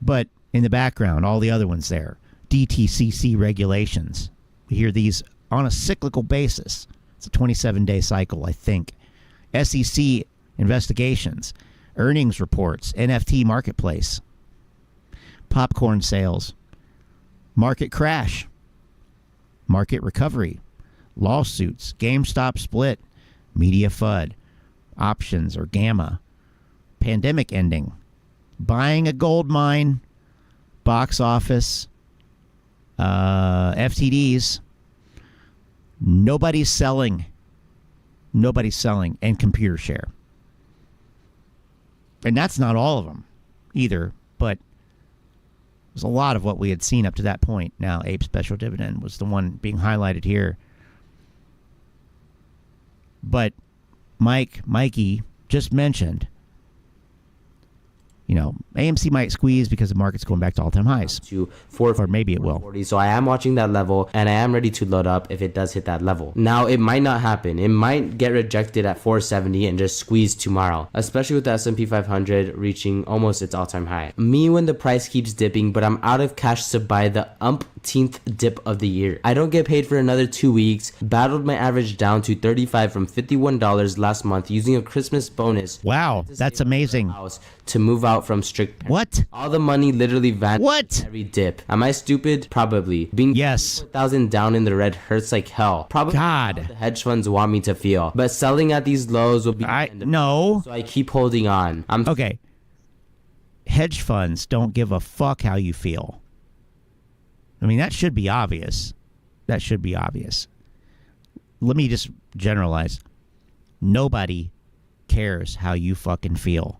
But in the background, all the other ones there. DTCC regulations. We hear these on a cyclical basis. It's a 27-day cycle, I think. SEC investigations. Earnings reports. NFT marketplace. Popcorn sales. Market crash. Market recovery. Lawsuits. GameStop split. Media FUD. Options or gamma. Pandemic ending. Buying a gold mine. Box office. FTDs. Nobody's selling. And computer share. And that's not all of them either, but there's a lot of what we had seen up to that point. Now, APE special dividend was the one being highlighted here. But Mikey just mentioned, AMC might squeeze because the market's going back to all-time highs. Or maybe it will. So I am watching that level, and I am ready to load up if it does hit that level. Now, it might not happen. It might get rejected at 470 and just squeeze tomorrow, especially with the S&P 500 reaching almost its all-time high. When the price keeps dipping, but I'm out of cash to buy the umpteenth dip of the year. I don't get paid for another 2 weeks. Battled my average down to $35 from $51 last month using a Christmas bonus. Wow, that's amazing. To move out from strict. What? All the money literally vanished. What? Every dip. Am I stupid? Probably. Being 1,000 down in the red hurts like hell. Probably. God. The hedge funds want me to feel. But selling at these lows will be. No. So I keep holding on. Okay. Hedge funds don't give a fuck how you feel. I mean, that should be obvious. Let me just generalize. Nobody cares how you fucking feel.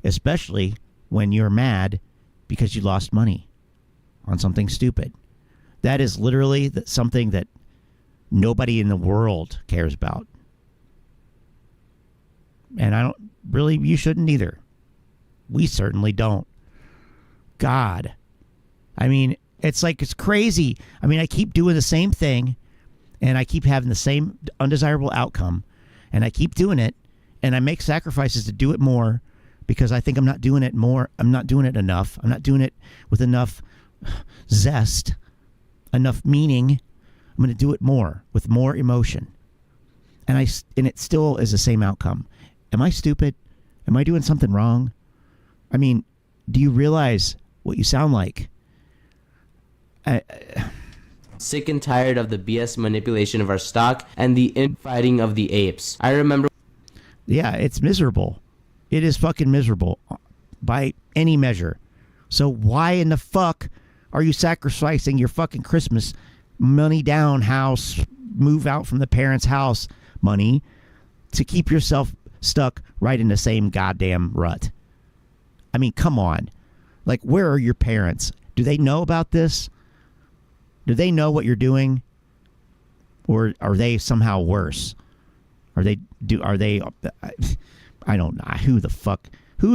Especially when you're mad because you lost money on something stupid. That is literally something that nobody in the world cares about. And I don't really, you shouldn't either. We certainly don't. God. I mean, it's like, it's crazy. I mean, I keep doing the same thing and I keep having the same undesirable outcome and I keep doing it and I make sacrifices to do it more because I think I'm not doing it more. I'm not doing it enough. I'm not doing it with enough zest, enough meaning. I'm going to do it more with more emotion. And it still is the same outcome. Am I stupid? Am I doing something wrong? I mean, do you realize what you sound like? Sick and tired of the BS manipulation of our stock and the infighting of the apes. I remember. Yeah, it's miserable. It is fucking miserable by any measure. So why in the fuck are you sacrificing your fucking Christmas money down house, move out from the parents' house money to keep yourself stuck right in the same goddamn rut? I mean, come on. Like, where are your parents? Do they know about this? Do they know what you're doing? Or are they somehow worse? I don't know. Who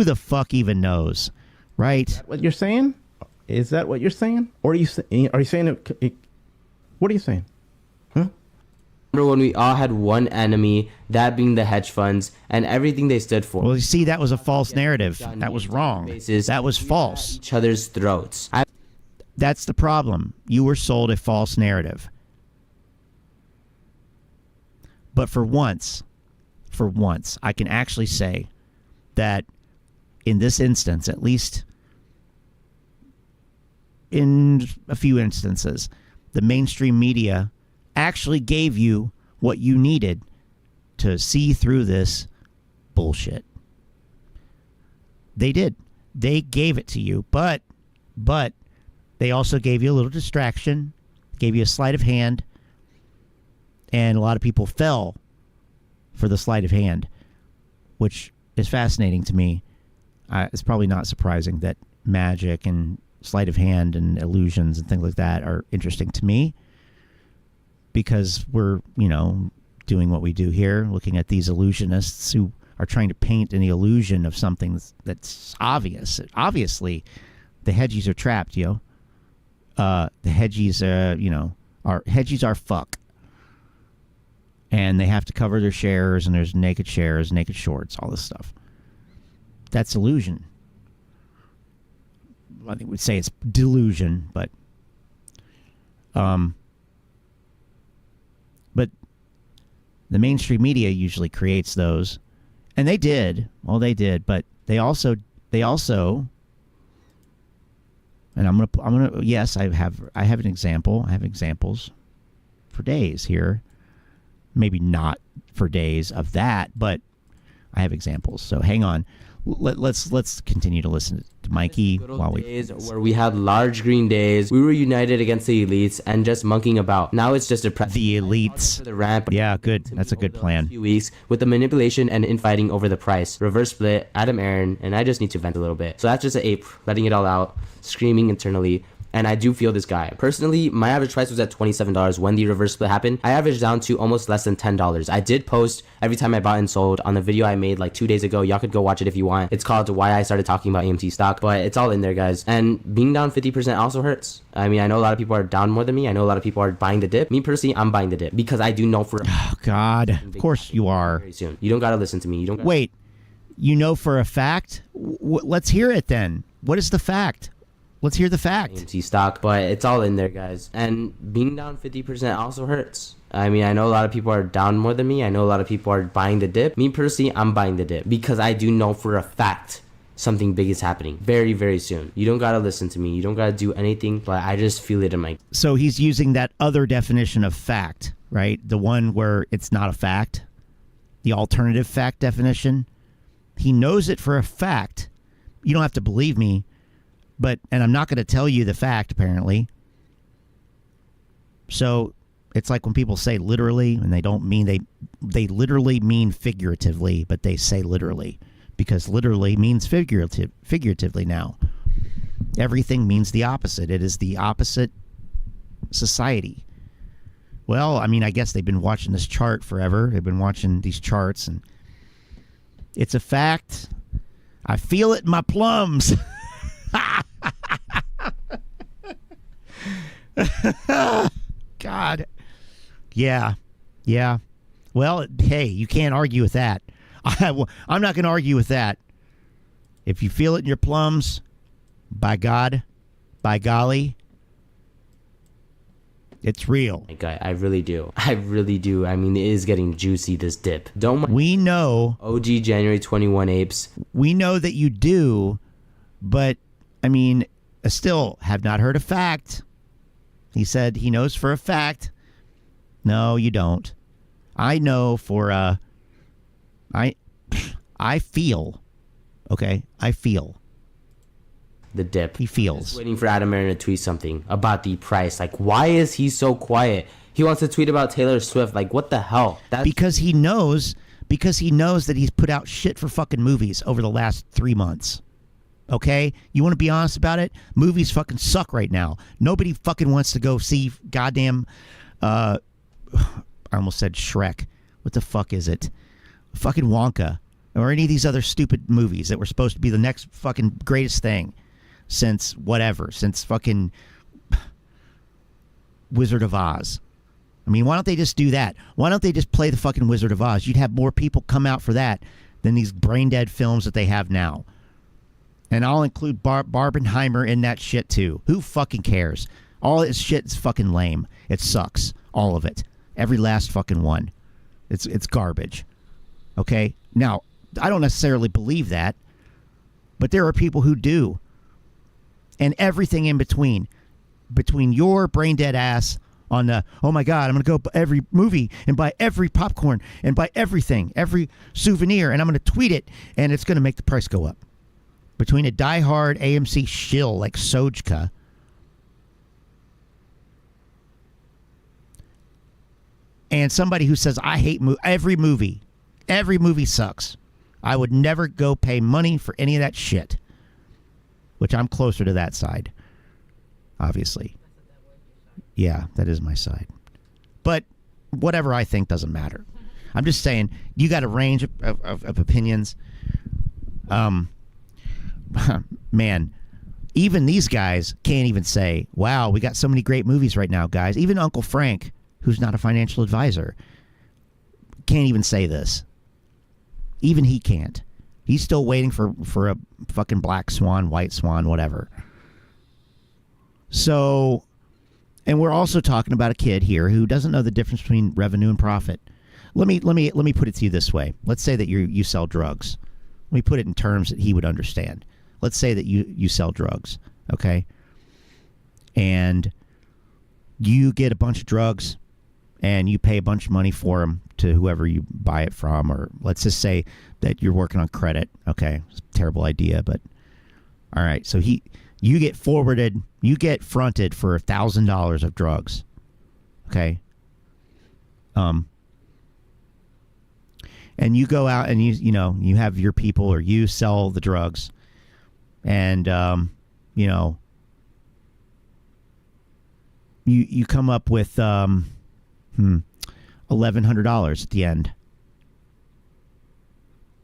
the fuck even knows? Right? Is that what you're saying? Is that what you're saying? Or are you saying what are you saying? Remember when we all had one enemy, that being the hedge funds and everything they stood for? Well, you see, that was a false narrative. That was wrong. That was false. Each other's throats. That's the problem. You were sold a false narrative. But for once, I can actually say that in this instance, at least in a few instances, the mainstream media actually gave you what you needed to see through this bullshit. They did. They gave it to you, but they also gave you a little distraction, gave you a sleight of hand, and a lot of people fell for the sleight of hand, which is fascinating to me. It's probably not surprising that magic and sleight of hand and illusions and things like that are interesting to me, because we're, doing what we do here, looking at these illusionists who are trying to paint an illusion of something that's obvious. Obviously, the hedgies are trapped, The hedgies, hedgies are fuck. And they have to cover their shares, and there's naked shares, naked shorts, all this stuff. That's illusion. I think we'd say it's delusion, but the mainstream media usually creates those, and they did. Well, they did, but they also, and I'm gonna. Yes, I have an example. I have examples for days here. Maybe not for days of that, but I have examples. So hang on. Let's continue to listen to Mikey while we days where we had large green days. We were united against the elites and just monkeying about. Now it's just the elites. The ramp. Yeah, good. That's a good plan. Few weeks with the manipulation and infighting over the price, reverse split, Adam Aaron, and I just need to vent a little bit. So that's just an ape letting it all out, screaming internally. And I do feel this guy. Personally, my average price was at $27 when the reverse split happened. I averaged down to almost less than $10. I did post every time I bought and sold on the video I made like 2 days ago. Y'all could go watch it if you want. It's called Why I Started Talking About AMT Stock, but it's all in there, guys. And being down 50% also hurts. I mean, I know a lot of people are down more than me. I know a lot of people are buying the dip. Me personally, I'm buying the dip because I do know for God, of course you are. Very soon. You don't got to listen to me. You don't gotta... Wait, you know for a fact? Let's hear it then. What is the fact? Let's hear the fact. AMT stock, but it's all in there, guys. And being down 50% also hurts. I mean, I know a lot of people are down more than me. I know a lot of people are buying the dip. Me personally, I'm buying the dip because I do know for a fact something big is happening very, very soon. You don't got to listen to me. You don't got to do anything, but I just feel it in my... So he's using that other definition of fact, right? The one where it's not a fact. The alternative fact definition. He knows it for a fact. You don't have to believe me. And I'm not going to tell you the fact, apparently. So it's like when people say literally, and they don't mean they literally mean figuratively, but they say literally because literally means figuratively now. Everything means the opposite. It is the opposite society. Well, I mean, I guess they've been watching this chart forever. They've been watching these charts, and it's a fact. I feel it in my plums. God. Yeah. Yeah. Well, hey, you can't argue with that. I'm not going to argue with that. If you feel it in your plums, by God, by golly, it's real. I really do. I really do. I mean, it is getting juicy, this dip. We know. OG January 21 apes. We know that you do, but, I mean, I still have not heard a fact. He said he knows for a fact. No, you don't. I know for, I feel. Okay? I feel. The dip. He feels. Just waiting for Adam Aaron to tweet something about the price. Like, why is he so quiet? He wants to tweet about Taylor Swift. Like, what the hell? Because he knows that he's put out shit for fucking movies over the last 3 months. Okay? You want to be honest about it? Movies fucking suck right now. Nobody fucking wants to go see goddamn, I almost said Shrek. What the fuck is it? Fucking Wonka. Or any of these other stupid movies that were supposed to be the next fucking greatest thing since fucking Wizard of Oz. I mean, why don't they just do that? Why don't they just play the fucking Wizard of Oz? You'd have more people come out for that than these brain dead films that they have now. And I'll include Barbenheimer in that shit too. Who fucking cares? All this shit is fucking lame. It sucks. All of it. Every last fucking one. It's garbage. Okay? Now, I don't necessarily believe that, but there are people who do. And everything in between your brain dead ass on the, oh my God, I'm going to go every movie and buy every popcorn and buy everything, every souvenir, and I'm going to tweet it, and it's going to make the price go up. Between a diehard AMC shill like Sojka and somebody who says, I hate every movie. Every movie sucks. I would never go pay money for any of that shit. Which I'm closer to that side. Obviously. Yeah, that is my side. But whatever I think doesn't matter. I'm just saying, you got a range of opinions. Man, even these guys can't even say, wow, we got so many great movies right now, guys. Even Uncle Frank, who's not a financial advisor, can't even say this. Even he can't. He's still waiting for a fucking black swan, white swan, whatever. So, and we're also talking about a kid here who doesn't know the difference between revenue and profit. Let me put it to you this way. Let's say that you sell drugs. Let me put it in terms that he would understand. Let's say that you sell drugs, okay? And you get a bunch of drugs and you pay a bunch of money for them to whoever you buy it from, or let's just say that you're working on credit. Okay, it's a terrible idea, but all right. So you get fronted for $1,000 of drugs. Okay. And you go out and you have your people, or you sell the drugs, and you come up with $1,100 at the end.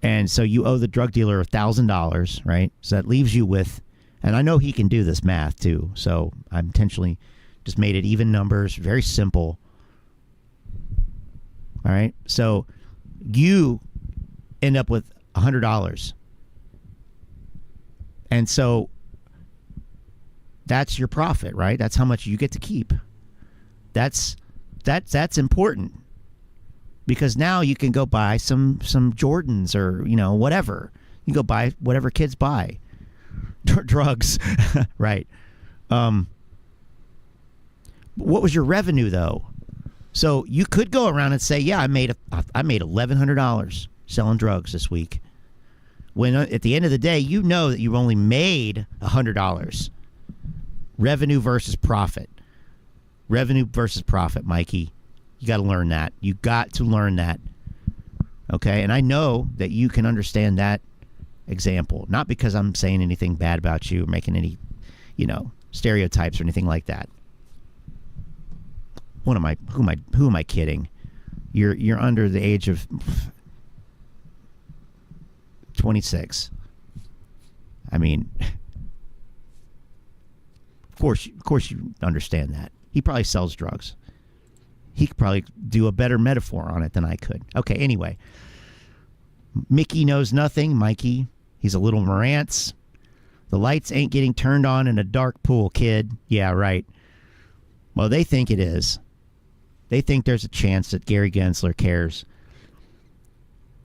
And so you owe the drug dealer $1,000, right? So that leaves you with, and I know he can do this math too, so I intentionally just made it even numbers, very simple. All right, so you end up with $100. And so that's your profit, right? That's how much you get to keep. That's important. Because now you can go buy some Jordans, or whatever. You go buy whatever kids buy. Drugs, right? What was your revenue though? So you could go around and say, yeah, I made $1,100 selling drugs this week. When at the end of the day, you know that you only made $100. Revenue versus profit. Revenue versus profit, Mikey. You got to learn that. You got to learn that. Okay? And I know that you can understand that example. Not because I'm saying anything bad about you or making any, stereotypes or anything like that. Who am I kidding? You're under the age of 26. I mean, of course you understand that. He probably sells drugs. He could probably do a better metaphor on it than I could. Okay, anyway. Mickey knows nothing. Mikey, he's a little Morantz. The lights ain't getting turned on in a dark pool, kid. Yeah, right. Well, they think it is. They think there's a chance that Gary Gensler cares.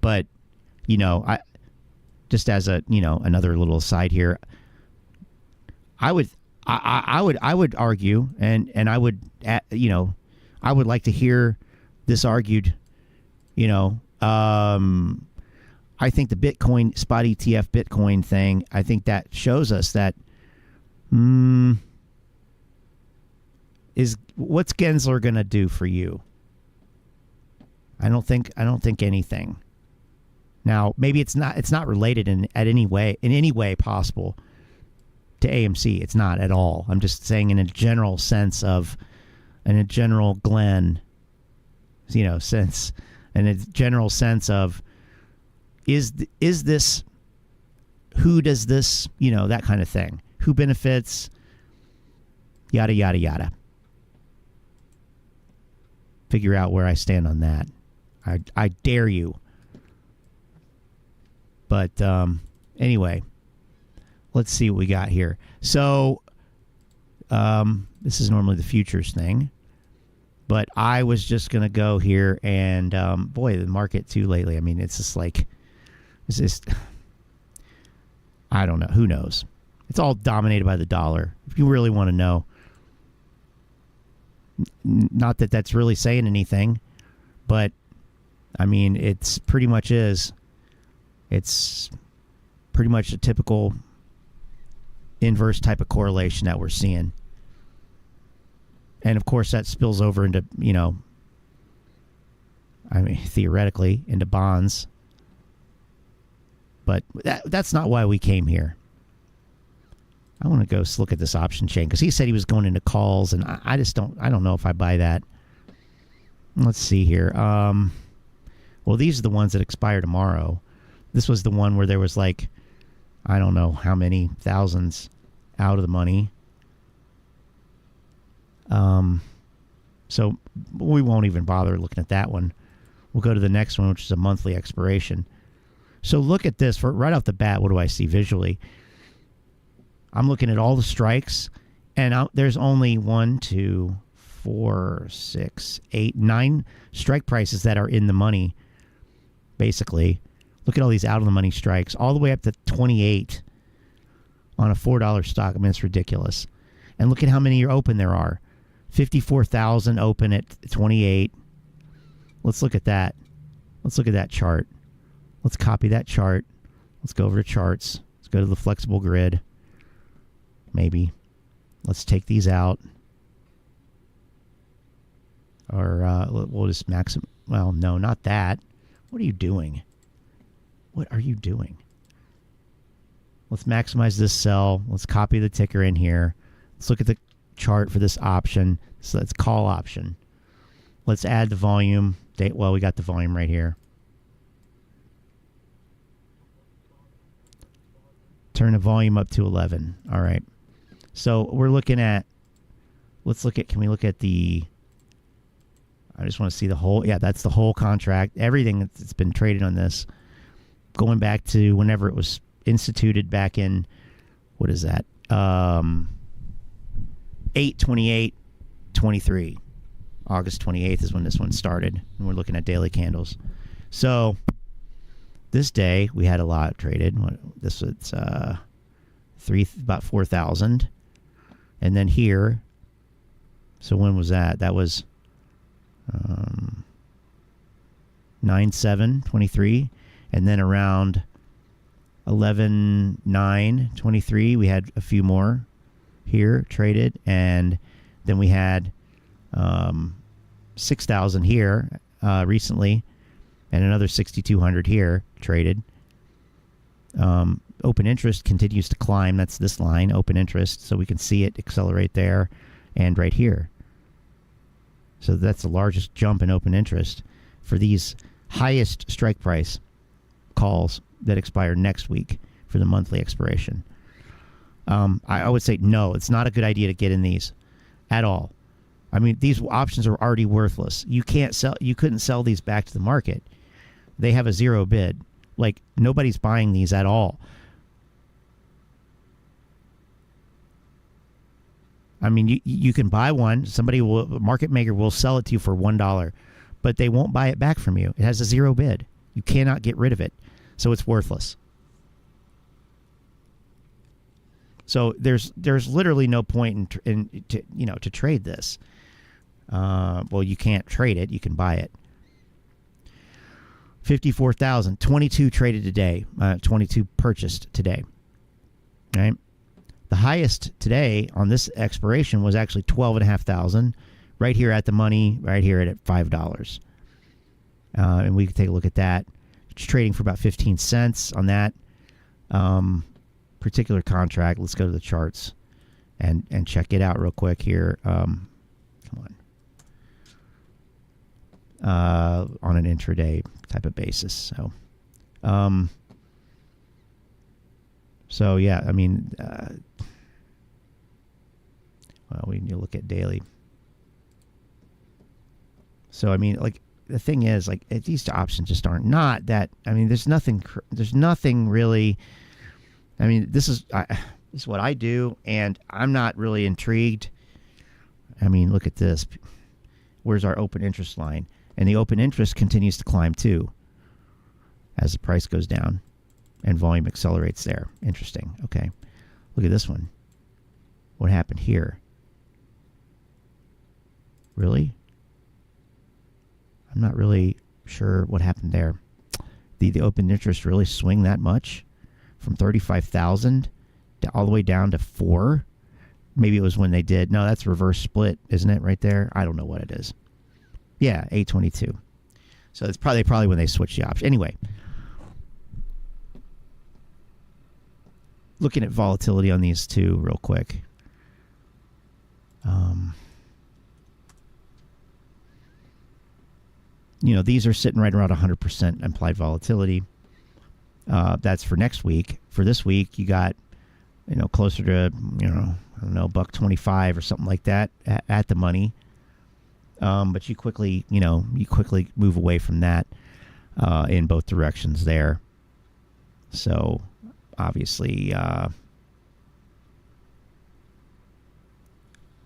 But, I just as a, another little aside here, I would argue, and I would, I would like to hear this argued, I think the Bitcoin, spot ETF Bitcoin thing, I think that shows us that is what's Gensler going to do for you? I don't think anything. Now, maybe it's not related in any way possible to AMC. It's not at all. I'm just saying in a general sense of, in a general Glenn, sense, in a general sense of, is this, who does this, that kind of thing. Who benefits, yada, yada, yada. Figure out where I stand on that. I dare you. But anyway, let's see what we got here. So this is normally the futures thing. But I was just going to go here and, boy, the market too lately. I mean, it's just like, it's just, I don't know. Who knows? It's all dominated by the dollar. If you really want to know. Not that that's really saying anything, but, I mean, it's pretty much is. It's pretty much a typical inverse type of correlation that we're seeing. And, of course, that spills over into, theoretically, into bonds. But that's not why we came here. I want to go look at this option chain because he said he was going into calls, and I don't know if I buy that. Let's see here. Well, these are the ones that expire tomorrow. This was the one where there was like, I don't know how many thousands out of the money. So we won't even bother looking at that one. We'll go to the next one, which is a monthly expiration. So look at this. Right off the bat, what do I see visually? I'm looking at all the strikes, and there's only 1, 2, 4, 6, 8, 9 strike prices that are in the money, basically. Look at all these out-of-the-money strikes, all the way up to 28 on a $4 stock. I mean, it's ridiculous. And look at how many are open there are. 54,000 open at 28. Let's look at that. Let's look at that chart. Let's copy that chart. Let's go over to charts. Let's go to the flexible grid. Maybe. Let's take these out. Or we'll just maximum. Well, no, not that. What are you doing? What are you doing? Let's maximize this cell. Let's copy the ticker in here. Let's look at the chart for this option. So let's call option. Let's add the volume. Well, we got the volume right here. Turn the volume up to 11. All right. So we're looking at, can we look at the, I just want to see the whole, yeah, that's the whole contract. Everything that's been traded on this, going back to whenever it was instituted back in, what is that? 8/28/23. August 28th is when this one started, and we're looking at daily candles. So this day we had a lot traded. This was about 4,000, and then here. So when was that? That was 9/7/23, and then around 11/9/23 we had a few more here traded, and then we had 6,000 here recently, and another 6,200 here traded. Open interest continues to climb. That's this line, open interest, so we can see it accelerate there and right here. So that's the largest jump in open interest for these highest strike price calls that expire next week for the monthly expiration. I would say no, it's not a good idea to get in these at all. I mean, these options are already worthless. You couldn't sell these back to the market. They have a zero bid. Like, nobody's buying these at all. I mean, you can buy one. A market maker will sell it to you for $1, but they won't buy it back from you. It has a zero bid. You cannot get rid of it, so it's worthless. So there's literally no point to trade this. Well, you can't trade it. You can buy it. 54,000, 22 traded today, 22 purchased today. Right. The highest today on this expiration was actually 12,500, right here at the money, right here at $5. And we can take a look at that. It's trading for about 15 cents on that particular contract. Let's go to the charts and check it out real quick here. Come on an intraday type of basis. So yeah, I mean, well, we need to look at daily. So I mean, like, the thing is, like, these options just aren't not that. I mean, there's nothing really. I mean, this is what I do, and I'm not really intrigued. I mean, look at this. Where's our open interest line? And the open interest continues to climb too as the price goes down and volume accelerates there. Interesting. Okay. Look at this one. What happened here? Really? I'm not really sure what happened there. The open interest really swing that much from 35,000 all the way down to 4. Maybe it was when they did. No, that's reverse split, isn't it? Right there. I don't know what it is. Yeah, 822. So it's probably when they switched the option. Anyway, looking at volatility on these two real quick. These are sitting right around 100% implied volatility. That's for next week. For this week, you got, closer to, I don't know, $1.25 or something like that at the money. But you quickly move away from that in both directions there. So obviously,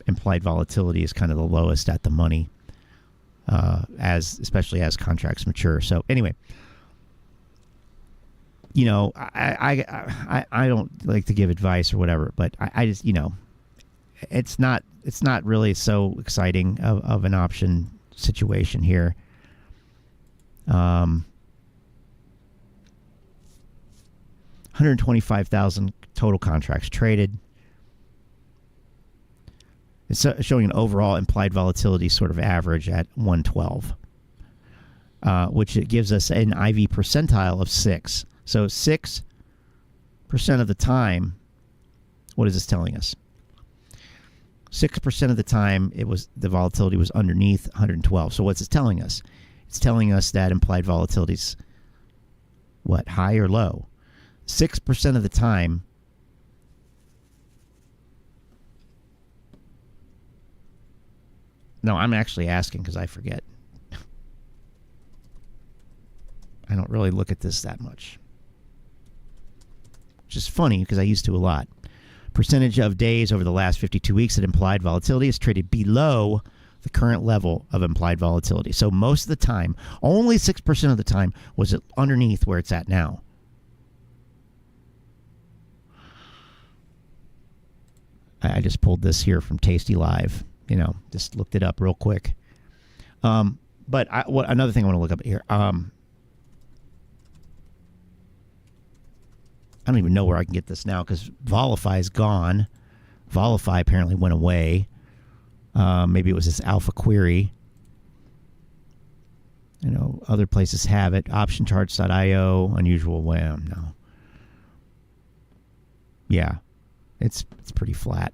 implied volatility is kind of the lowest at the money, especially as contracts mature. So anyway, I don't like to give advice or whatever, but I just, it's not really so exciting of an option situation here. 125,000 total contracts traded. It's showing an overall implied volatility sort of average at 112, which it gives us an IV percentile of 6. So 6% of the time, what is this telling us? 6% of the time, the volatility was underneath 112. So what's it telling us? It's telling us that implied volatility is what, high or low? 6% of the time. No, I'm actually asking because I forget. I don't really look at this that much. Which is funny because I used to a lot. Percentage of days over the last 52 weeks that implied volatility is traded below the current level of implied volatility. So most of the time, only 6% of the time was it underneath where it's at now. I just pulled this here from Tasty Live. Just looked it up real quick. But another thing I want to look up here. I don't even know where I can get this now because Volify is gone. Volify apparently went away. Maybe it was this Alpha Query. Other places have it. Optioncharts.io, unusual WAM. No. Yeah, it's pretty flat.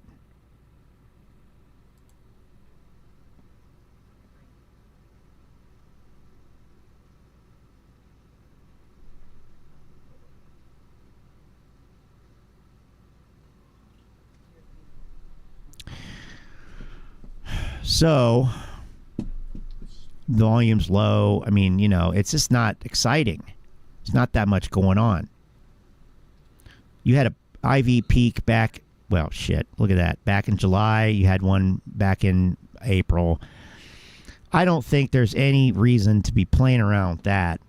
So, volume's low. I mean, it's just not exciting. There's not that much going on. You had a IV peak back, well, shit, look at that. Back in July, you had one back in April. I don't think there's any reason to be playing around with that.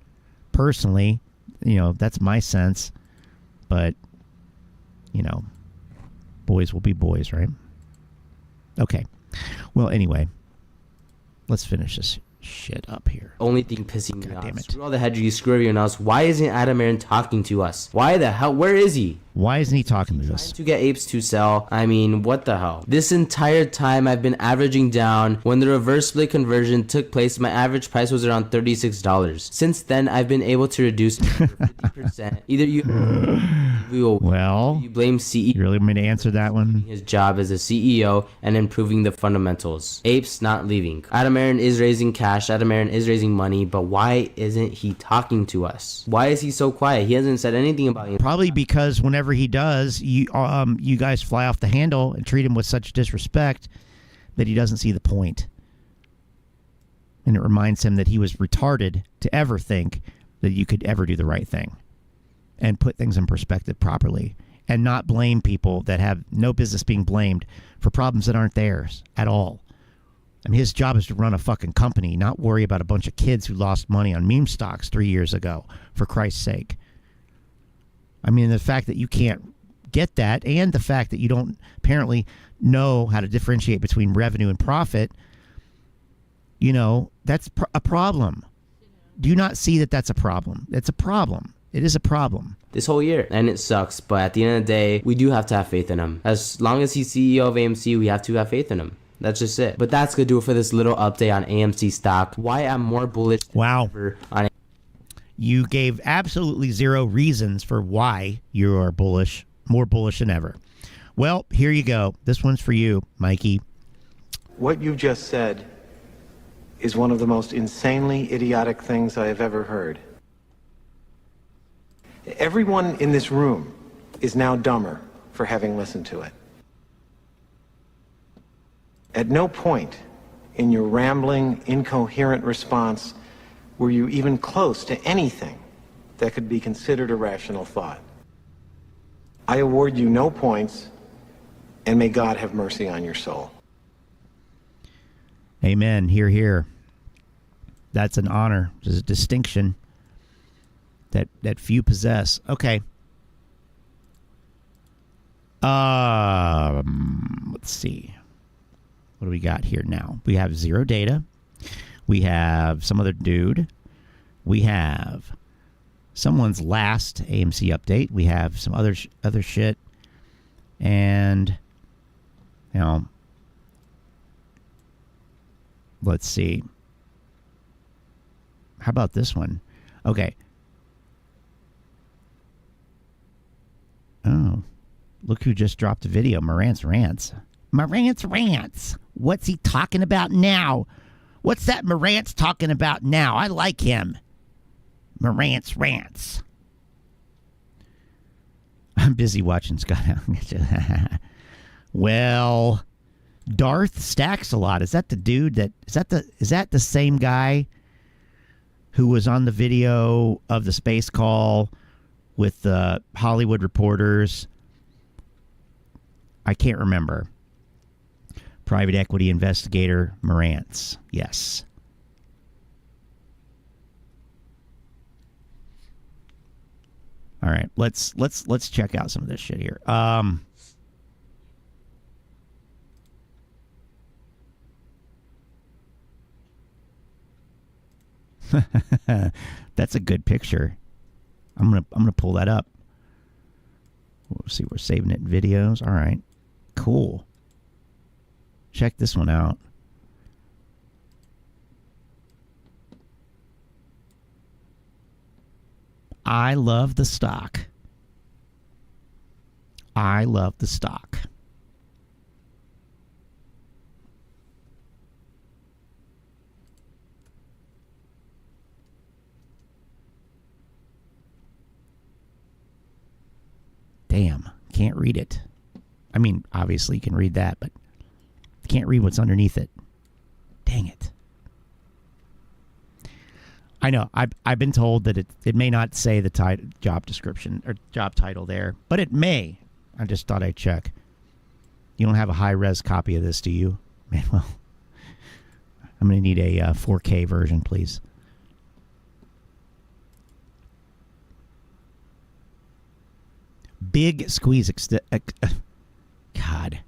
Personally, that's my sense. But, boys will be boys, right? Okay. Well, anyway, let's finish this shit up here. Only thing pissing me off. Damn it. Screw all the head you screw everyone else. Why isn't Aileron talking to us? Why the hell? Where is he? Why isn't he talking to us? To get apes to sell. I mean, what the hell? This entire time I've been averaging down. When the reverse split conversion took place, my average price was around $36. Since then, I've been able to reduce it for 50%. Either you blame CEO. You really want me to answer that one? His job as a CEO and improving the fundamentals. Apes not leaving. Aileron is raising cash. Aileron is raising money, but why isn't he talking to us? Why is he so quiet? He hasn't said anything about it. Probably because whenever he does, you guys fly off the handle and treat him with such disrespect that he doesn't see the point. And it reminds him that he was retarded to ever think that you could ever do the right thing and put things in perspective properly and not blame people that have no business being blamed for problems that aren't theirs at all. I mean, his job is to run a fucking company, not worry about a bunch of kids who lost money on meme stocks 3 years ago, for Christ's sake. I mean, the fact that you can't get that and the fact that you don't apparently know how to differentiate between revenue and profit, that's a problem. Do you not see that that's a problem? It's a problem. It is a problem. This whole year. And it sucks, but at the end of the day, we do have to have faith in him. As long as he's CEO of AMC, we have to have faith in him. That's just it. But that's going to do it for this little update on AMC stock. Why I'm more bullish than ever on it. You gave absolutely zero reasons for why you are bullish, more bullish than ever. Well, here you go. This one's for you, Mikey. What you just said is one of the most insanely idiotic things I have ever heard. Everyone in this room is now dumber for having listened to it. At no point in your rambling, incoherent response were you even close to anything that could be considered a rational thought. I award you no points, and may God have mercy on your soul. Amen. Hear, hear. That's an honor. It's a distinction that few possess. Okay. Let's see. What do we got here now? We have zero data. We have some other dude. We have someone's last AMC update. We have some other shit. And, let's see. How about this one? Okay. Oh, look who just dropped a video. Morant's Rants. Morant's Rants. What's he talking about now? What's that Morant's talking about now? I like him. Morant's Rants. I'm busy watching Scott. Well, Darth stacks a lot. Is that the dude is that the same guy who was on the video of the space call with the Hollywood reporters? I can't remember. Private equity investigator Morant's. Yes. All right, let's check out some of this shit here. That's a good picture. I'm gonna pull that up. We'll see. We're saving it in videos. All right, cool. Check this one out. I love the stock. I love the stock. Damn, can't read it. I mean, obviously you can read that, but can't read what's underneath it. Dang it. I know. I've been told that it may not say the job description or job title there, but it may. I just thought I'd check. You don't have a high-res copy of this, do you? Man, well, I'm going to need a 4K version, please. Big squeeze. God,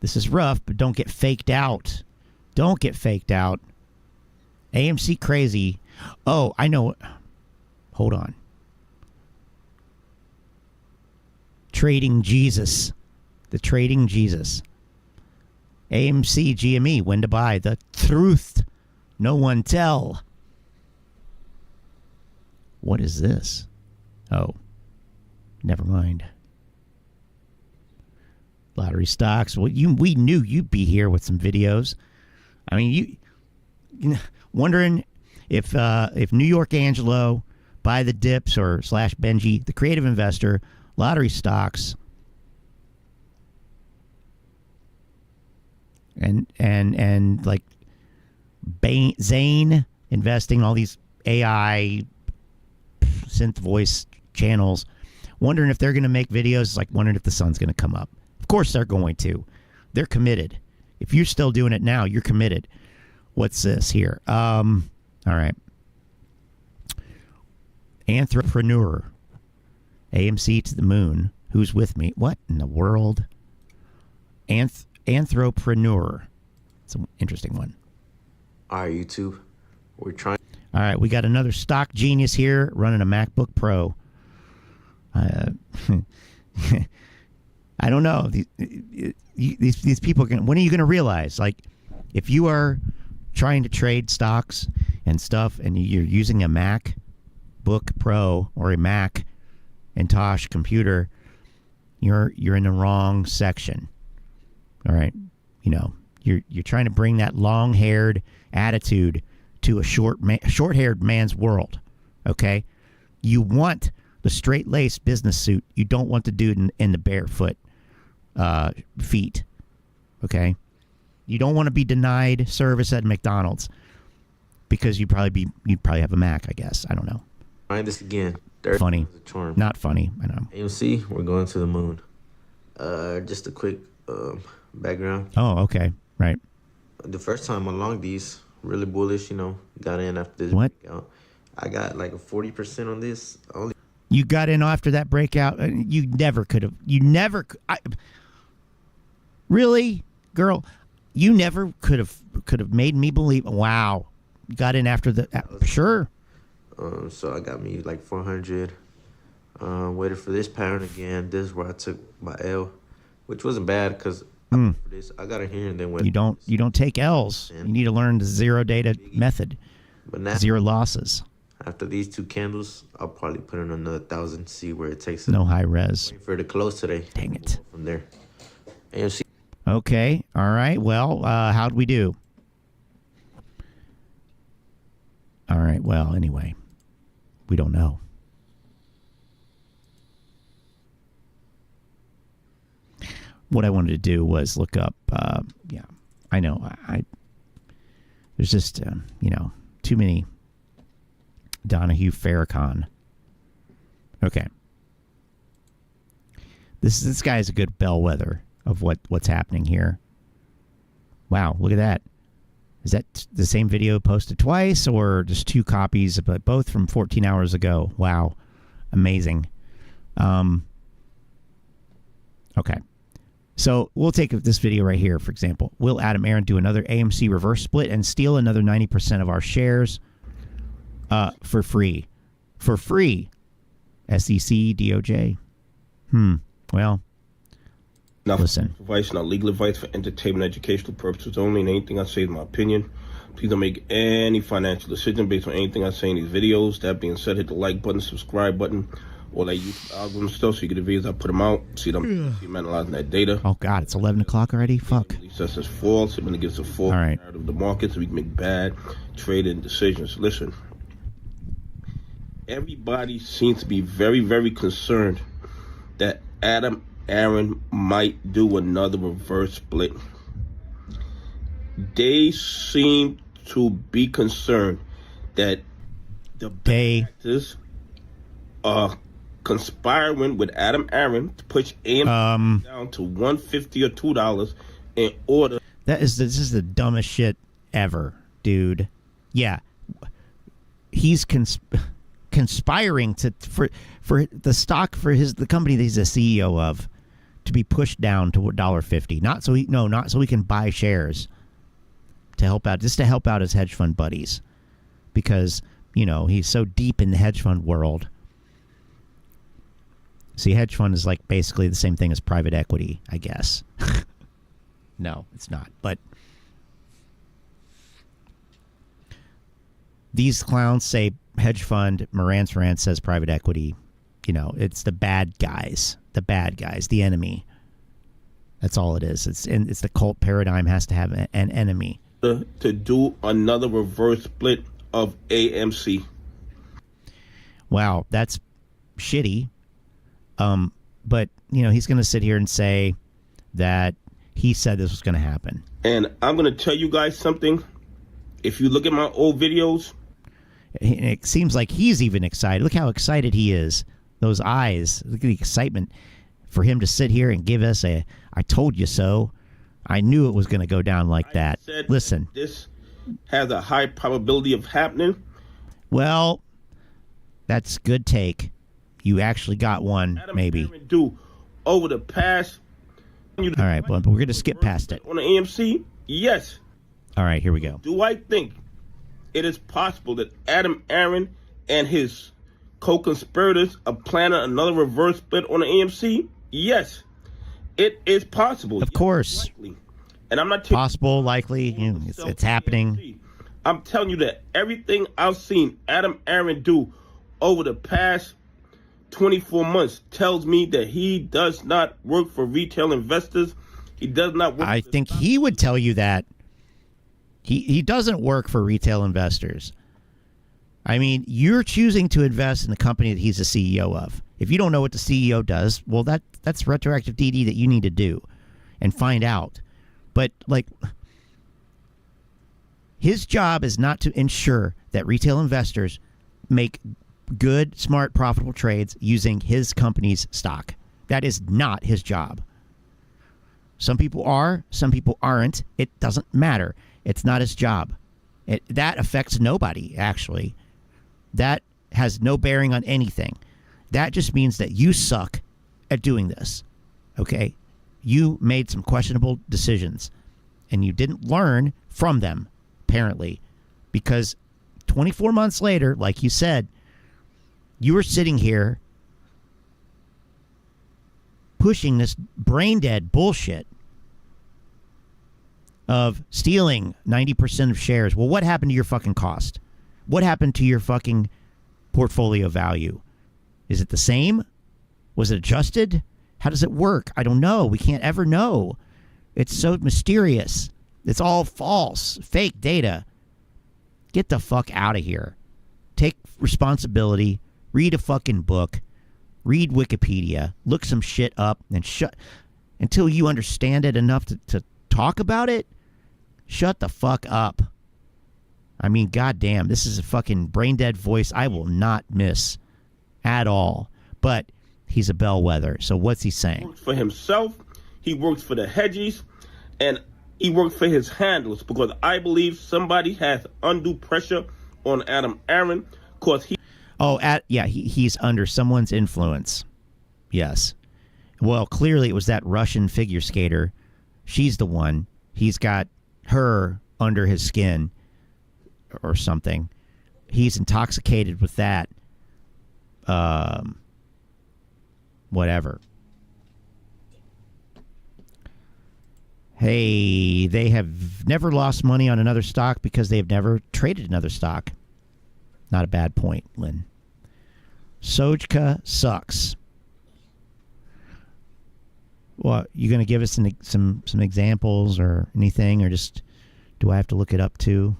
this is rough, but don't get faked out. Don't get faked out. AMC crazy. Oh, I know. Hold on. Trading Jesus. The Trading Jesus. AMC GME. When to buy. The truth. No one tell. What is this? Oh. Never mind. Lottery stocks. Well, we knew you'd be here with some videos. I mean, you wondering if New York Angelo, buy the dips, or / Benji, the creative investor, lottery stocks, and like Zane investing all these AI synth voice channels, wondering if they're going to make videos, like wondering if the sun's going to come up. Of course they're going to. They're committed. If you're still doing it now, you're committed. What's this here? All right. Entrepreneur. AMC to the moon. Who's with me? What in the world? Entrepreneur. It's an interesting one. All right, YouTube. We're trying. All right, we got another stock genius here running a MacBook Pro. I don't know. These people, when are you going to realize? Like, if you are trying to trade stocks and stuff and you're using a MacBook Pro or a Macintosh computer, you're in the wrong section. All right. You know, you're trying to bring that long-haired attitude to a short-haired man's world. Okay? You want the straight-laced business suit. You don't want the dude in the barefoot feet. Okay? You don't want to be denied service at McDonald's because you'd probably have a Mac, I guess. I don't know. Find this again. Funny. Not funny. I know. AMC, we're going to the moon. Just a quick background. Oh, okay. Right. The first time along these, really bullish, got in after this breakout. I got like a 40% on this. You got in after that breakout? You never could have. Really, girl? You never could have made me believe. Wow, got in after the sure. So I got me like 400. Waited for this pattern again. This is where I took my L, which wasn't bad because for this I got it here and then went. You don't take L's. You need to learn the zero data method. But now, zero losses. After these two candles, I'll probably put in another 1,000. See where it takes. No high res. Waiting for it to close today. Dang it. From there. AMC. Okay. All right. Well, how'd we do? All right. Well, anyway, we don't know. What I wanted to do was look up. Yeah, I know. There's just too many Donahue Farrakhan. Okay. This guy is a good bellwether of what's happening here. Wow, look at that. Is that the same video posted twice or just two copies, but both from 14 hours ago? Wow. Amazing. Okay. So we'll take this video right here, for example. Will Adam Aaron do another AMC reverse split and steal another 90% of our shares for free? For free. SEC, DOJ. Well, listen. Advice, not legal advice, for entertainment and educational purposes only, and anything I say is my opinion. Please don't make any financial decision based on anything I say in these videos. That being said, hit the like button, subscribe button, all that YouTube algorithm stuff so you get the videos I put them out. See them analyzing that data. Oh, God, it's 11 o'clock already? Fuck. That's as false. It really gives a false narrative of the market so we can make bad trading decisions. Listen, everybody seems to be very, very concerned that Adam Aaron might do another reverse split. They seem to be concerned that the actors are conspiring with Adam Aaron to push AMC down to $150 or $2 in order. This is the dumbest shit ever, dude. Yeah, he's conspiring for the stock for the company that he's the CEO of to be pushed down to $1.50. Not so he can buy shares to help out, just to help out his hedge fund buddies, because he's so deep in the hedge fund world. See, hedge fund is like basically the same thing as private equity, I guess. No, it's not. But these clowns say hedge fund. Marantz Rant says private equity. It's the bad guys. The bad guys. The enemy. That's all it is. It's the cult paradigm has to have an enemy. To do another reverse split of AMC. Wow, that's shitty. But he's going to sit here and say that he said this was going to happen. And I'm going to tell you guys something. If you look at my old videos, it seems like he's even excited. Look how excited he is. Those eyes. Look at the excitement for him to sit here and give us I told you so. I knew it was going to go down like that. Listen. This has a high probability of happening. Well, that's good take. You actually got one, maybe. Do over the past. All right, but we're going to skip past it. On the AMC, yes. All right, here we go. Do I think it is possible that Adam Aaron and his co-conspirators are planning another reverse split on the AMC? Yes, it is possible. Of course. Likely. And I'm not possible, likely. It's happening. I'm telling you that everything I've seen Adam Aaron do over the past 24 months tells me that he does not work for retail investors. He does not work. I think he would tell you that. He doesn't work for retail investors. I mean, you're choosing to invest in the company that he's the CEO of. If you don't know what the CEO does, well, that's retroactive DD that you need to do and find out. But his job is not to ensure that retail investors make good, smart, profitable trades using his company's stock. That is not his job. Some people are, some people aren't. It doesn't matter. It's not his job. That affects nobody, actually. That has no bearing on anything. That just means that you suck at doing this. Okay? You made some questionable decisions, and you didn't learn from them, apparently, because 24 months later, like you said, you were sitting here pushing this brain-dead bullshit of stealing 90% of shares. Well, what happened to your fucking cost? What happened to your fucking portfolio value? Is it the same? Was it adjusted? How does it work? I don't know. We can't ever know. It's so mysterious. It's all false, fake data. Get the fuck out of here. Take responsibility. Read a fucking book. Read Wikipedia. Look some shit up and until you understand it enough to talk about it. Shut the fuck up. I mean, goddamn, this is a fucking brain dead voice I will not miss at all. But he's a bellwether. So what's he saying? He works for himself. He works for the hedgies, and he works for his handlers, because I believe somebody has undue pressure on Adam Aaron, because he. Oh, he's under someone's influence. Yes. Well, clearly it was that Russian figure skater. She's the one. He's got her under his skin or something. He's intoxicated with that. Whatever. Hey, they have never lost money on another stock because they have never traded another stock. Not a bad point, Lynn. Sojka sucks. Well, you going to give us some examples or anything, or just do I have to look it up too?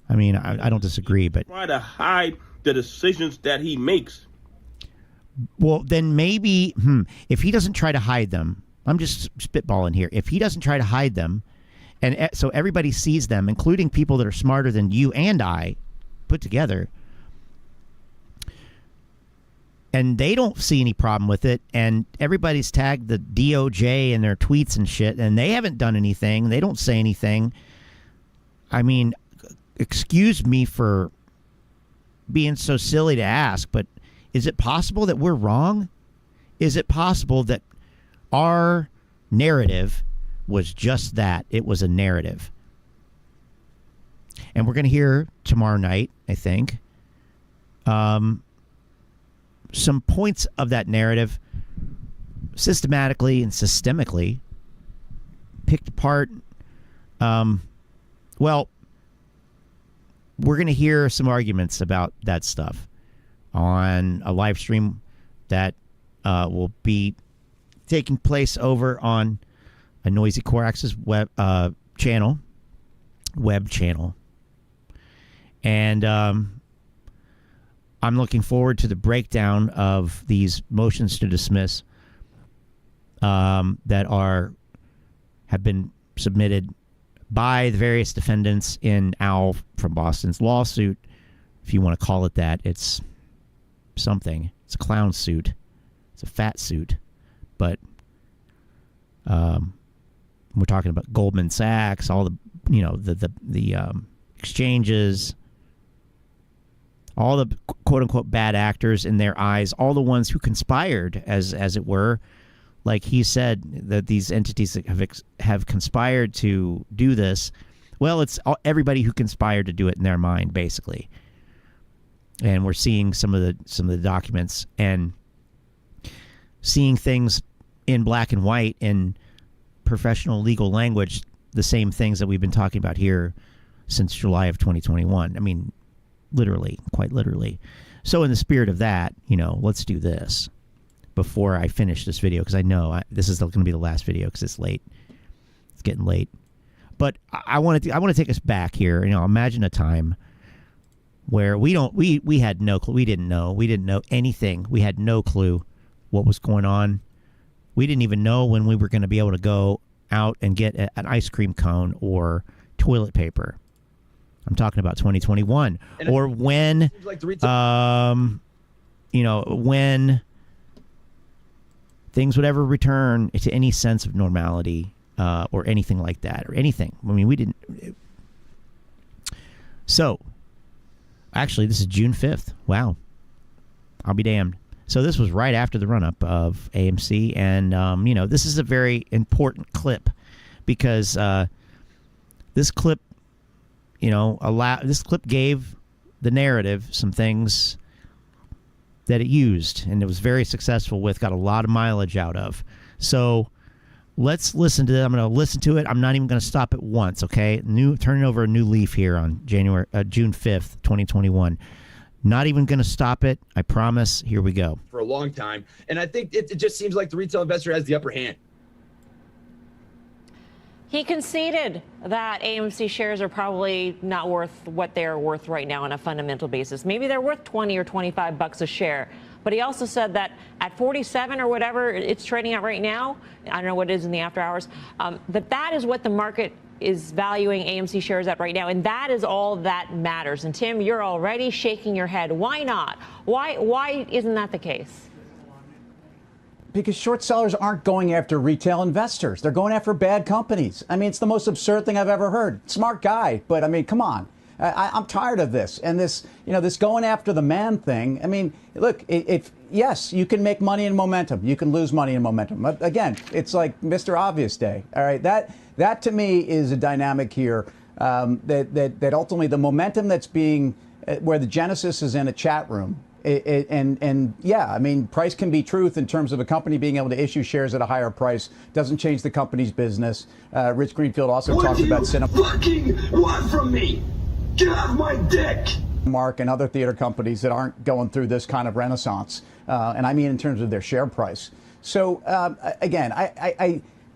I mean, I don't disagree, but try to hide the decisions that he makes. Well, then maybe if he doesn't try to hide them, I'm just spitballing here. If he doesn't try to hide them, And so everybody sees them, including people that are smarter than you and I put together. And they don't see any problem with it. And everybody's tagged the DOJ in their tweets and shit, and they haven't done anything. They don't say anything. I mean, excuse me for being so silly to ask, but is it possible that we're wrong? Is it possible that our narrative was just that? It was a narrative. And we're going to hear tomorrow night, I think, some points of that narrative systematically and systemically picked apart. Well, we're going to hear some arguments about that stuff on a live stream that will be taking place over on a Noisy Corax's web channel. And I'm looking forward to the breakdown of these motions to dismiss that have been submitted by the various defendants in Al from Boston's lawsuit. If you want to call it that, it's something. It's a clown suit. It's a fat suit. But we're talking about Goldman Sachs, all the exchanges, all the quote unquote bad actors in their eyes, all the ones who conspired, as it were. Like he said, that these entities have conspired to do this. Well, it's everybody who conspired to do it in their mind, basically. And we're seeing some of the documents and seeing things in black and white in professional legal language, the same things that we've been talking about here since July of 2021. I mean, literally, quite literally. So in the spirit of that, let's do this before I finish this video, because I know this is going to be the last video because it's late. It's getting late. But I want to take us back here. Imagine a time where we had no clue. We didn't know anything. We had no clue what was going on. We didn't even know when we were going to be able to go out and get an ice cream cone or toilet paper. I'm talking about 2021, or when, when things would ever return to any sense of normality, or anything like that, or anything. I mean, we didn't. So, actually, this is June 5th. Wow. I'll be damned. So this was right after the run-up of AMC, and this is a very important clip because this clip, this clip gave the narrative some things that it used, and it was very successful with, got a lot of mileage out of. So let's listen to it. I'm going to listen to it. I'm not even going to stop it once, okay? Turning over a new leaf here on June 5th, 2021. Not even going to stop it. I promise. Here we go. For a long time. And I think it just seems like the retail investor has the upper hand. He conceded that AMC shares are probably not worth what they're worth right now on a fundamental basis. Maybe they're worth 20 or 25 bucks a share. But he also said that at 47 or whatever it's trading at right now, I don't know what it is in the after hours, that is what the market is valuing AMC shares at right now, and that is all that matters. And Tim, you're already shaking your head. Why not? Why isn't that the case? Because short sellers aren't going after retail investors. They're going after bad companies. I mean, it's the most absurd thing I've ever heard. Smart guy, but I mean, come on. I'm tired of this. And this, this going after the man thing. I mean, look, yes, you can make money in momentum. You can lose money in momentum. But again, it's like Mr. Obvious Day. All right, that to me is a dynamic here that ultimately the momentum that's being where the genesis is in a chat room. And yeah, I mean, price can be truth in terms of a company being able to issue shares at a higher price. Doesn't change the company's business. Rich Greenfield also talks about cinema. Fucking want from me? Get off my dick! Mark and other theater companies that aren't going through this kind of renaissance, and I mean in terms of their share price. So again,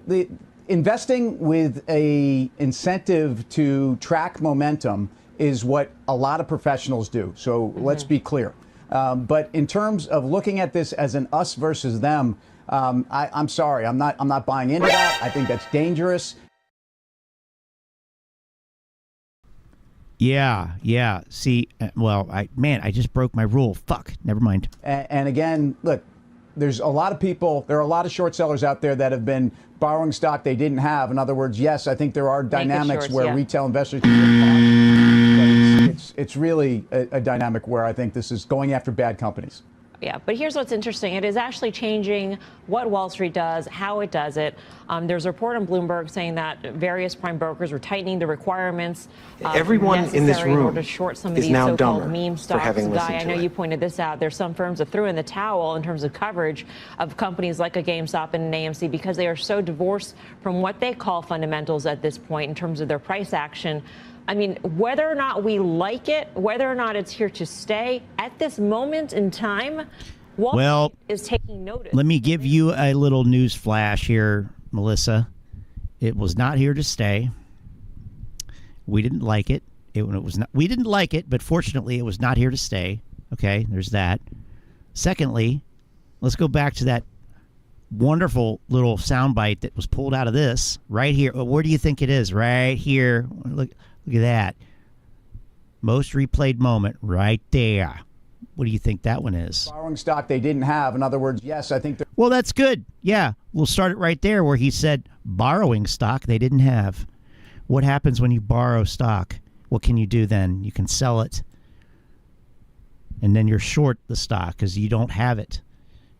the investing with a incentive to track momentum is what a lot of professionals do. So let's be clear. But in terms of looking at this as an us versus them, I'm sorry, I'm not buying into that. I think that's dangerous. Yeah. See, I just broke my rule. Fuck. Never mind. And again, look, there's a lot of people, there are a lot of short sellers out there that have been borrowing stock they didn't have. In other words, yes, I think there are dynamics where retail investors can get caught, but it's really a dynamic where I think this is going after bad companies. Yeah, but here's what's interesting. It is actually changing what Wall Street does, how it does it. There's a report on Bloomberg saying that various prime brokers are tightening the requirements. Everyone in this in order room to short some of is these now so-called dumber meme for stocks. having listened Guy, I know to you it. pointed this out. There's some firms that threw in the towel in terms of coverage of companies like a GameStop and an AMC because they are so divorced from what they call fundamentals at this point in terms of their price action. I mean, whether or not we like it, whether or not it's here to stay, at this moment in time, Wall Street is taking notice. Let me give you a little news flash here, Melissa. It was not here to stay. We didn't like it. We didn't like it, but fortunately, it was not here to stay. Okay, there's that. Secondly, let's go back to that wonderful little soundbite that was pulled out of this right here. Where do you think it is? Right here. Look at that. Most replayed moment right there. What do you think that one is? Borrowing stock they didn't have. In other words, yes, I think. Well, that's good. Yeah, we'll start it right there where he said borrowing stock they didn't have. What happens when you borrow stock? What can you do then? You can sell it. And then you're short the stock because you don't have it,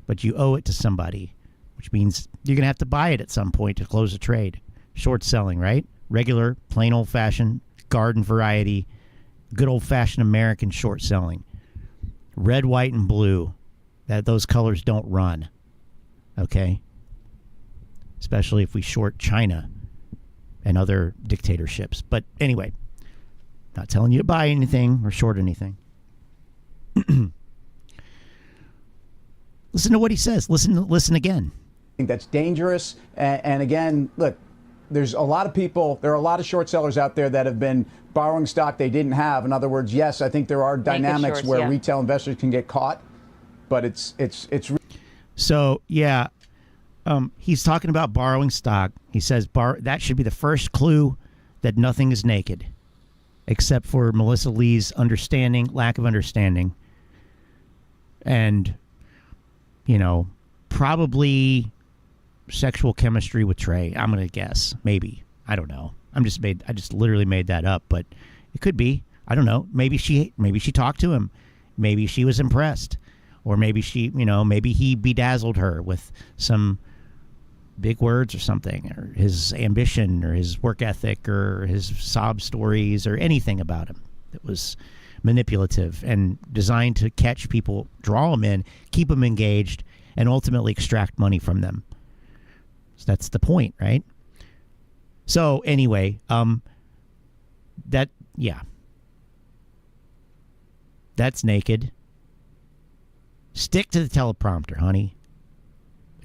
but you owe it to somebody, which means you're going to have to buy it at some point to close a trade. Short selling, right? Regular, plain old-fashioned, garden variety, good old-fashioned American short selling. Red, white, and blue. Those colors don't run. Okay? Especially if we short China and other dictatorships. But anyway, not telling you to buy anything or short anything. Listen to what he says. Listen again. I think that's dangerous. And again, look, there are a lot of short sellers out there that have been borrowing stock they didn't have. In other words, yes, I think there are dynamics shorts, where retail investors can get caught, but it's. So yeah, he's talking about borrowing stock. He says that should be the first clue that nothing is naked, except for Melissa Lee's lack of understanding, and probably sexual chemistry with Trey. I'm gonna guess, maybe. I don't know. I just literally made that up, but it could be. I don't know. Maybe she talked to him. Maybe she was impressed, or maybe maybe he bedazzled her with some big words or something, or his ambition, or his work ethic, or his sob stories, or anything about him that was manipulative and designed to catch people, draw them in, keep them engaged, and ultimately extract money from them. So that's the point, right? So anyway, that's naked. Stick to the teleprompter, honey.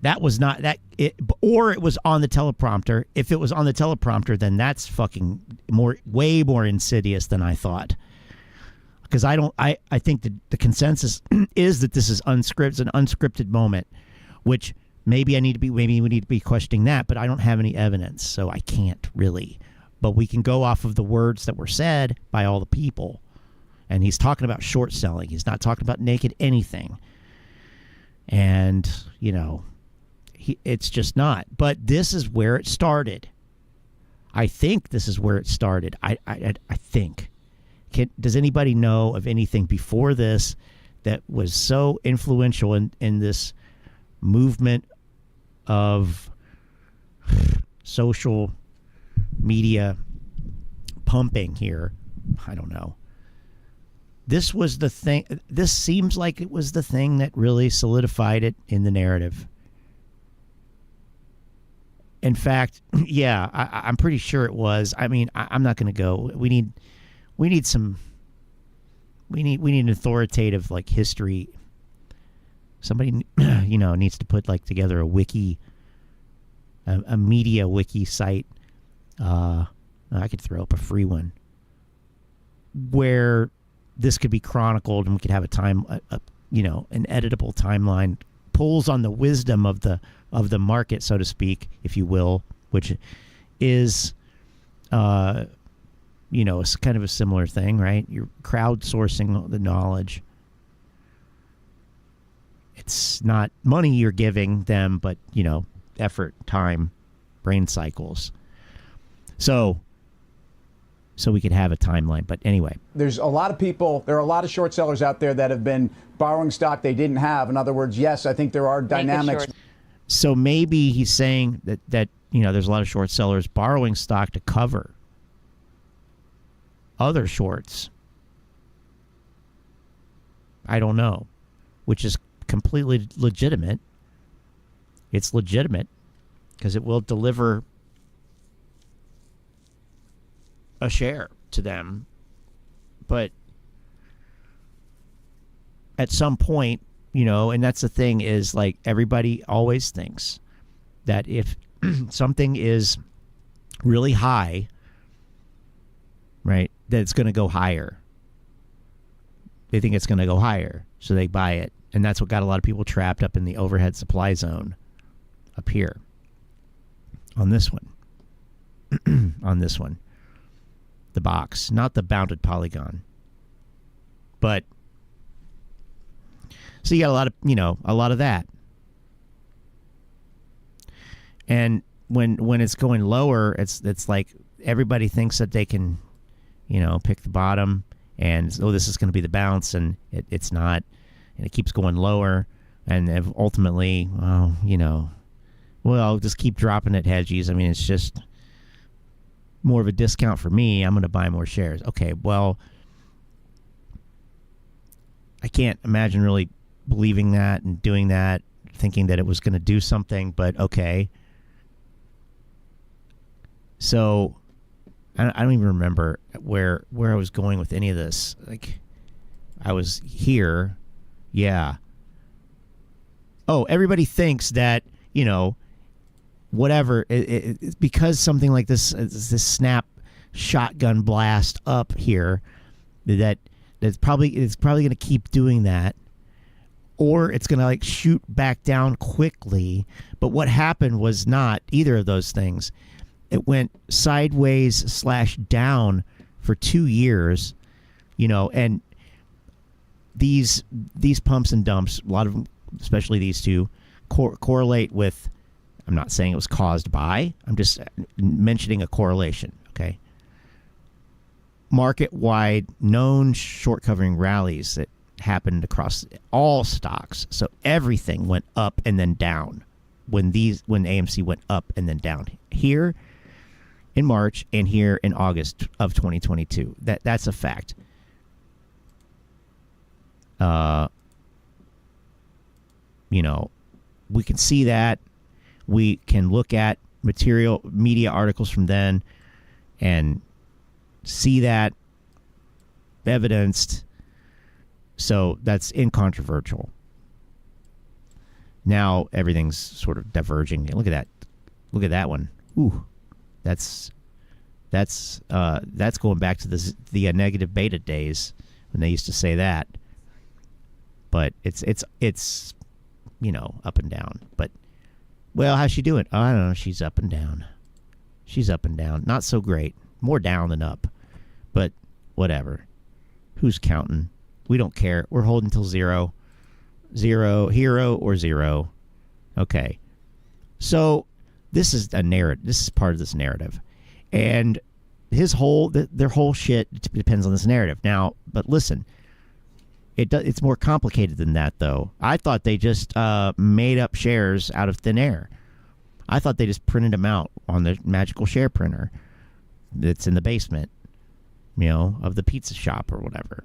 That was not that it, or it was on the teleprompter. If it was on the teleprompter, then that's fucking way more insidious than I thought. Because I think the consensus is that this is an unscripted moment, which maybe we need to be questioning that, but I don't have any evidence, so I can't really. But we can go off of the words that were said by all the people. And he's talking about short selling. He's not talking about naked anything. And, it's just not. But this is where it started. I think this is where it started. I think. Does anybody know of anything before this that was so influential in this movement of social media pumping here? I don't know. This was the thing. This seems like it was the thing that really solidified it in the narrative. In fact, yeah, I'm pretty sure it was. I mean, I'm not going to go. We need an authoritative history. Somebody needs to put together a wiki, a media wiki site. I could throw up a free one where this could be chronicled, and we could have an editable timeline, pulls on the wisdom of the market, so to speak, if you will, which is it's kind of a similar thing, right? You're crowdsourcing the knowledge. It's not money you're giving them, but, effort, time, brain cycles. So we could have a timeline. But anyway. There are a lot of short sellers out there that have been borrowing stock they didn't have. In other words, yes, I think there are dynamics. So maybe he's saying that there's a lot of short sellers borrowing stock to cover other shorts. I don't know, which is completely legitimate. It's legitimate because it will deliver a share to them. But at some point, and that's the thing, is like everybody always thinks that if something is really high, right, that it's going to go higher. They think it's going to go higher, so they buy it. And that's what got a lot of people trapped up in the overhead supply zone up here on this one. On this one. The box, not the bounded polygon. But so you got a lot of that. And when it's going lower, it's like everybody thinks that they can, pick the bottom and this is going to be the bounce, and it's not, and it keeps going lower, and ultimately, I'll just keep dropping it, hedgies. I mean, it's just more of a discount for me. I'm going to buy more shares. Okay, well, I can't imagine really believing that and doing that, thinking that it was going to do something, but okay. So I don't even remember where I was going with any of this. Like, I was here. Yeah. Oh, everybody thinks that, whatever, it's because something like this snap shotgun blast up here, it's probably going to keep doing that, or it's going to like shoot back down quickly. But what happened was not either of those things. It went sideways / down for 2 years, and these pumps and dumps, a lot of them, especially these two, correlate with, I'm not saying it was caused by, I'm just mentioning a correlation, okay? Market-wide known short covering rallies that happened across all stocks. So everything went up and then down when AMC went up and then down. Here in March and here in August of 2022. That's a fact. We can see that. We can look at media articles from then and see that evidenced. So that's incontrovertible. Now everything's sort of diverging. Look at that. Look at that one. Ooh, that's going back to the negative beta days when they used to say that. But it's up and down. But well, how's she doing? Oh, I don't know. She's up and down. She's up and down. Not so great. More down than up. But whatever. Who's counting? We don't care. We're holding till zero. Zero, hero or zero. Okay. So this is a narrative. This is part of this narrative. And their whole shit depends on this narrative. Now, but listen, it's more complicated than that, though. I thought they just made up shares out of thin air. I thought they just printed them out on the magical share printer that's in the basement, of the pizza shop or whatever.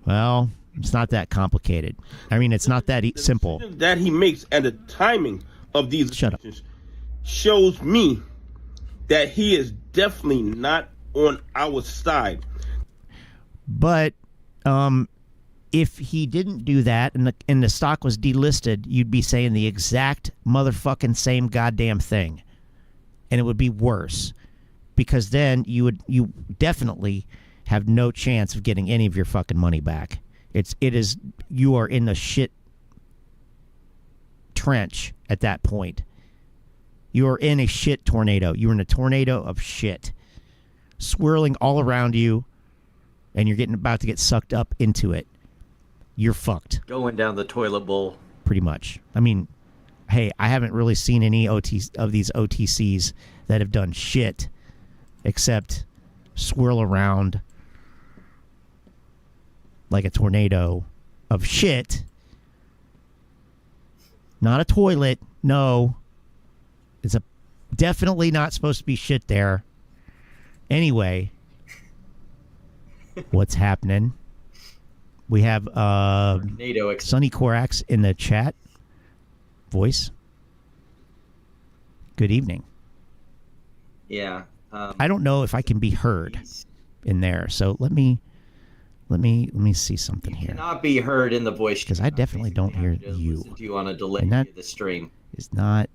Well, it's not that complicated. I mean, it's not that simple. The decisions that he makes and the timing of these decisions shows me that he is definitely not on our side. But if he didn't do that and the stock was delisted, you'd be saying the exact motherfucking same goddamn thing. And it would be worse. Because then you definitely have no chance of getting any of your fucking money back. You are in the shit trench at that point. You are in a shit tornado. You're in a tornado of shit. swirling all around you, and you're about to get sucked up into it, you're fucked. Going down the toilet bowl. Pretty much. I mean, hey, I haven't really seen any of these OTCs that have done shit except swirl around like a tornado of shit. Not a toilet. No. It's definitely not supposed to be shit there. Anyway, what's happening? We have Sonny Korax in the chat. Voice. Good evening. Yeah. I don't know if I can be heard in there, so let me see something here. Cannot be heard in the voice because I definitely don't hear you. Listen to you on a delay And that via the stream. Is not.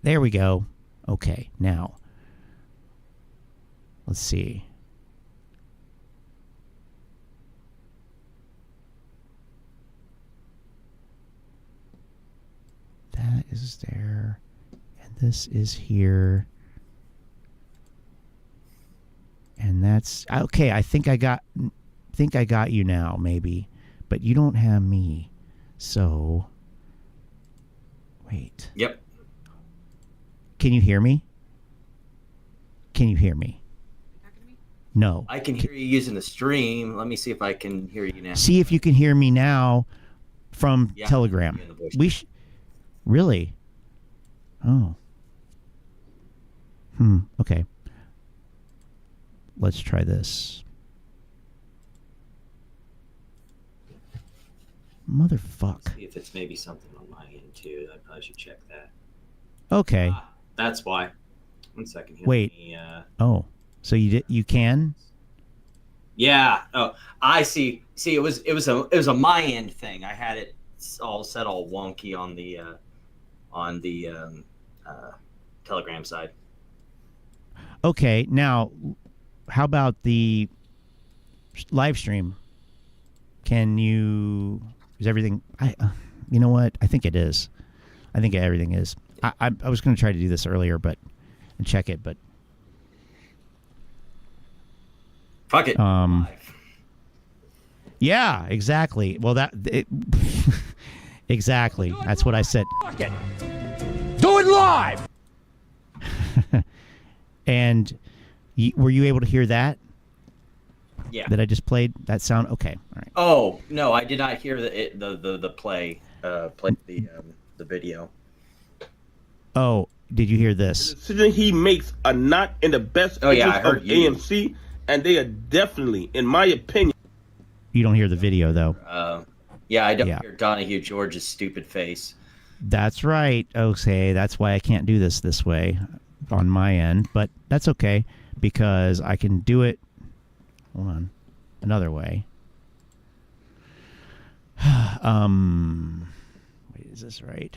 There we go. Okay, now let's see. That is there, and this is here, and that's okay. I think I got you now, maybe, but you don't have me. So, wait. Yep. Can you hear me? Can you hear me? No. I can hear you using the stream. Let me see if I can hear you now. See if you can hear me now from Telegram. Really? Oh. Okay. Let's try this. Motherfuck. See if it's maybe something on my end too. I probably should check that. Okay. That's why. 1 second here. Wait. Oh. So you can? Yeah. Oh, I see. See, it was a my end thing. I had it all set all wonky on the Telegram side. Okay. Now, how about the live stream? Can you? Is everything? You know what? I think it is. I think everything is. I was going to try to do this earlier, and check it, but. Fuck it. Yeah, exactly. Well, exactly. That's what I said. Fuck it. Do it live. And were you able to hear that? Yeah. That I just played that sound? Okay. All right. Oh no, I did not hear the play the video. Oh, did you hear this? The decision he makes are not in the best interest of AMC, and they are definitely, in my opinion. You don't hear the video though. Yeah, I don't hear Donahue George's stupid face. That's right. Okay, that's why I can't do this way on my end, but that's okay because I can do it. Hold on, another way. Wait, is this right?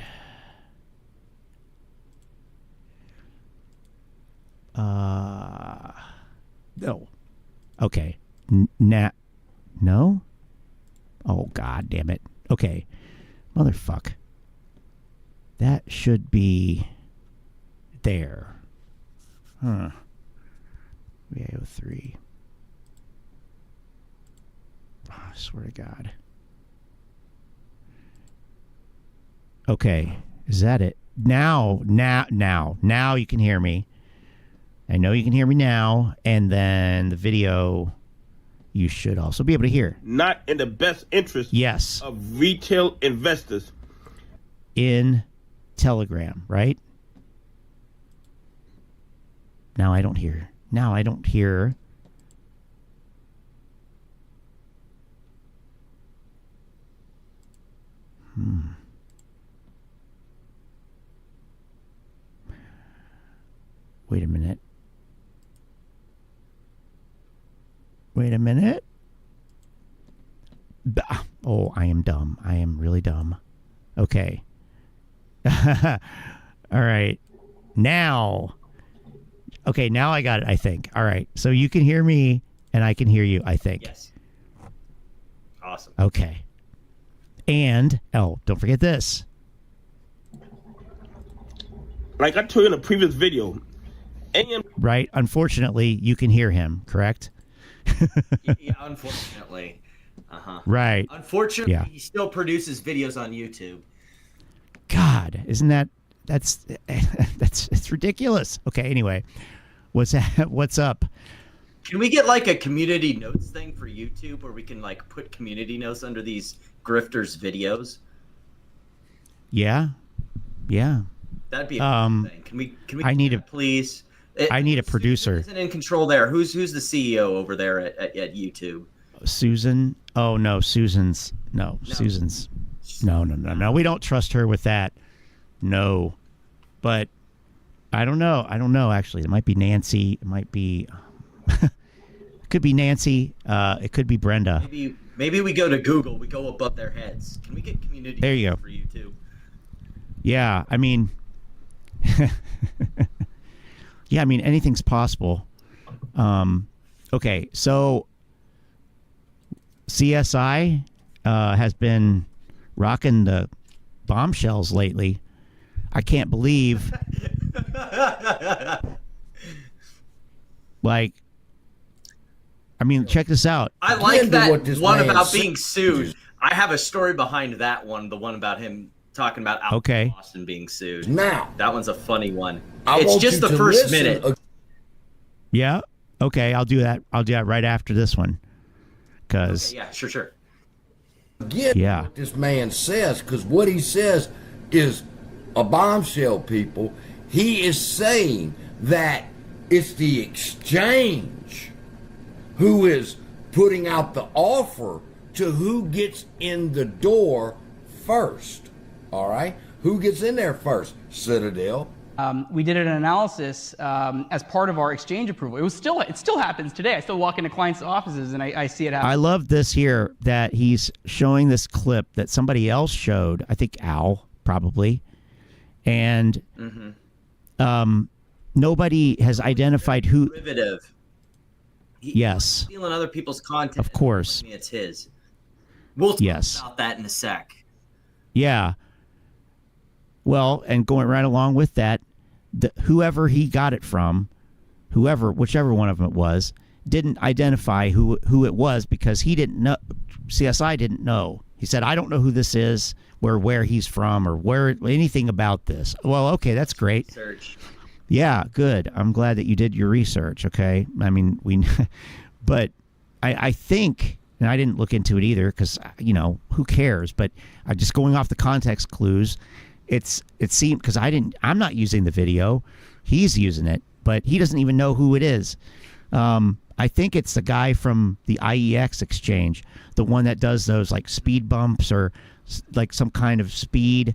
No. Okay. No? Oh, God damn it. Okay. Motherfuck. That should be there. Huh. VAO3. Oh, I swear to God. Okay. Is that it? Now you can hear me. I know you can hear me now, and then the video you should also be able to hear. Not in the best interest of retail investors. In Telegram, right? Now I don't hear. Wait a minute. Oh, I am dumb. I am really dumb. Okay. All right. Now. Okay, now I got it, I think. All right. So you can hear me and I can hear you, I think. Yes. Awesome. Okay. And, don't forget this. Like I told you in a previous video, Right? Unfortunately, you can hear him, correct? Yeah, unfortunately. Right. Unfortunately, Yeah. he still produces videos on YouTube. God, isn't that's it's ridiculous. Okay, anyway. What's up? Can we get like a community notes thing for YouTube where we can like put community notes under these grifters' videos? Yeah. Yeah. That'd be a cool thing. Can we I need do that, please? I need a producer. Isn't in control there. Who's the CEO over there at YouTube? Susan? Oh no, Susan's no. Susan's no. We don't trust her with that. No. But I don't know. Actually. It might be Nancy. It might be it could be Nancy. It could be Brenda. Maybe we go to Google. We go above their heads. Can we get community There you go. for YouTube? Yeah, I mean yeah, I mean anything's possible. Okay, so CSI has been rocking the bombshells lately. I can't believe like I mean, check this out. I like that one about being sued. I have a story behind that one, the one about him talking about Austin being sued. Now, that one's a funny one. I It's want just you the to first listen minute. Yeah. Okay, I'll do that. I'll do that right after this one. Cuz Yeah, sure. Get what this man says, because what he says is a bombshell, people. He is saying that it's the exchange who is putting out the offer to who gets in the door first. All right? Who gets in there first? Citadel. We did an analysis as part of our exchange approval. It still happens today. I still walk into clients' offices and I see it happen. I love this here that he's showing this clip that somebody else showed. I think Al probably, and nobody has identified who. Derivative. Yes. Stealing other people's content. Of course. And it's his. We'll talk Yes. about that in a sec. Yeah. Well, and going right along with that, whoever he got it from, whichever one of them it was, didn't identify who it was because he didn't know. CSI didn't know. He said, "I don't know who this is, where he's from, or where anything about this." Well, okay, that's great. Search. Yeah, good. I'm glad that you did your research. Okay, I mean but I think, and I didn't look into it either because who cares? But I just going off the context clues. It seemed because I'm not using the video, he's using it, but he doesn't even know who it is. I think it's the guy from the I-XII exchange, the one that does those like speed bumps or like some kind of speed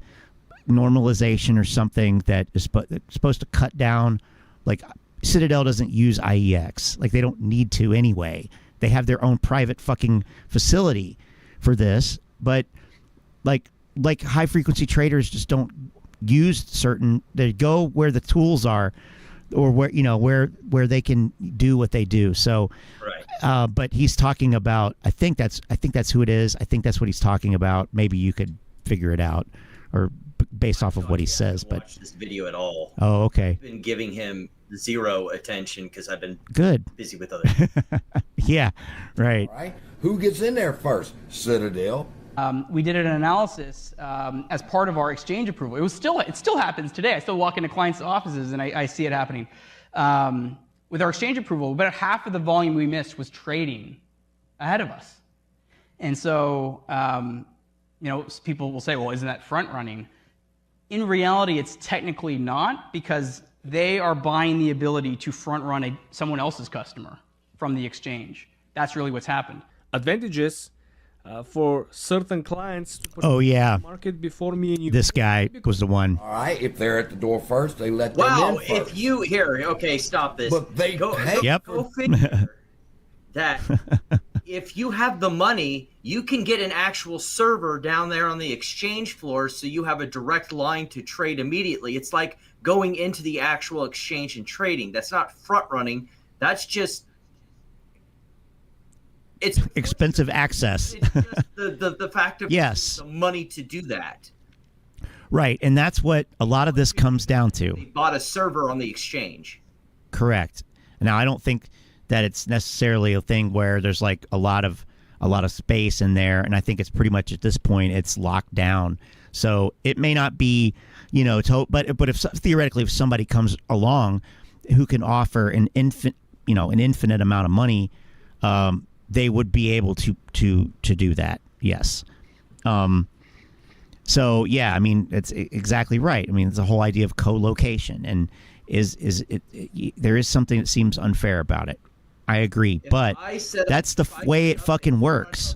normalization or something that is supposed to cut down. Like Citadel doesn't use I-XII, like they don't need to anyway. They have their own private fucking facility for this, but like high frequency traders just don't use certain. They go where the tools are, or where they can do what they do. So, right. But he's talking about. I think that's who it is. I think that's what he's talking about. Maybe you could figure it out, or based off of what he says. But watch this video at all. Oh, okay. I've been giving him zero attention because I've been busy with other. Yeah, right. All right. Who gets in there first? Citadel. We did an analysis as part of our exchange approval. It still happens today. I still walk into clients' offices and I see it happening. With our exchange approval, about half of the volume we missed was trading ahead of us. And so, people will say, well, isn't that front running? In reality, it's technically not, because they are buying the ability to front run someone else's customer from the exchange. That's really what's happened. Advantages for certain clients to put Oh yeah. the market before me and you. This guy was the one. All right. If they're at the door first, they let them in first. If you stop this. But they pay. Yep. Go figure that if you have the money, you can get an actual server down there on the exchange floor, so you have a direct line to trade immediately. It's like going into the actual exchange and trading. That's not front running. That's just it's expensive access. It's just the fact of yes, the money to do that. Right, and that's what a lot of this comes down to. They bought a server on the exchange. Correct. Now, I don't think that it's necessarily a thing where there's like a lot of space in there, and I think it's pretty much at this point it's locked down. So it may not be, but if theoretically if somebody comes along who can offer an infinite amount of money, they would be able to do that. Yes. So yeah, I mean, it's exactly right. I mean, it's the whole idea of co-location, and there is something that seems unfair about it. I agree, but that's the way it fucking works.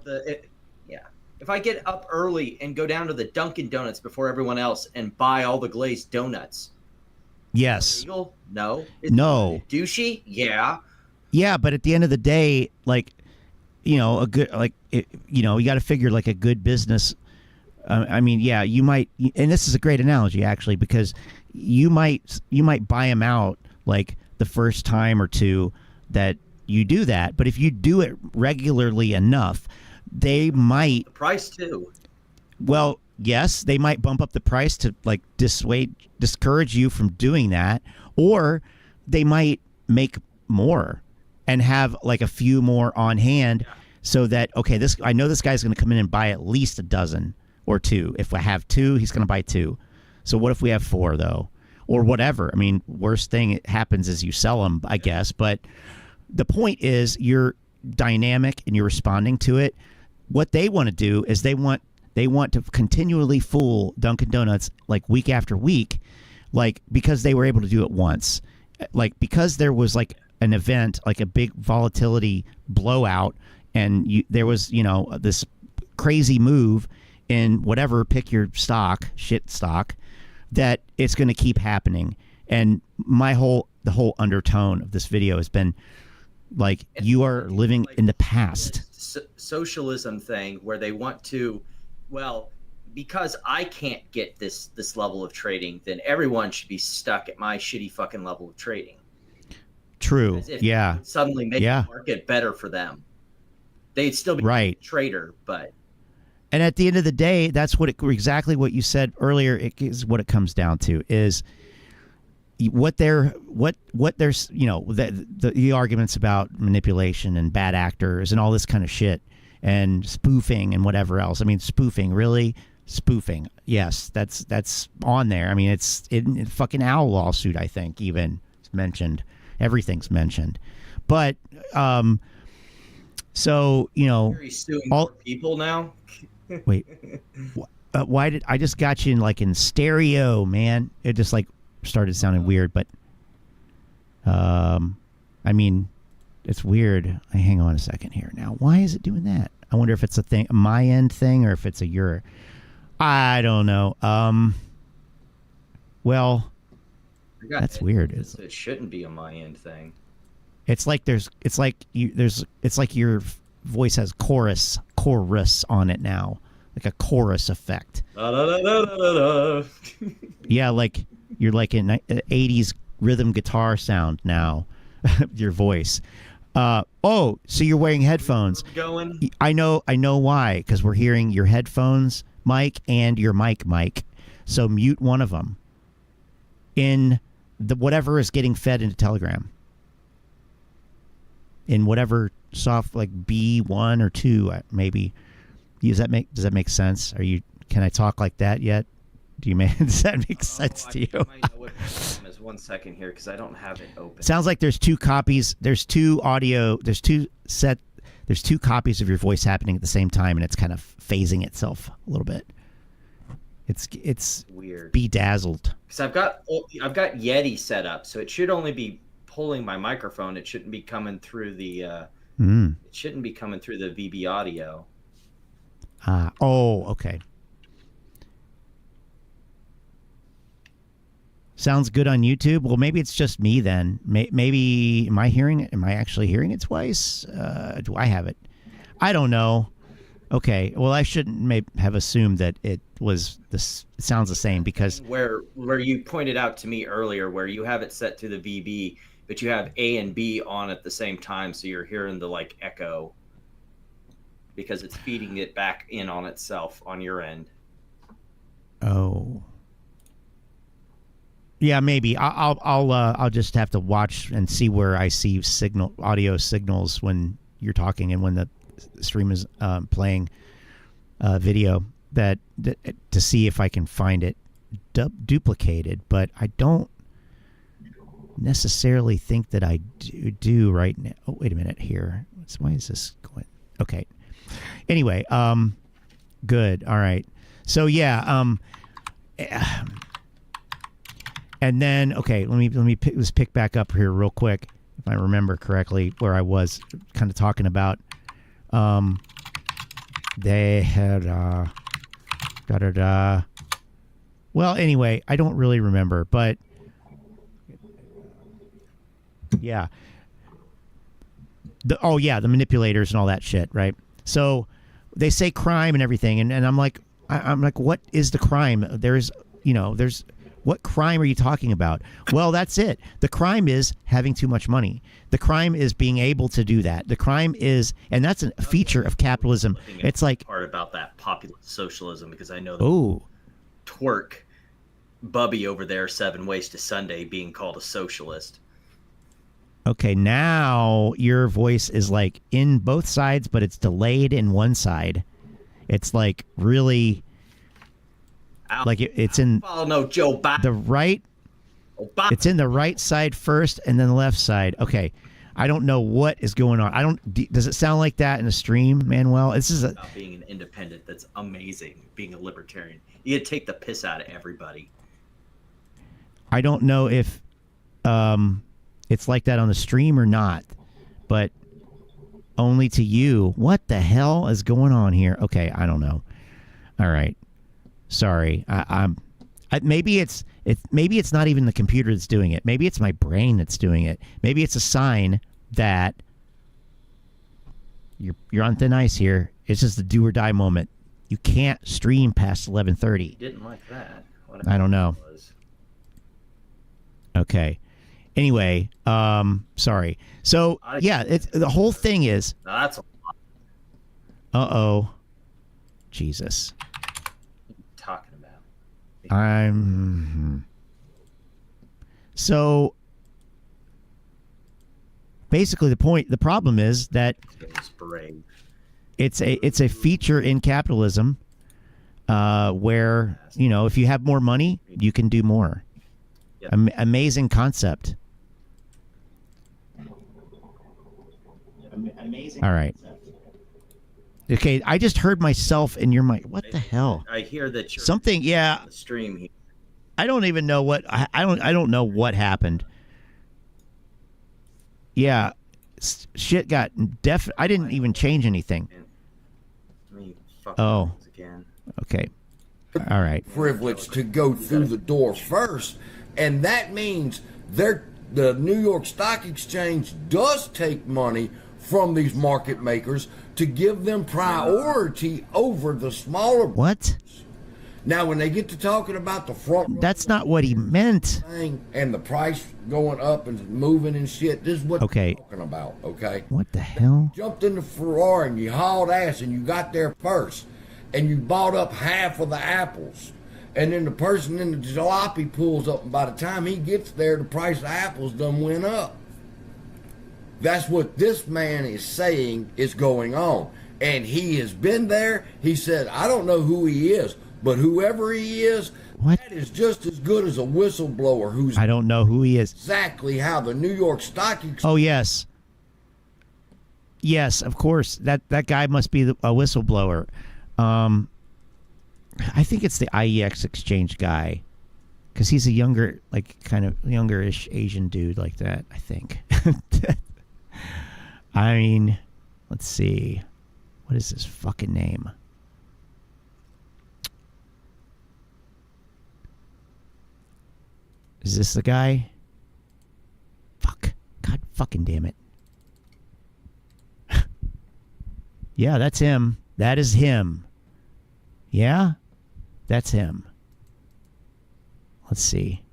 If I get up early and go down to the Dunkin' Donuts before everyone else and buy all the glazed donuts, yes. Illegal? No. No. Douchey? Yeah. Yeah, but at the end of the day, like, you got to figure like a good business. I mean, yeah, you might, and this is a great analogy actually, because you might buy them out like the first time or two that you do that, but if you do it regularly enough, they might price too. Well, yes, they might bump up the price to like discourage you from doing that, or they might make more and have like a few more on hand, so that I know this guy's going to come in and buy at least a dozen or two. If I have two, he's going to buy two. So what if we have four though, or whatever? I mean, worst thing it happens is you sell them, I guess. But the point is, you're dynamic and you're responding to it. What they want to do is they want to continually fool Dunkin' Donuts like week after week, like because they were able to do it once, like because there was like an event, like a big volatility blowout, and there was this crazy move in whatever, pick your stock, shit stock, that it's going to keep happening. And the whole undertone of this video has been like, you are living in the past. Socialism thing where they want to, because I can't get this level of trading, then everyone should be stuck at my shitty fucking level of trading. True. Yeah. Suddenly make the market better for them. They'd still be a trader, but. And at the end of the day, that's exactly what you said earlier. It is what it comes down to is what there's the arguments about manipulation and bad actors and all this kind of shit and spoofing and whatever else. I mean, spoofing, really? Spoofing. Yes, that's on there. I mean, it's in fucking Owl lawsuit, I think, even it's mentioned. Everything's mentioned. But so, all people now. Wait, why did I just got you in stereo, man? It just like started sounding weird, but I mean, it's weird. Hang on a second here. Now, why is it doing that? I wonder if it's a my end thing, or if it's I don't know. Well, that's weird. It shouldn't be a my end thing. It's like it's like your voice has chorus on it now, like a chorus effect. Yeah, like you're like an 80s rhythm guitar sound now. Your voice. So you're wearing headphones. I know why, because we're hearing your headphones mic and your mic. So mute one of them in the whatever is getting fed into Telegram. In whatever soft, like B1 or 2, maybe. Does that make sense? Can I talk like that yet? Does that make sense to you? I might know what the is. 1 second here, because I don't have it open. Sounds like there's two copies. There's two copies of your voice happening at the same time, and it's kind of phasing itself a little bit. It's weird. Bedazzled. Because I've got Yeti set up, so it should only be pulling my microphone. It shouldn't be coming through the it shouldn't be coming through the VB audio. Okay. Sounds good on YouTube. Well, maybe it's just me then. Maybe am I hearing it? Am I actually hearing it twice? Do I have it? I don't know. Okay. Well, I shouldn't have assumed that it was this. It sounds the same, because where you pointed out to me earlier, where you have it set to the VB, but you have A and B on at the same time, so you're hearing the like echo because it's feeding it back in on itself on your end. Oh. Yeah, maybe. I'll just have to watch and see where I see audio signals when you're talking and when the stream is playing video to see if I can find it duplicated. But I don't necessarily think that I do right now. Oh, wait a minute here. Why is this going? Okay. Anyway, good. All right. So yeah, and then okay, let me pick back up here real quick if I remember correctly where I was kind of talking about. They had Well, anyway, I don't really remember, but yeah. The manipulators and all that shit, right? So they say crime and everything, and I'm like, what is the crime? There's what crime are you talking about? Well, that's it. The crime is having too much money. The crime is being able to do that. The crime is, and that's a feature of capitalism. It's like part about that populist socialism, because I know that twerk Bubby over there 7 Ways to Sunday being called a socialist. Okay, now your voice is like in both sides, but it's delayed in one side. It's like really, like it's in Joe Biden. The right. Obama. It's in the right side first, and then the left side. Okay, I don't know what is going on. Does it sound like that in a stream, Manuel? This is about being an independent. That's amazing. Being a libertarian, you take the piss out of everybody. I don't know if it's like that on the stream or not, but only to you. What the hell is going on here? Okay, I don't know. All right, sorry. Maybe it's not even the computer that's doing it. Maybe it's my brain that's doing it. Maybe it's a sign that you're on thin ice here. It's just a do or die moment. You can't stream past 11:30. Didn't like that. I don't know. Okay. Anyway, sorry. So yeah, it's the whole thing is. That's a lot. Jesus. What are you talking about? So basically the problem is that it's a feature in capitalism where, if you have more money, you can do more. Yep. Amazing concept. Amazing. All right. Okay, I just heard myself in your mic. What the hell? I hear that you're something. Yeah. On the stream here. I don't even know what I don't know what happened. Yeah, shit got I didn't even change anything. Again. Okay. All right. Privilege to go through the door first, and that means the New York Stock Exchange does take money from these market makers to give them priority over the smaller. What? Now, when they get to talking about the front, that's not what he meant. And the price going up and moving and shit. This is what they're talking about. Okay. What the hell? You jumped in the Ferrari and you hauled ass and you got there first, and you bought up half of the apples, and then the person in the jalopy pulls up, and by the time he gets there, the price of apples done went up. That's what this man is saying is going on. And he has been there. He said, I don't know who he is, but whoever he is, that is just as good as a whistleblower who's... I don't know who he is. Exactly how the New York Stock Exchange... Oh, yes. Yes, of course. That guy must be a whistleblower. I think it's the I-XII exchange guy. Because he's a younger, kind of younger-ish Asian dude like that, I think. I mean, let's see. What is his fucking name? Is this the guy? Fuck. God fucking damn it. Yeah, that's him. That is him. Yeah? That's him. Let's see.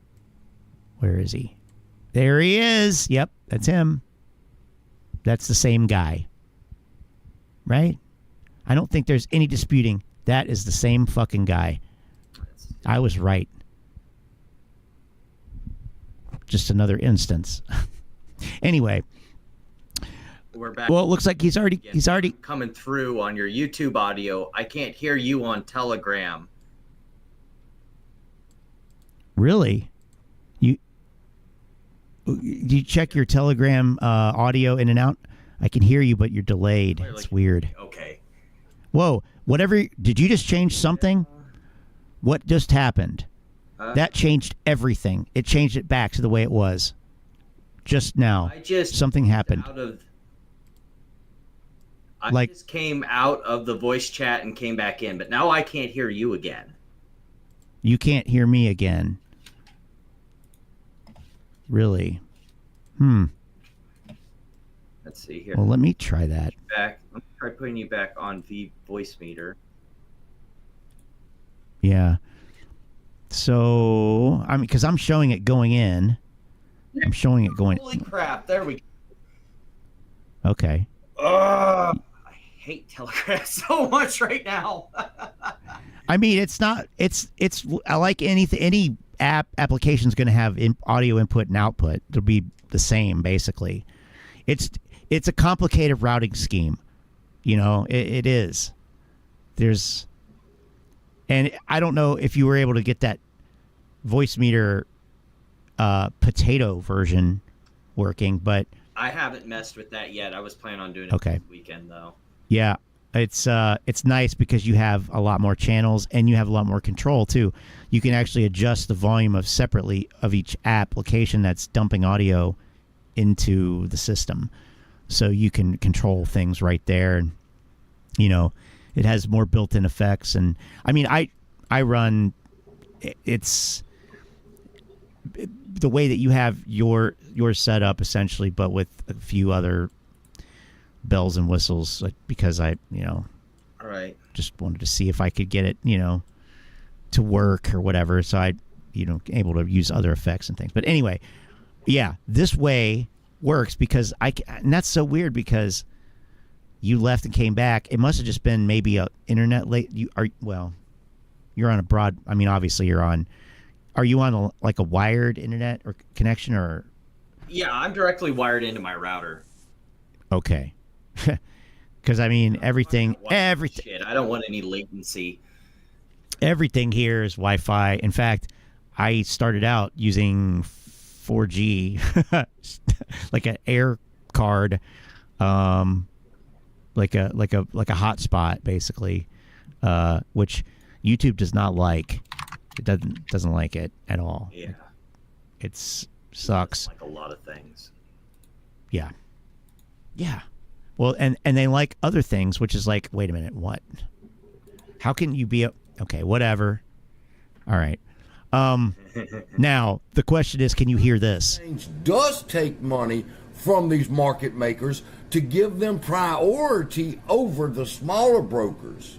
Where is he? There he is. Yep, that's him. That's the same guy. Right? I don't think there's any disputing. That is the same fucking guy. I was right. just another instance. Anyway, We're back. well, it looks like he's already coming through on your YouTube audio. I can't hear you on Telegram. really. You check your Telegram audio in and out? I can hear you, but you're delayed. It's weird. Okay. Whoa! Whatever. Did you just change something? What just happened? That changed everything. It changed it back to the way it was. Just now, something happened. I just came out of the voice chat and came back in, but now I can't hear you again. You can't hear me again. Really? Let's see here. Well, let me try that. Let me try putting you back on the voice meter. Yeah. So, because I'm showing it going in. I'm showing it going. Holy crap! There we go. Okay. I hate Telegram so much right now. I mean, it's not. It's. I like anything. Any application is going to have audio input and output. It'll be the same basically. It's a complicated routing scheme. You know, it is. And I don't know if you were able to get that voice meter potato version working, but I haven't messed with that yet. I was planning on doing it this weekend though. Yeah, it's nice because you have a lot more channels and you have a lot more control too. You can actually adjust the volume of separately of each application that's dumping audio into the system, so you can control things right there. And you know, it has more built-in effects. And I mean, I run. It's the way that you have your set up essentially, but with a few other bells and whistles, because I, all right, just wanted to see if I could get it, to work or whatever. So I, able to use other effects and things. But anyway, yeah, this way works because and that's so weird because you left and came back. It must have just been maybe a internet late. You're on a broad. I mean, obviously you're on. Are you on a wired internet or connection or? Yeah, I'm directly wired into my router. Okay. Because I mean, everything. Shit, I don't want any latency. Everything here is Wi-Fi. In fact, I started out using 4G, like an air card, like a hotspot basically, which YouTube does not like. It doesn't like it at all. Yeah, it sucks. Like a lot of things. Yeah. Well, and they like other things, which is like, wait a minute, what? How can you be okay? Whatever. All right. Now the question is, can you hear this? Does take money from these market makers to give them priority over the smaller brokers.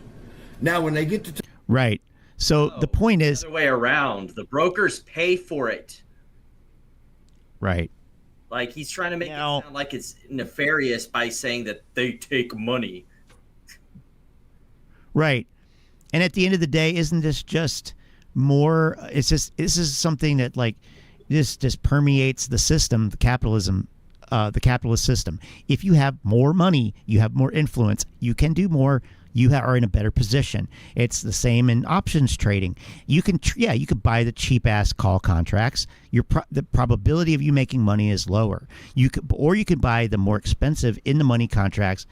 Now, when they get to right. So the point is the other way around. The brokers pay for it. Right. Like he's trying to make it sound like it's nefarious by saying that they take money. Right. And at the end of the day, isn't this just more? This is something that this just permeates the system, the capitalist system. If you have more money, you have more influence, you can do more. You are in a better position. It's the same in options trading. You can, you could buy the cheap ass call contracts. The probability of you making money is lower. You could buy the more expensive in the money contracts,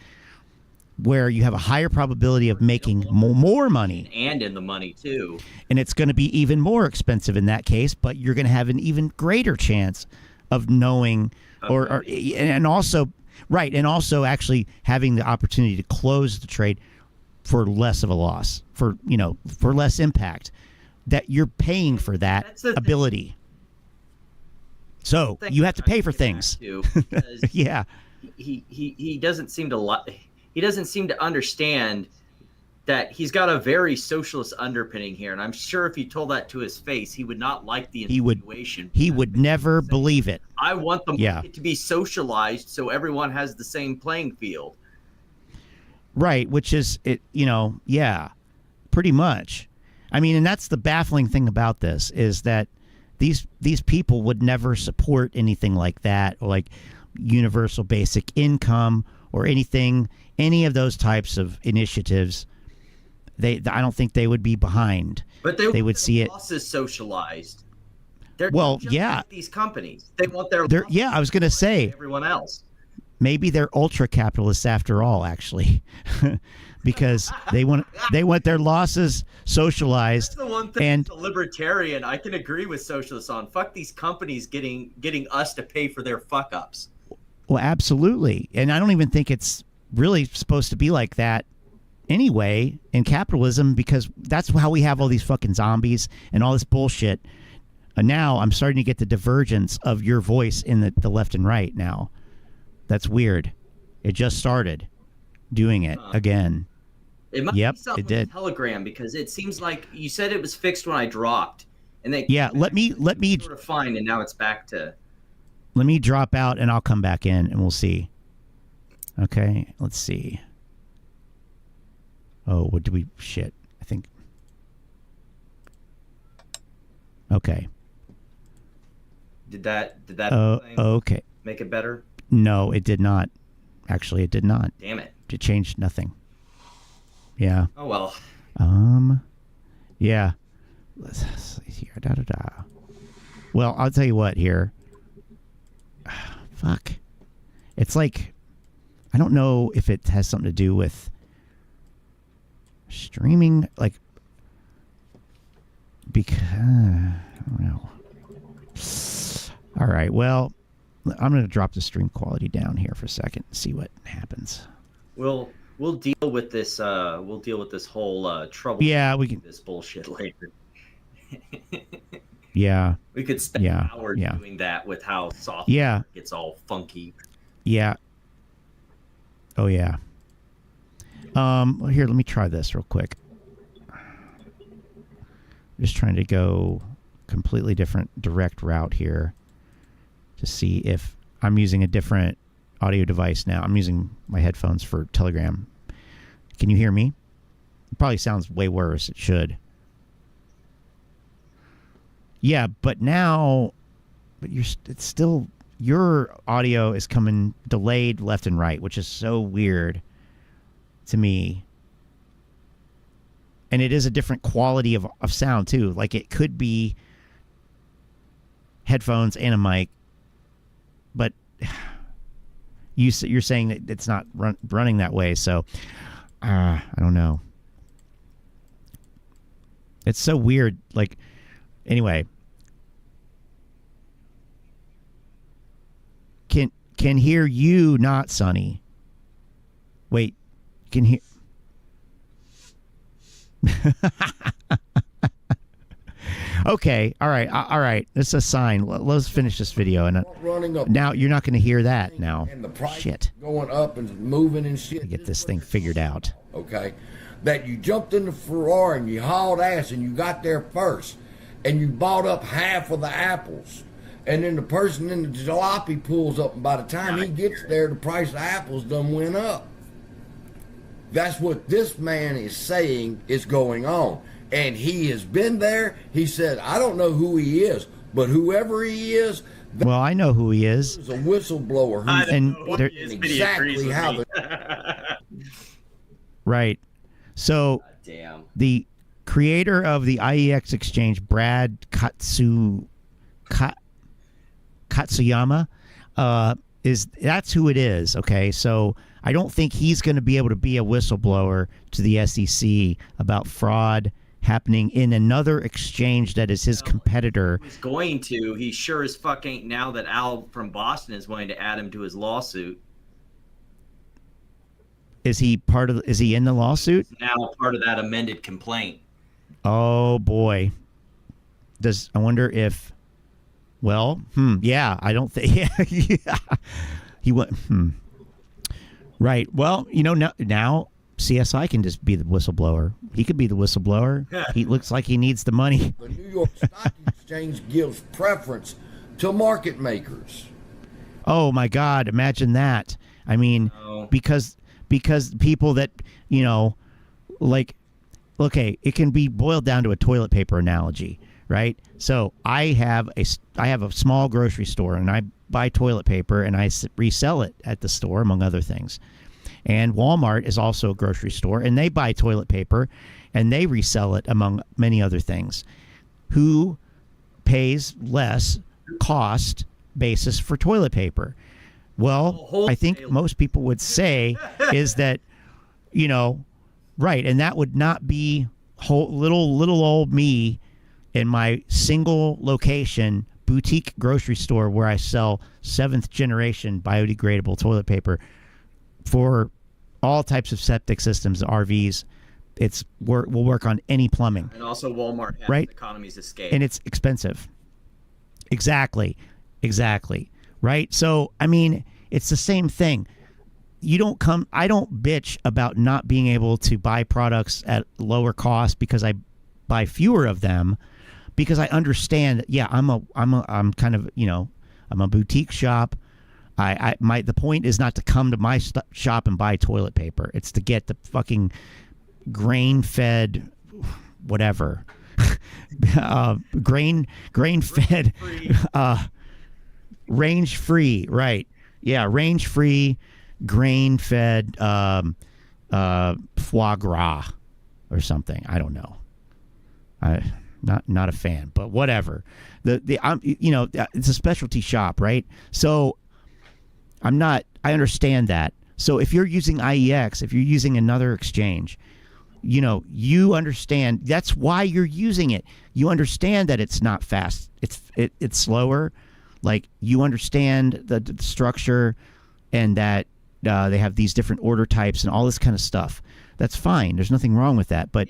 where you have a higher probability of making more money. And in the money too. And it's going to be even more expensive in that case, but you're going to have an even greater chance of knowing, and also actually having the opportunity to close the trade for less of a loss, for less impact, that you're paying for that ability. So you have to pay for things. Yeah. He doesn't seem to understand that he's got a very socialist underpinning here, and I'm sure if you told that to his face, he would not like the insinuation. He would never believe it. I want the market to be socialized so everyone has the same playing field. Right, which is it, pretty much. I mean, and that's the baffling thing about this is that these people would never support anything like that, or like universal basic income or any of those types of initiatives. I don't think they would be behind. But they would see it. Losses socialized. They're Well, just yeah. like these companies. They want their Yeah, I was going to say everyone else. maybe they're ultra capitalists after all, actually, because they want their losses socialized. That's the one thing. And As a libertarian, I can agree with socialists on fuck these companies getting us to pay for their fuck ups. well, absolutely, and I don't even think it's really supposed to be like that anyway in capitalism, because that's how we have all these fucking zombies and all this bullshit. And now I'm starting to get the divergence of your voice in the left and right now. That's weird. It just started doing it again. It might Yep, be something it did. with Telegram, because it seems like you said it was fixed when I dropped, and they Let me sort of fine, and now it's back to. let me drop out and I'll come back in and we'll see. Okay, let's see. Oh, what did we shit? I think. Okay. Did that thing Okay. make it better? No, it did not. Actually, it did not. Damn it. It changed nothing. Yeah. Oh well. Yeah. Let's see here. Well, I'll tell you what here. Fuck. It's like, I don't know if it has something to do with streaming, like, because I don't know. All right. Well, I'm going to drop the stream quality down here for a second and see what happens. We'll deal with this. We'll deal with this whole trouble. Yeah, we can. This bullshit later. Yeah. We could spend hours yeah. doing that with how software Yeah. gets all funky. Yeah. Oh yeah. Here, let me try this real quick. Just trying to go completely different direct route here to see if I'm using a different audio device now. I'm using my headphones for Telegram. Can you hear me? It probably sounds way worse. It should. Yeah, but now, it's still, your audio is coming delayed left and right, which is so weird to me. And it is a different quality of sound too. Like, it could be headphones and a mic, but you're saying that it's not running that way. So I don't know. It's so weird. Like, anyway, can hear you, not Sonny. Wait, can hear. Okay, all right. It's a sign. Let's finish this video, and now you're not going to hear that now. And the price Shit. going up and moving and shit. Get this thing figured out. Okay, that you jumped in the Ferrari and you hauled ass and you got there first, and you bought up half of the apples, and then the person in the jalopy pulls up, and by the time he gets there, the price of apples done went up. That's what this man is saying is going on. And he has been there. He said, I don't know who he is, but whoever he is, Well, I know who he is. is a whistleblower who's And there- exactly how the Right. So Damn. the creator of the IEX exchange, Brad Katsuyama, that's who it is. Okay, so I don't think he's going to be able to be a whistleblower to the SEC about fraud happening in another exchange that is his competitor. He's going to. He sure as fuck ain't now that Al from Boston is going to add him to his lawsuit. Is he in the lawsuit? Now part of that amended complaint. Oh boy. I wonder if, well, yeah, I don't think, yeah. He went, Right. Well, now CSI can just be the whistleblower. He could be the whistleblower. He looks like he needs the money. The New York Stock Exchange gives preference to market makers. Oh my God! Imagine that. I mean, because people that like, okay, it can be boiled down to a toilet paper analogy, right? So I have a small grocery store, and I buy toilet paper and I resell it at the store, among other things. And Walmart is also a grocery store, and they buy toilet paper and they resell it, among many other things. Who pays less cost basis for toilet paper? Well, I think most people would say is that, right, and that would not be little old me in my single location boutique grocery store where I sell 7th generation biodegradable toilet paper for all types of septic systems, RVs. Will work on any plumbing. And also Walmart has right? economies of scale. And it's expensive. Exactly. Right? So, I mean, it's the same thing. I don't bitch about not being able to buy products at lower cost because I buy fewer of them, because I understand that, I'm kind of, I'm a boutique shop. The point is not to come to my shop and buy toilet paper. It's to get the fucking grain-fed whatever. grain-fed range-free, right. Yeah, range-free, grain-fed foie gras or something. I don't know. Not a fan, but whatever. It's a specialty shop, right? So I understand that. So if you're using IEX, if you're using another exchange, you understand that's why you're using it. You understand that it's not fast. It's slower. Like, you understand the structure, and that they have these different order types and all this kind of stuff. That's fine. There's nothing wrong with that. But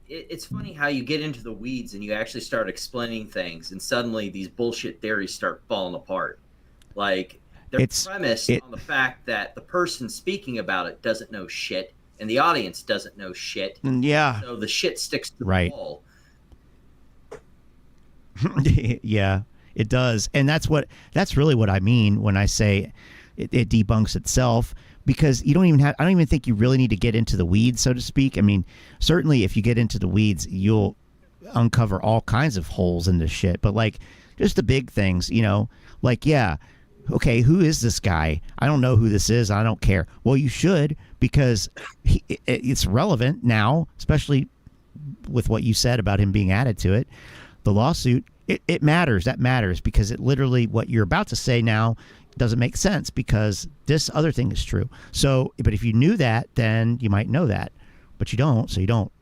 it's funny how you get into the weeds and you actually start explaining things, and suddenly these bullshit theories start falling apart. Like, they're premised on the fact that the person speaking about it doesn't know shit, and the audience doesn't know shit. Yeah. So the shit sticks to the wall. Yeah, it does. And that's really what I mean when I say it debunks itself, because I don't even think you really need to get into the weeds, so to speak. I mean, certainly if you get into the weeds, you'll uncover all kinds of holes in this shit. But like, just the big things, okay, who is this guy? I don't know who this is. I don't care. Well, you should, because it's relevant now, especially with what you said about him being added to it. The lawsuit, it matters. That matters, because it literally, what you're about to say now doesn't make sense, because this other thing is true. So, but if you knew that, then you might know that, but you don't. So you don't.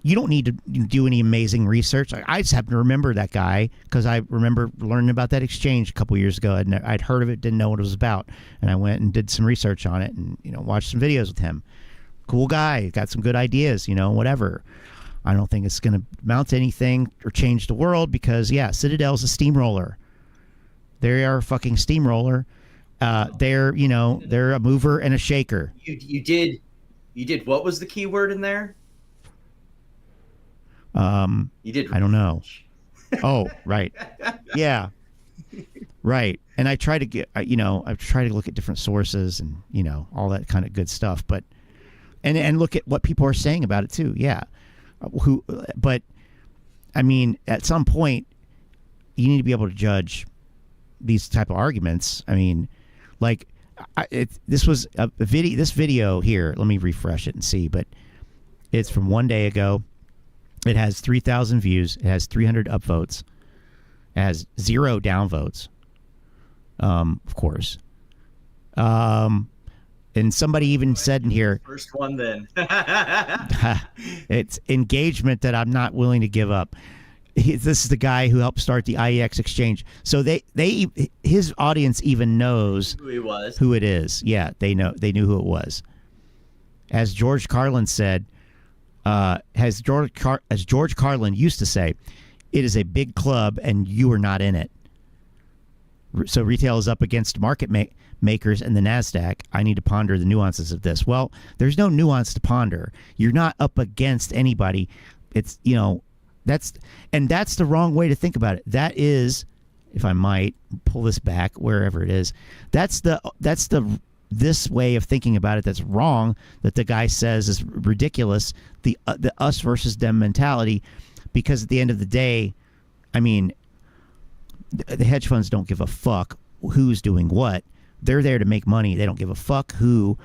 You don't need to do any amazing research. I just happen to remember that guy because I remember learning about that exchange a couple years ago. I'd heard of it, didn't know what it was about, and I went and did some research on it, and watched some videos with him. Cool guy, got some good ideas. Whatever. I don't think it's going to amount to anything or change the world, because Citadel's a steamroller. They are a fucking steamroller. They're a mover and a shaker. You did what was the key word in there? You did. I don't know. Oh, right. Yeah. Right. And I try to get, I try to look at different sources and, all that kind of good stuff, but, and look at what people are saying about it too. Yeah. But I mean, at some point you need to be able to judge these type of arguments. I mean, like this was a video, this video here, let me refresh it and see, but it's from one day ago. It has 3,000 views. It has 300 upvotes. It has 0 downvotes. Of course. And somebody even said in here, first one then. it's engagement that I'm not willing to give up. This is the guy who helped start the IEX exchange. So his audience even knows who he was. Who it is. Yeah, they knew who it was. As George Carlin said, as George Carlin used to say, it is a big club and you are not in it. So retail is up against market makers and the NASDAQ. I need to ponder the nuances of this. Well, there's no nuance to ponder. You're not up against anybody. It's, that's the wrong way to think about it. That is, if I might pull this back wherever it is, that's the this way of thinking about it that's wrong, that the guy says is ridiculous, the us versus them mentality, because at the end of the day, I mean, the hedge funds don't give a fuck who's doing what. They're there to make money. They don't give a fuck who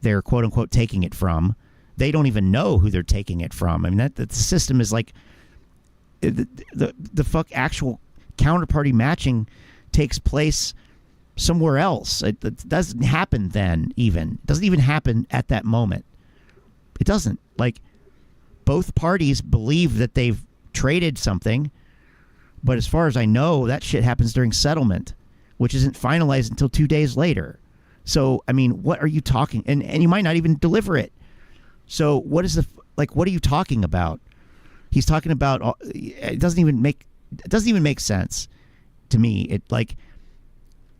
they're quote unquote taking it from. They don't even know who they're taking it from. I mean, that the system is like the fuck actual counterparty matching takes place somewhere else. It doesn't happen then even. It doesn't even happen at that moment. It doesn't. Like, both parties believe that they've traded something, but as far as I know, that shit happens during settlement, which isn't finalized until 2 days later. So, I mean, what are you talking? And you might not even deliver it. So what is what are you talking about? He's talking about, it doesn't even make sense to me. It like,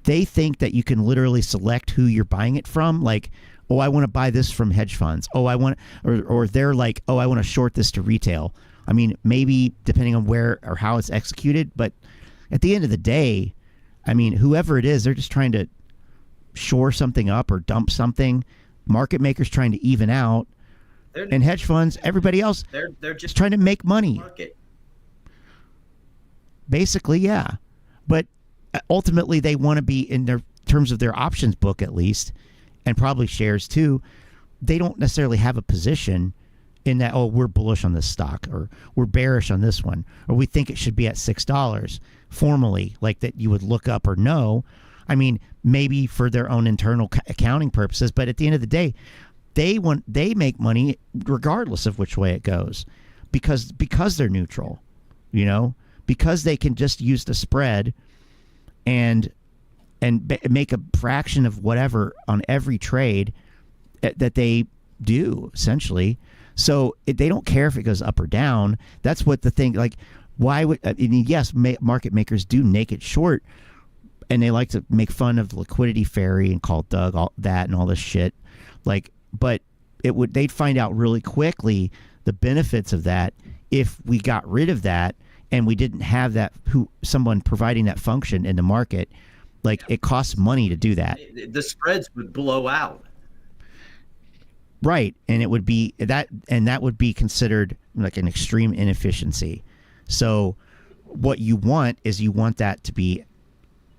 they think that you can literally select who you're buying it from. Like, oh, I want to buy this from hedge funds. Oh, I want, or they're like, oh, I want to short this to retail. I mean, maybe depending on where or how it's executed, but at the end of the day, I mean, whoever it is, they're just trying to shore something up or dump something. Market makers trying to even out, and hedge funds, everybody else, they're just trying to make money. Market. Basically, yeah. But ultimately, they want to be, in their terms of their options book at least, and probably shares too, they don't necessarily have a position in that, oh, we're bullish on this stock, or we're bearish on this one, or we think it should be at $6 formally, like that you would look up or know. I mean, maybe for their own internal accounting purposes, but at the end of the day, they make money regardless of which way it goes, because they're neutral, you know, because they can just use the spread and make a fraction of whatever on every trade that they do, essentially. So they don't care if it goes up or down. That's what the thing, like, why would, I mean, yes, market makers do naked short, and they like to make fun of the liquidity fairy and call Doug all that and all this shit. Like, but they'd find out really quickly the benefits of that if we got rid of that and we didn't have that, someone providing that function in the market. Like, it costs money to do that. The spreads would blow out. Right. And it would be that would be considered like an extreme inefficiency. So what you want is that to be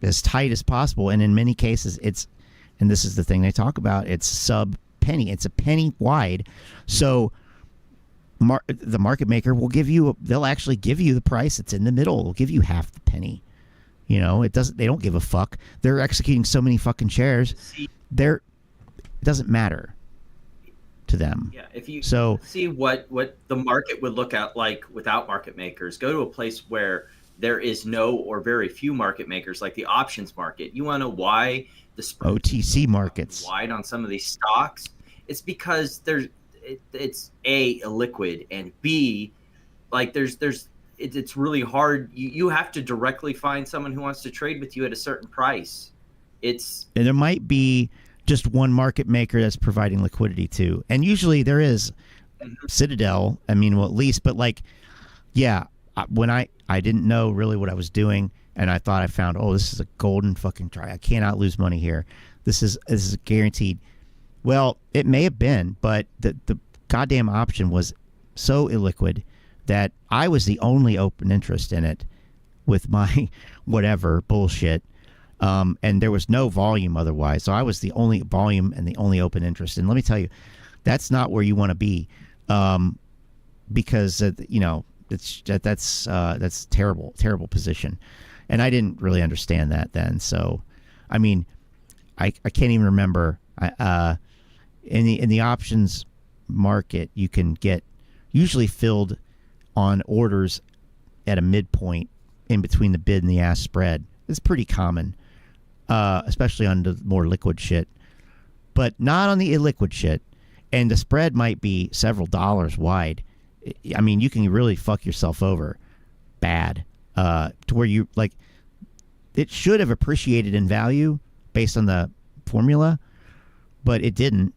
as tight as possible. And in many cases, and this is the thing they talk about, it's sub penny. It's a penny wide. So the market maker will they'll actually give you the price that's in the middle. They'll give you half the penny. You know, they don't give a fuck. They're executing so many fucking shares. It doesn't matter to them. Yeah, if you see what the market would look at like without market makers, go to a place where there is no or very few market makers, like the options market. You want to know why the spread OTC markets wide on some of these stocks? It's because it's A, illiquid, and B, like it's really hard. You have to directly find someone who wants to trade with you at a certain price. And there might be just one market maker that's providing liquidity too, and usually there is. Citadel, I mean, well, at least, but like, yeah, when I didn't know really what I was doing, and I thought I found, oh, this is a golden fucking try. I cannot lose money here. This is guaranteed. Well, it may have been, but the goddamn option was so illiquid that I was the only open interest in it with my whatever bullshit. And there was no volume otherwise. So I was the only volume and the only open interest. And let me tell you, that's not where you want to be, because, you know, that's terrible position. And I didn't really understand that then. So, I mean, I can't even remember. In the options market, you can get usually filled on orders at a midpoint in between the bid and the ask spread. It's pretty common, especially on the more liquid shit, but not on the illiquid shit. And the spread might be several dollars wide. I mean, you can really fuck yourself over bad, to where you, like, it should have appreciated in value based on the formula, but it didn't,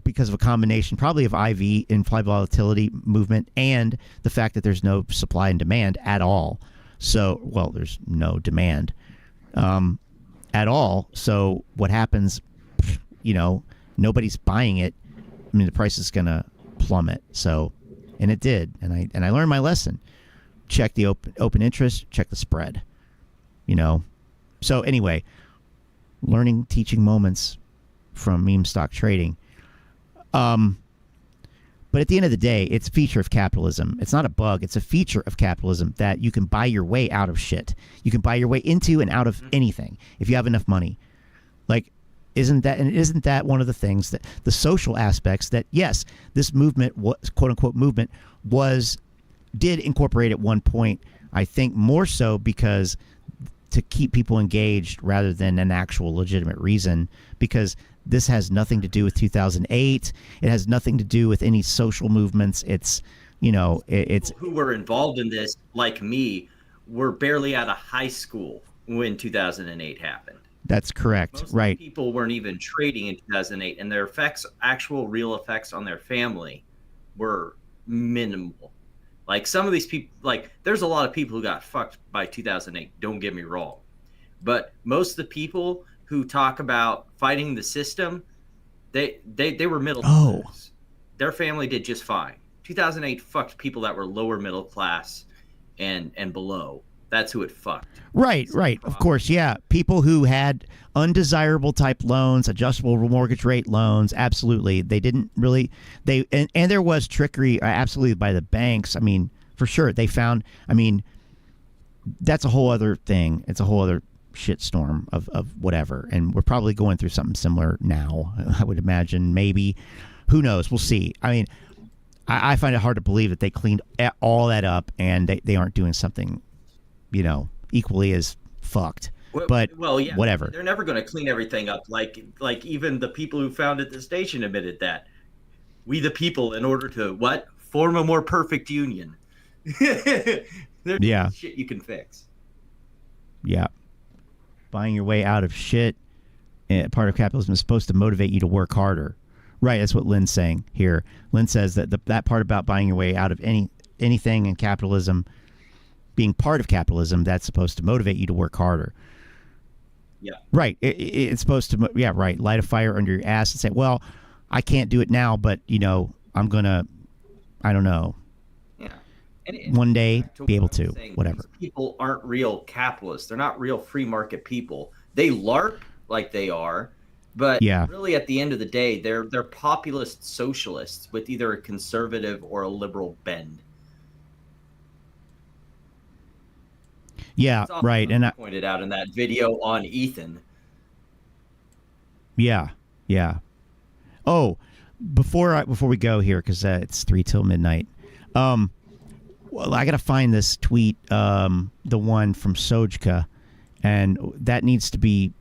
because of a combination probably of IV, implied volatility movement, and the fact that there's no supply and demand at all. So, well, there's no demand. at all. So what happens, nobody's buying it. I mean, the price is going to plummet. So, and it did. And I learned my lesson. Check the open interest, check the spread. So anyway, teaching moments from meme stock trading. But at the end of the day, it's a feature of capitalism. It's not a bug. It's a feature of capitalism that you can buy your way out of shit. You can buy your way into and out of anything if you have enough money. Like, isn't that one of the things that the social aspects that, yes, this movement, quote unquote movement, did incorporate at one point, I think more so because to keep people engaged rather than an actual legitimate reason, because this has nothing to do with 2008. It has nothing to do with any social movements. It's, it's who were involved in this, like me, were barely out of high school when 2008 happened. That's correct. Most right. People weren't even trading in 2008, and their actual real effects on their family were minimal. Like some of these people, like there's a lot of people who got fucked by 2008. Don't get me wrong. But most of the people who talk about fighting the system, they were middle class. Their family did just fine. 2008 fucked people that were lower middle class and below. That's who it fucked. Right. Of course, yeah. People who had undesirable type loans, adjustable mortgage rate loans, absolutely. They didn't really and there was trickery absolutely by the banks. I mean, for sure. They found, that's a whole other thing. It's a whole other shitstorm of whatever. And we're probably going through something similar now, I would imagine. Maybe. Who knows? We'll see. I mean, I find it hard to believe that they cleaned all that up and they aren't doing something, equally as fucked. But yeah, whatever. They're never going to clean everything up. Like even the people who founded the station admitted that. We the people, in order to form a more perfect union. There's shit you can fix. Yeah. Buying your way out of shit, part of capitalism, is supposed to motivate you to work harder. Right, that's what Lynn's saying here. Lynn says that that part about buying your way out of anything in capitalism, being part of capitalism, that's supposed to motivate you to work harder. Yeah. Right. It's supposed to, right. Light a fire under your ass and say, well, I can't do it now, but, I'm going to, I don't know. Yeah. One day be able to, whatever. People aren't real capitalists. They're not real free market people. They LARP like they are, but really at the end of the day, they're populist socialists with either a conservative or a liberal bend. Yeah, right. And I pointed out in that video on Ethan. Yeah. Oh, before we go here, because it's 3 till midnight. Well, I got to find this tweet, the one from Sojka, and that needs to be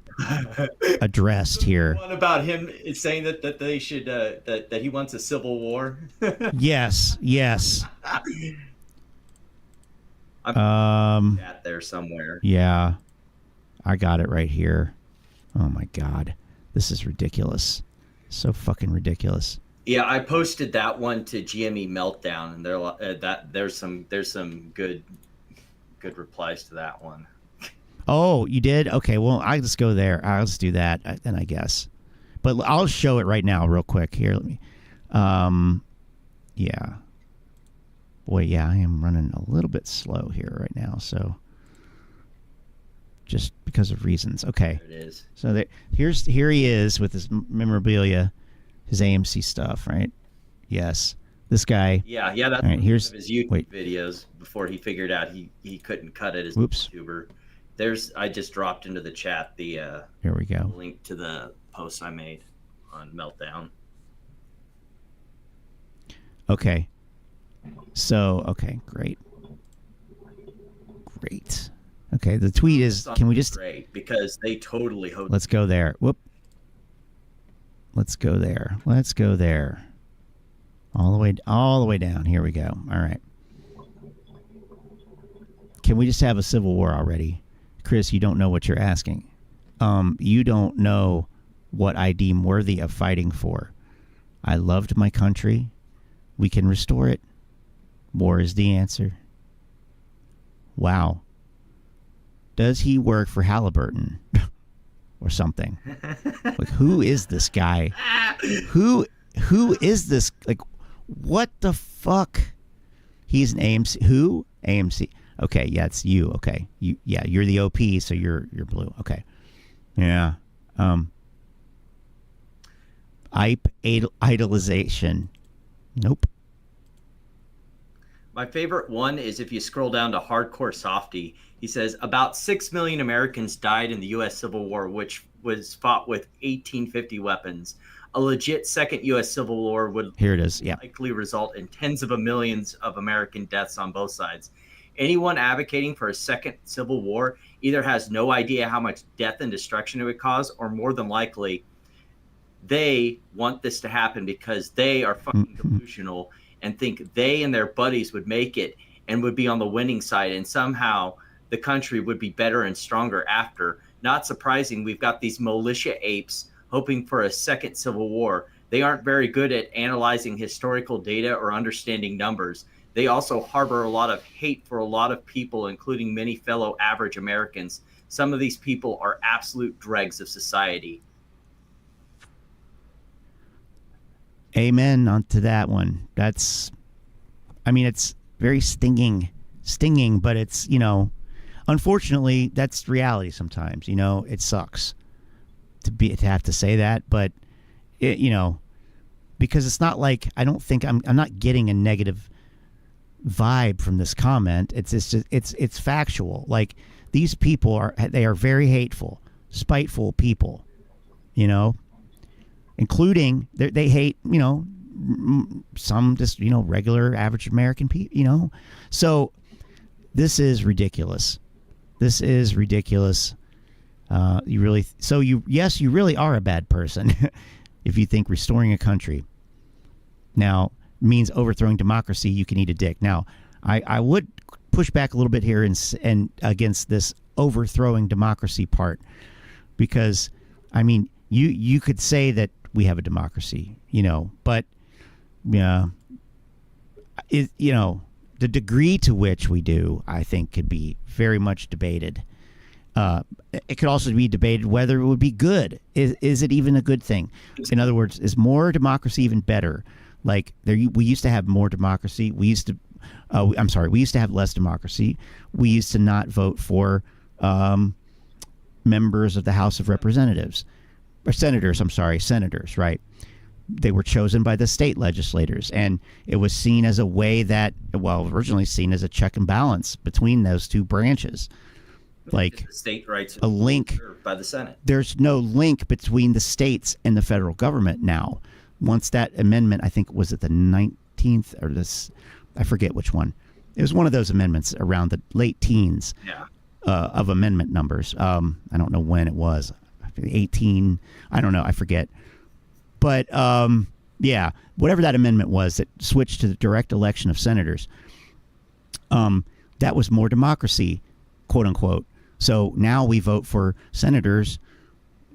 addressed here. One about him is saying that they should that he wants a civil war. Yes. I'm at there somewhere. Yeah, I got it right here. Oh my God, this is ridiculous. So fucking ridiculous. Yeah, I posted that one to GME Meltdown, and there's some good replies to that one. Oh, you did? Okay, well, I'll just go there. I'll just do that then, I guess. But I'll show it right now, real quick. Here, let me. Yeah. Boy, yeah, I am running a little bit slow here right now, so just because of reasons. Okay. There it is. So here he is with his memorabilia, his AMC stuff, right? Yes. This guy. Yeah, that's right, here's one of his YouTube videos before he figured out he couldn't cut it as a YouTuber. I just dropped into the chat the here we go. Link to the post I made on Meltdown. Okay. So, okay, great. Okay, the tweet is, can we just... Great, because they totally... Let's go there. Whoop. Let's go there. All the way down. Here we go. All right. Can we just have a civil war already? Chris, you don't know what you're asking. You don't know what I deem worthy of fighting for. I loved my country. We can restore it. War is the answer. Wow. Does he work for Halliburton? or something. Like, who is this guy? Who is this? Like, what the fuck? He's an AMC. Who? AMC. Okay, yeah, it's you. Okay, you're the OP, so you're blue. Okay, yeah. Idolization. Nope. My favorite one is if you scroll down to Hardcore Softy. He says about 6 million Americans died in the U.S. Civil War, which was fought with 1850 weapons. A legit second U.S. Civil War would Here it is. Yeah. likely result in tens of millions of American deaths on both sides. Anyone advocating for a second Civil War either has no idea how much death and destruction it would cause, or more than likely, they want this to happen because they are fucking delusional and think they and their buddies would make it and would be on the winning side, and somehow the country would be better and stronger after. Not surprising, we've got these militia apes hoping for a second Civil War. They aren't very good at analyzing historical data or understanding numbers. They also harbor a lot of hate for a lot of people, including many fellow average Americans. Some of these people are absolute dregs of society. Amen onto that one. That's, I mean, it's very stinging, but it's, unfortunately, that's reality sometimes. It sucks to have to say that, but it, because it's not like, I don't think I'm not getting a negative vibe from this comment. It's factual. Like, these people are very hateful, spiteful people, including they hate, some just, regular average American people, so this is ridiculous. You really are a bad person if you think restoring a country now means overthrowing democracy. You can eat a dick. Now, I would push back a little bit here and against this overthrowing democracy part, because I mean, you could say that we have a democracy, but the degree to which we do, I think, could be very much debated. It could also be debated whether it would be good. Is it even a good thing? In other words, is more democracy even better? Like, we used to have more democracy. We used to have less democracy. We used to not vote for members of the House of Representatives. Or senators, right? They were chosen by the state legislators, and it was seen as a way that, originally seen as a check and balance between those two branches. Like, state rights a link by the Senate. There's no link between the states and the federal government now. Once that amendment, I think, was it the 19th or this, I forget which one. It was one of those amendments around the late teens of amendment numbers. I don't know when it was. 18, I don't know, I forget. But whatever that amendment was that switched to the direct election of senators, that was more democracy, quote unquote. So now we vote for senators,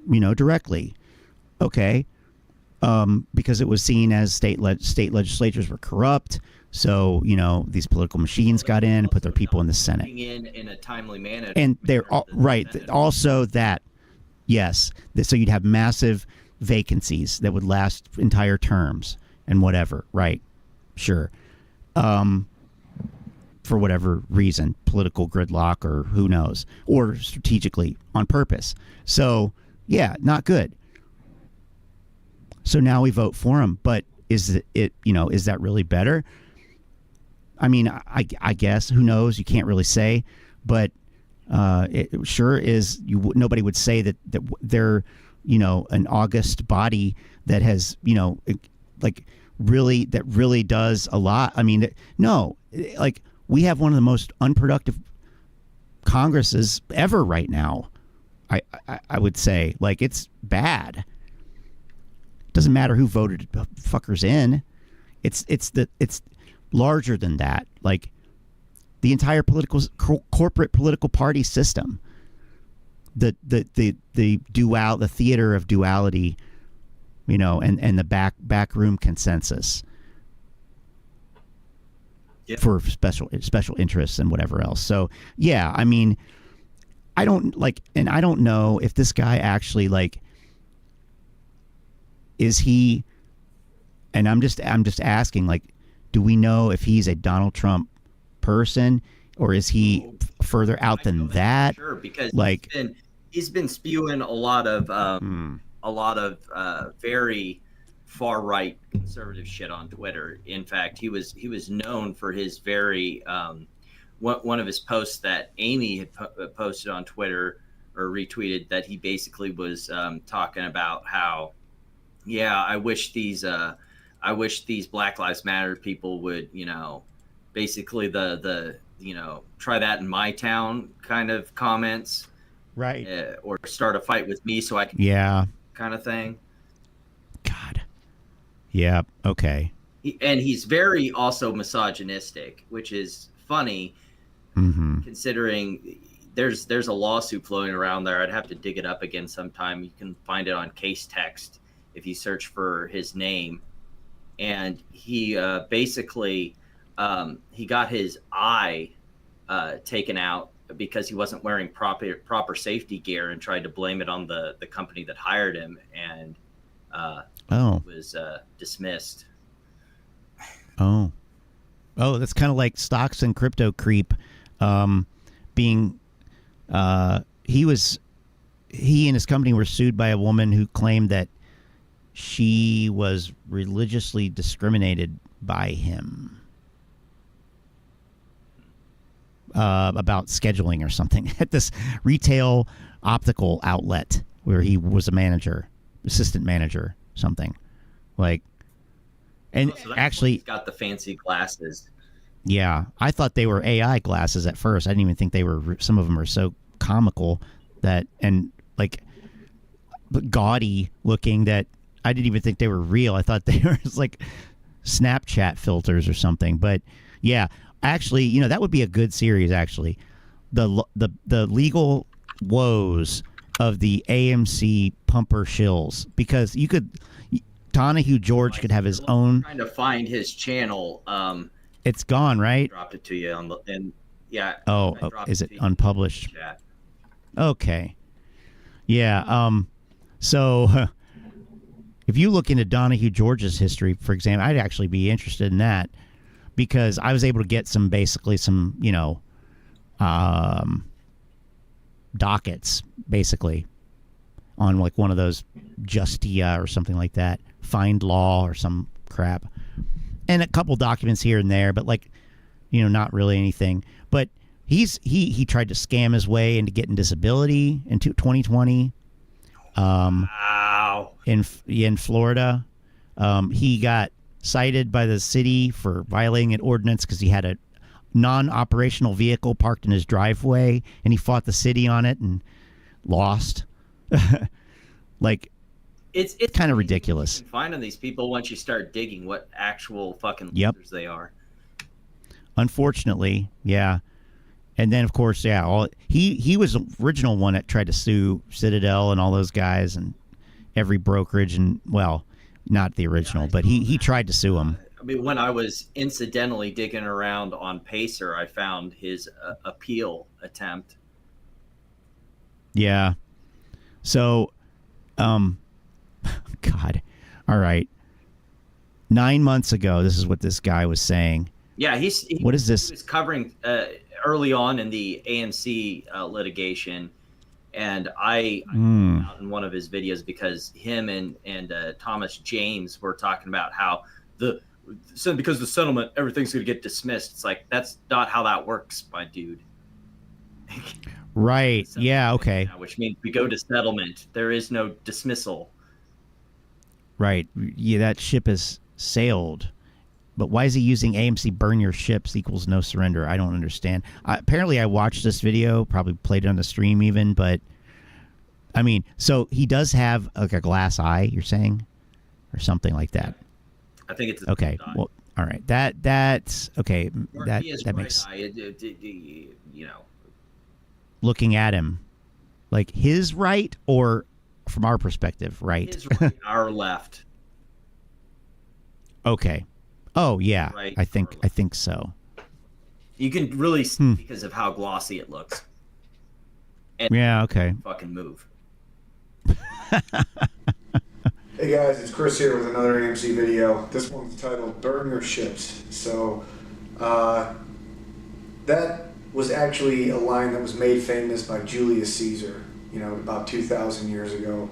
directly. Okay. Because it was seen as state legislatures were corrupt. So, these political machines got in and put their people in the Senate. In a timely manner. And they're right. Also that. Yes. So you'd have massive vacancies that would last entire terms and whatever. Right. Sure. For whatever reason, political gridlock or who knows, or strategically on purpose. So, yeah, not good. So now we vote for him. But is that really better? I mean, I guess, who knows? You can't really say. But it sure is. Nobody would say that they're, an august body that has, really does a lot. I mean, no, like, we have one of the most unproductive Congresses ever right now. I would say, like, it's bad. Doesn't matter who voted fuckers in. It's larger than that. Like, the entire corporate political party system, the theater of duality, and the backroom consensus for special interests and whatever else. So yeah, I mean, I don't like, and I don't know if this guy actually like, is he, and I'm just asking, like, do we know if he's a Donald Trump person or is he further out than that? Sure, because like he's been spewing a lot of very far right conservative shit on Twitter. In fact, he was known for his very one of his posts that Amy had posted on Twitter or retweeted, that he basically was talking about how, yeah, I wish these Black Lives Matter people would, basically the try that in my town kind of comments, right? Or start a fight with me so I can, kind of thing. God, yeah, okay. And he's very also misogynistic, which is funny, considering there's a lawsuit floating around there. I'd have to dig it up again sometime. You can find it on Case Text if you search for his name. And he basically he got his eye taken out because he wasn't wearing proper safety gear, and tried to blame it on the company that hired him, and was dismissed. Oh, that's kind of like stocks and crypto creep. Being he and his company were sued by a woman who claimed that she was religiously discriminated by him about scheduling or something at this retail optical outlet where he was a manager, assistant manager, something like. And actually, he's got the fancy glasses. Yeah, I thought they were AI glasses at first. I didn't even think they were. Some of them are so comical that, and like gaudy looking, that I didn't even think they were real. I thought they were like Snapchat filters or something. But yeah, actually, that would be a good series. Actually, the legal woes of the AMC pumper shills, because you could. Donahue George could have his own. I'm trying to find his channel. It's gone, right? Dropped it to you on the, and yeah. Oh, is it unpublished? Okay. Yeah. So if you look into Donahue George's history, for example, I'd actually be interested in that, because I was able to get some dockets basically on like one of those Justia or something like that, Find Law or some crap, and a couple documents here and there, but like, not really anything. But he tried to scam his way into getting disability in 2020. Wow. In Florida, he got cited by the city for violating an ordinance because he had a non-operational vehicle parked in his driveway, and he fought the city on it and lost. Like, it's kind of ridiculous. You can find on these people once you start digging what actual fucking Yep. losers they are. Unfortunately, yeah. And then, of course, he was the original one that tried to sue Citadel and all those guys and every brokerage, and, well, not the original, but he tried to sue him. I mean, when I was incidentally digging around on Pacer, I found his appeal attempt. Yeah. So, God. All right. 9 months ago, this is what this guy was saying. Yeah, what is this? He was covering early on in the AMC litigation, and I out in one of his videos because him and Thomas James were talking about how because the settlement, everything's going to get dismissed. It's like, that's not how that works, my dude. Right. Yeah. Okay. Which means we go to settlement. There is no dismissal. Right. Yeah, that ship has sailed. But why is he using AMC burn your ships equals no surrender? I don't understand. Apparently, I watched this video, probably played it on the stream even, but I mean, so he does have like a glass eye, you're saying, or something like that. I think it's okay. Well, all right. That's okay. That makes looking at him, like his right, or from our perspective, right? His right, our left. Okay. Oh yeah, Right, I think so. You can really see because of how glossy it looks. And yeah, okay. Fucking move. Hey guys, it's Chris here with another AMC video. This one's titled Burn Your Ships. So, that was actually a line that was made famous by Julius Caesar, you know, about 2,000 years ago.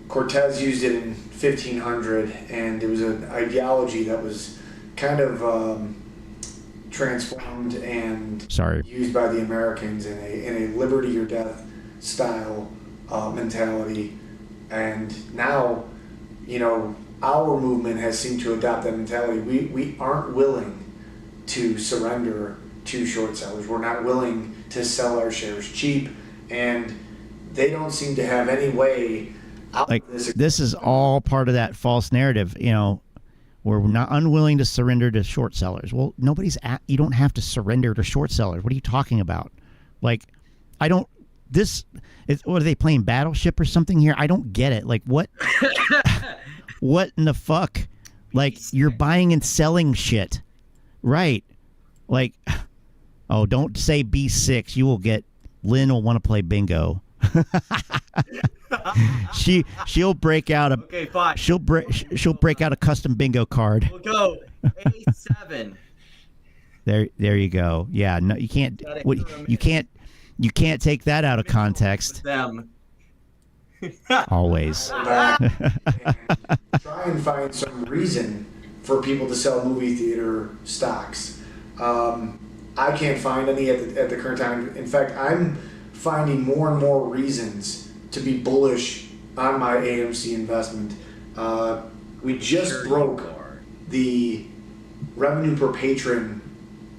Cortez used it in 1500, and it was an ideology that was kind of transformed and used by the Americans in a liberty or death style mentality. And now, you know, our movement has seemed to adopt that mentality. We aren't willing to surrender to short sellers. We're not willing to sell our shares cheap, and they don't seem to have any way out Like, of this. this is all part of that false narrative, you know. We're not unwilling to surrender to short sellers. Well, you don't have to surrender to short sellers. What are you talking about? Like, what are they playing Battleship or something here? I don't get it. Like, what? What in the fuck? Like, you're buying and selling shit. Right. Like, oh, don't say B6. Lynn will want to play bingo. she'll break out a Okay, fine. she'll break out a custom bingo card. We'll go A7. There you go. Yeah, no, you can't. You can't take that out of context. Them. Always. Try and find some reason for people to sell movie theater stocks. I can't find any at the current time. In fact, I'm finding more and more reasons to be bullish on my AMC investment. We just broke the revenue per patron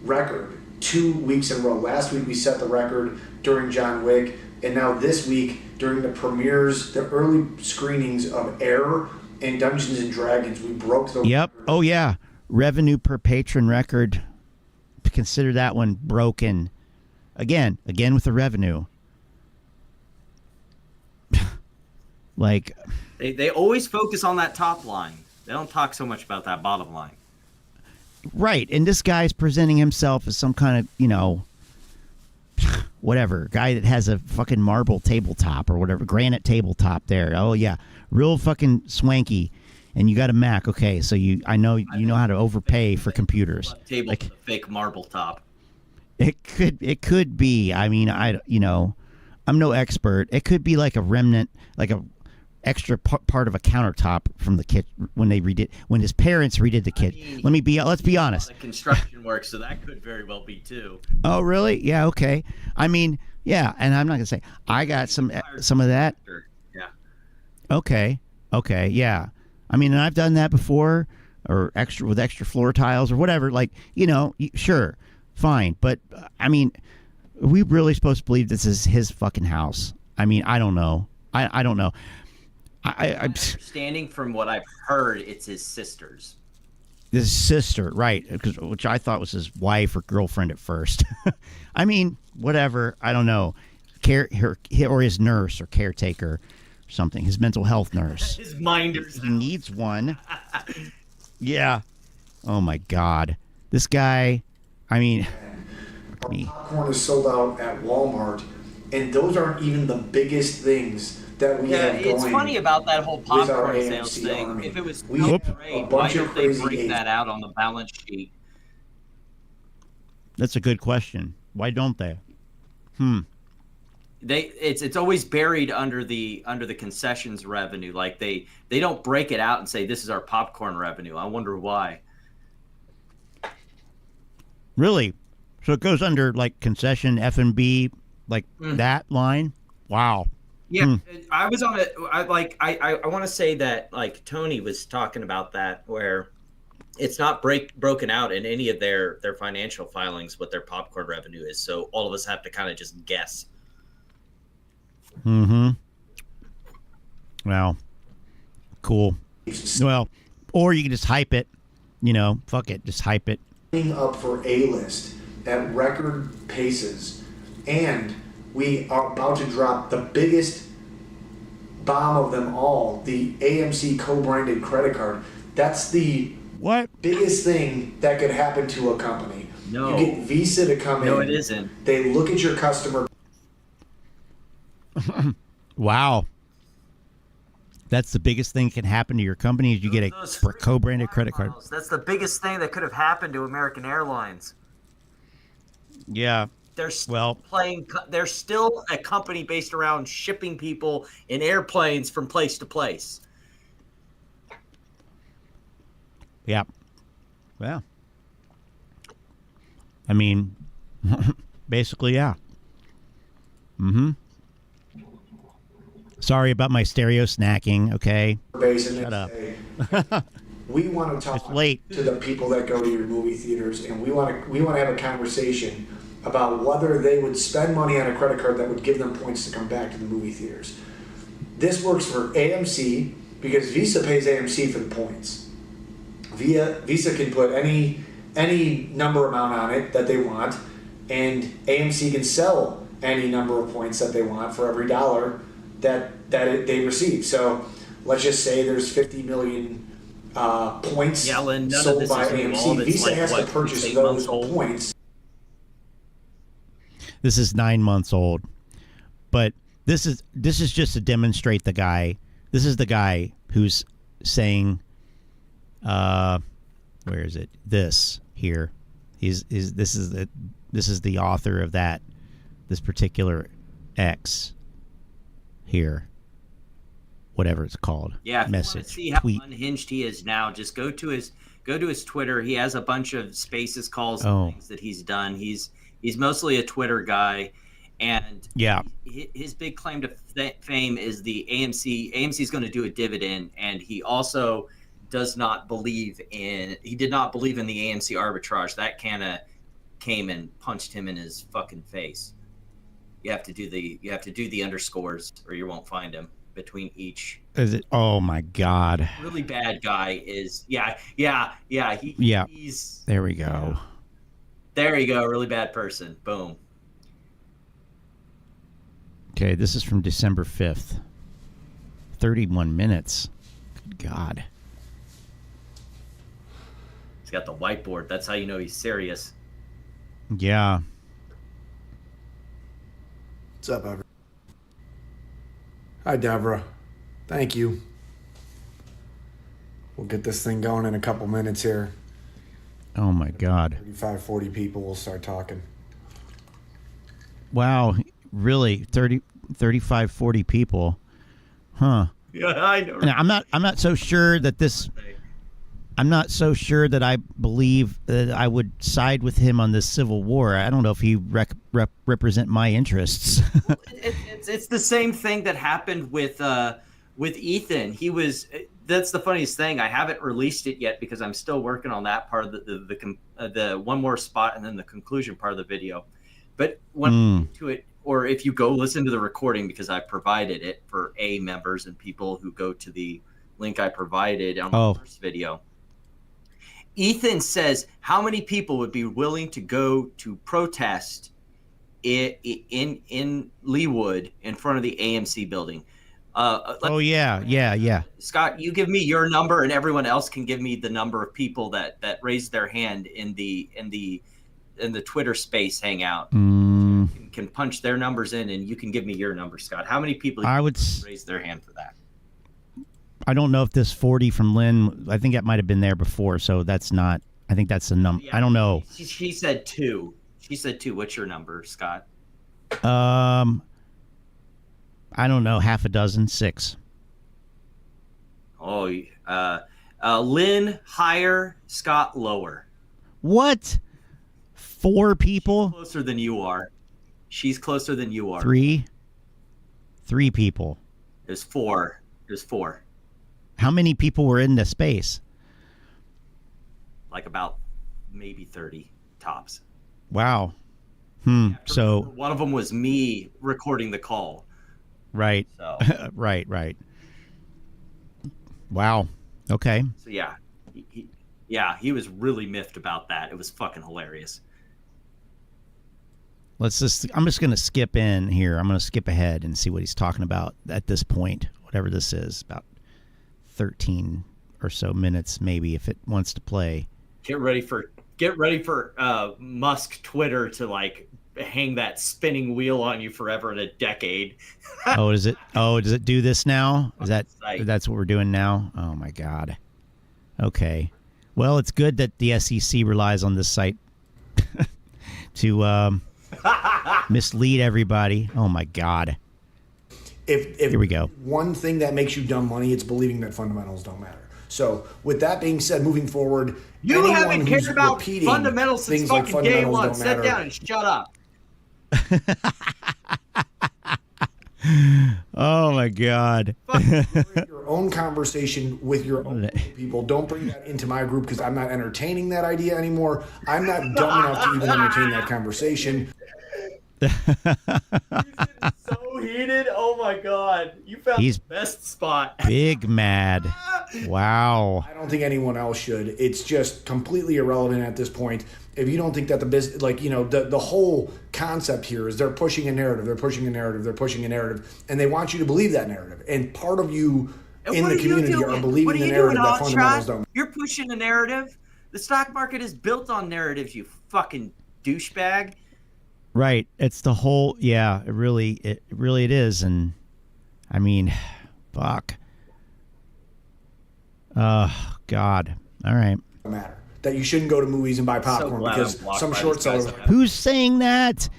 record 2 weeks in a row. Last week we set the record during John Wick, and now this week during the premieres, the early screenings of Air and Dungeons and Dragons, we broke the Yep. Oh yeah, revenue per patron record. Consider that one broken. Again with the revenue. Like, They always focus on that top line. They don't talk so much about that bottom line. right, and this guy's presenting himself as some kind of, you know, whatever, guy that has a fucking marble tabletop or whatever, granite tabletop there. Oh yeah, real fucking swanky. And you got a Mac, okay? So I know you know how to overpay for computers. Table with a fake marble top. It could be. I mean, I'm no expert. It could be like a remnant, like a extra part of a countertop from the kitchen when his parents redid the kitchen. Let's be honest. The construction work, so that could very well be too. Oh, really? Yeah. Okay. I mean, yeah. And I'm not gonna say I got some of that. Yeah. Okay. Yeah. I mean, and I've done that before, or with extra floor tiles or whatever. Like, you know, sure, fine. But I mean, are we really supposed to believe this is his fucking house? I mean, I don't know. I don't know. I'm understanding from what I've heard, it's his sister's. His sister, right? Which I thought was his wife or girlfriend at first. I mean, whatever. I don't know. Or his nurse or caretaker. Something, his mental health nurse. His minders. He needs one. Yeah. Oh my God, this guy. I mean, our popcorn is sold out at Walmart, and those aren't even the biggest things that we have going. It's funny about that whole popcorn AMC sales thing. army. If it was We so have great, a why bunch of don't they crazy break agents. that out on the balance sheet? that's a good question. Why don't they? It's always buried under the concessions revenue. Like they don't break it out and say this is our popcorn revenue. I wonder why. Really? So it goes under like concession F&B, like that line? Wow. Yeah, I was on it. I want to say that like Tony was talking about that, where it's not broken out in any of their financial filings what their popcorn revenue is. So all of us have to kind of just guess. Well, cool. Well, or you can just hype it. You know, fuck it, just hype it. Up for A-list at record paces, and we are about to drop the biggest bomb of them all, the AMC co-branded credit card. That's the biggest thing that could happen to a company. No. You get Visa to come in. No, it isn't. They look at your customer. Wow. That's the biggest thing that can happen to your company is you get a co-branded credit card. That's the biggest thing that could have happened to American Airlines. Yeah. They're still they're still a company based around shipping people in airplanes from place to place. Yeah. Well. I mean, basically, yeah. Mm-hmm. Sorry about my stereo snacking, okay? Shut up. We want to talk to the people that go to your movie theaters, and we want to have a conversation about whether they would spend money on a credit card that would give them points to come back to the movie theaters. This works for AMC because Visa pays AMC for the points. Visa can put any number amount on it that they want, and AMC can sell any number of points that they want for every dollar that they receive. So let's just say there's 50 million points sold by AMC. Visa has to purchase those points. This is 9 months old, but this is just to demonstrate the guy. This is the guy who's saying, where is it? This here, this is the author of this particular X here, whatever it's called. Yeah, if message. You want to see how tweet. unhinged he is now, just go to his Twitter. He has a bunch of spaces, calls, and things that he's done. He's mostly a Twitter guy, and yeah, his big claim to fame is the AMC. AMC is going to do a dividend, and he also did not believe in the AMC arbitrage. That kind of came and punched him in his fucking face. You have to do the underscores, or you won't find him between each. Is it? Oh my God! Really bad guy is yeah. He's there we go. There you go. Really bad person. Boom. Okay, this is from December 5th. 31 minutes. Good God. He's got the whiteboard. That's how you know he's serious. Yeah. What's up, Ever? Hi, Deborah. Thank you. We'll get this thing going in a couple minutes here. Oh my God. 35, 40 people will start talking. Wow. Really? 30, 35, 40 people. Huh. Yeah, I know. And I'm not so sure that I believe that I would side with him on this civil war. I don't know if he represent my interests. It's the same thing that happened with Ethan. That's the funniest thing. I haven't released it yet because I'm still working on that part of the one more spot and then the conclusion part of the video. But when I get to it, or if you go listen to the recording, because I provided it for A members and people who go to the link I provided on the first video. Ethan says, how many people would be willing to go to protest in Leawood in front of the AMC building? Yeah. Scott, you give me your number, and everyone else can give me the number of people that raised their hand in the Twitter space hangout. Can punch their numbers in, and you can give me your number, Scott. How many people raise their hand for that? I don't know if this 40 from Lynn, I think that might have been there before, so that's not, I think that's the number. Yeah, I don't know. She said 2. She said 2. What's your number, Scott? I don't know, half a dozen, 6. Oh, Lynn higher, Scott lower. What? 4 people? She's closer than you are. She's closer than you are. 3 people. There's 4. How many people were in the space? Like about maybe 30 tops. Wow. So one of them was me recording the call. Right. So. right. Wow. Okay. So he was really miffed about that. It was fucking hilarious. I'm just going to skip in here. I'm going to skip ahead and see what he's talking about at this point, whatever this is, about 13 or so minutes, maybe, if it wants to play. Get ready for Musk Twitter to like hang that spinning wheel on you forever in a decade. Oh, does it do this now? That's what we're doing now? Oh my God. Okay. Well, it's good that the SEC relies on this site to mislead everybody. Oh my God. If Here we go. One thing that makes you dumb money, it's believing that fundamentals don't matter. So, with that being said, moving forward, You anyone haven't cared who's about repeating fundamentals since things like fucking day fundamentals one. don't Sit matter, down and shut up. Oh my God. your own conversation with your own people. Don't bring that into my group because I'm not entertaining that idea anymore. I'm not dumb enough to even entertain that conversation. So heated. Oh my God. You found He's the best spot. Big mad. Wow. I don't think anyone else should. It's just completely irrelevant at this point. If you don't think that the business, like, you know, the whole concept here is they're pushing a narrative, and they want you to believe that narrative. And part of you in the community are believing the narrative that fundamentals don't. You're pushing a narrative. The stock market is built on narratives, you fucking douchebag. Right. It's the whole, yeah, it really is. And I mean, fuck. God. All right. Matter. That you shouldn't go to movies and buy popcorn because some short seller. Who's saying that?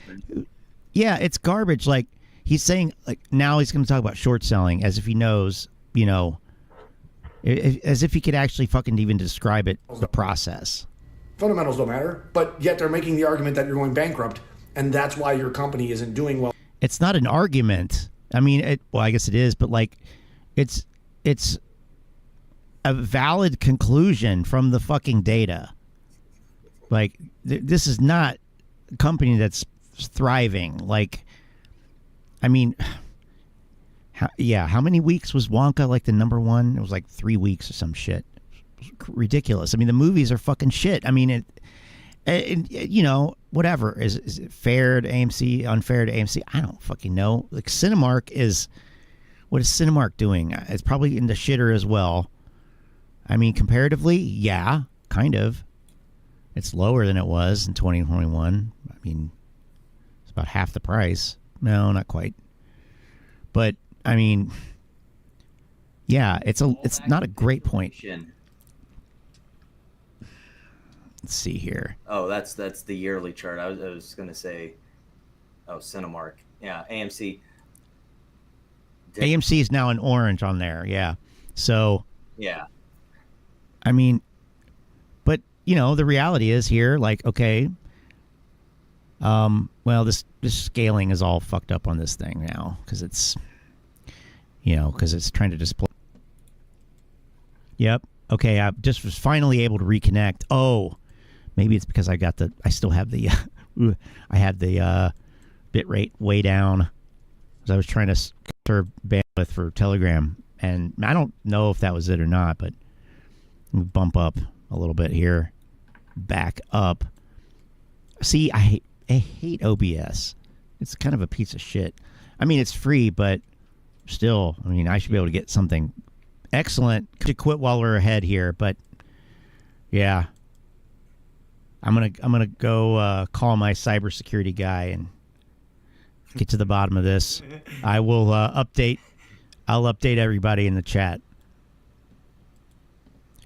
Yeah, it's garbage. Like, he's saying, like, now he's going to talk about short selling as if he knows, you know, as if he could actually fucking even describe it, the process. Fundamentals don't matter, but yet they're making the argument that you're going bankrupt, and that's why your company isn't doing well. It's not an argument. I mean, well, I guess it is, but like, it's a valid conclusion from the fucking data. Like, this is not a company that's thriving. Like, I mean, how many weeks was Wonka like the number one? It was like 3 weeks or some shit. Ridiculous. I mean, the movies are fucking shit. I mean, you know, whatever. Is it fair to AMC, unfair to AMC? I don't fucking know. Like, Cinemark what is Cinemark doing? It's probably in the shitter as well. I mean, comparatively, yeah, kind of. It's lower than it was in 2021. I mean, it's about half the price. No, not quite. But I mean, yeah, it's not a great point. Let's see here. Oh, that's the yearly chart. I was gonna say, Cinemark. Yeah, AMC. AMC is now in orange on there. Yeah, so yeah. I mean, but you know, the reality is here, like, okay, well, this scaling is all fucked up on this thing now because it's trying to display. Yep. Okay. I just was finally able to reconnect. Oh, maybe it's because I still have the, I had the bit rate way down because I was trying to conserve bandwidth for Telegram, and I don't know if that was it or not, but. Bump up a little bit here. Back up. See, I hate OBS. It's kind of a piece of shit. I mean, it's free, but still, I mean, I should be able to get something excellent to quit while we're ahead here. But yeah, I'm gonna go call my cybersecurity guy and get to the bottom of this. I will update. I'll update everybody in the chat.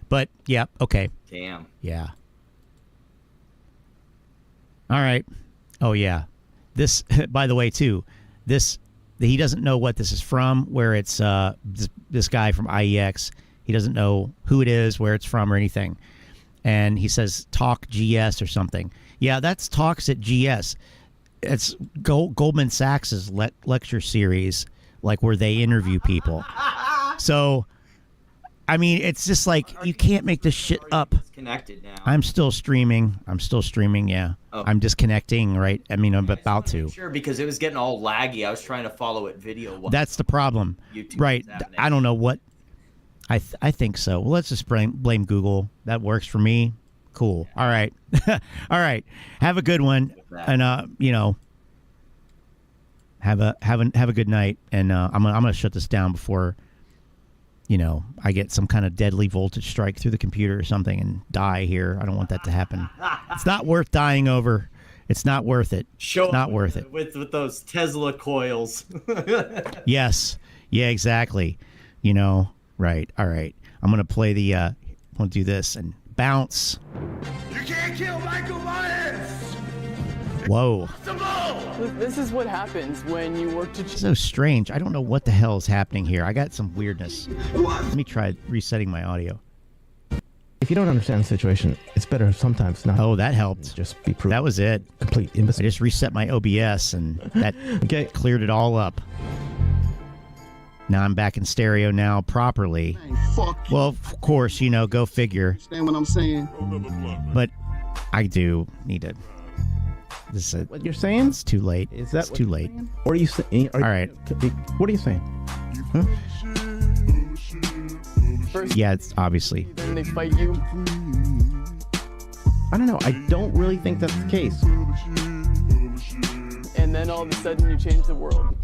But, yeah, okay. Damn. Yeah. All right. Oh, yeah. This, by the way, too, he doesn't know what this is from, where it's this guy from I-XII. He doesn't know who it is, where it's from, or anything. And he says, Talk GS or something. Yeah, that's Talks at GS. It's Goldman Sachs' lecture series, like, where they interview people. So... I mean, it's just like, you can't make this shit up. Connected now. I'm still streaming, yeah. Oh. I'm disconnecting, right? I mean, I'm about to. Sure, because it was getting all laggy. I was trying to follow it video. That's the problem. YouTube right. I don't know what. I think so. Well, let's just blame Google. That works for me. Cool. All right. All right. Have a good one. And, you know, have a good night. And I'm going to shut this down before... You know, I get some kind of deadly voltage strike through the computer or something and die here. I don't want that to happen. It's not worth dying over. It's not worth it. Show It's not up worth it. with those Tesla coils. Yes. Yeah, exactly. You know, right. All right. I'm going to play the, I'm going to do this and bounce. You can't kill Michael Myers! Whoa. This is what happens when you work to... So strange. I don't know what the hell is happening here. I got some weirdness. Let me try resetting my audio. If you don't understand the situation, it's better sometimes not. Oh, that helped. Just be proof. That was it. Complete I imbecile. just reset my OBS and that cleared it all up. Now I'm back in stereo now properly. Fuck you. Well, of course, you know, go figure. Understand what I'm saying? But I do need to. This is What you're saying? It's too late. Is that it's what too you're late? saying? What are you saying? All right. What are you saying? Huh? First, Yeah, it's obviously. then they fight you. I don't know. I don't really think that's the case. And then all of a sudden you change the world.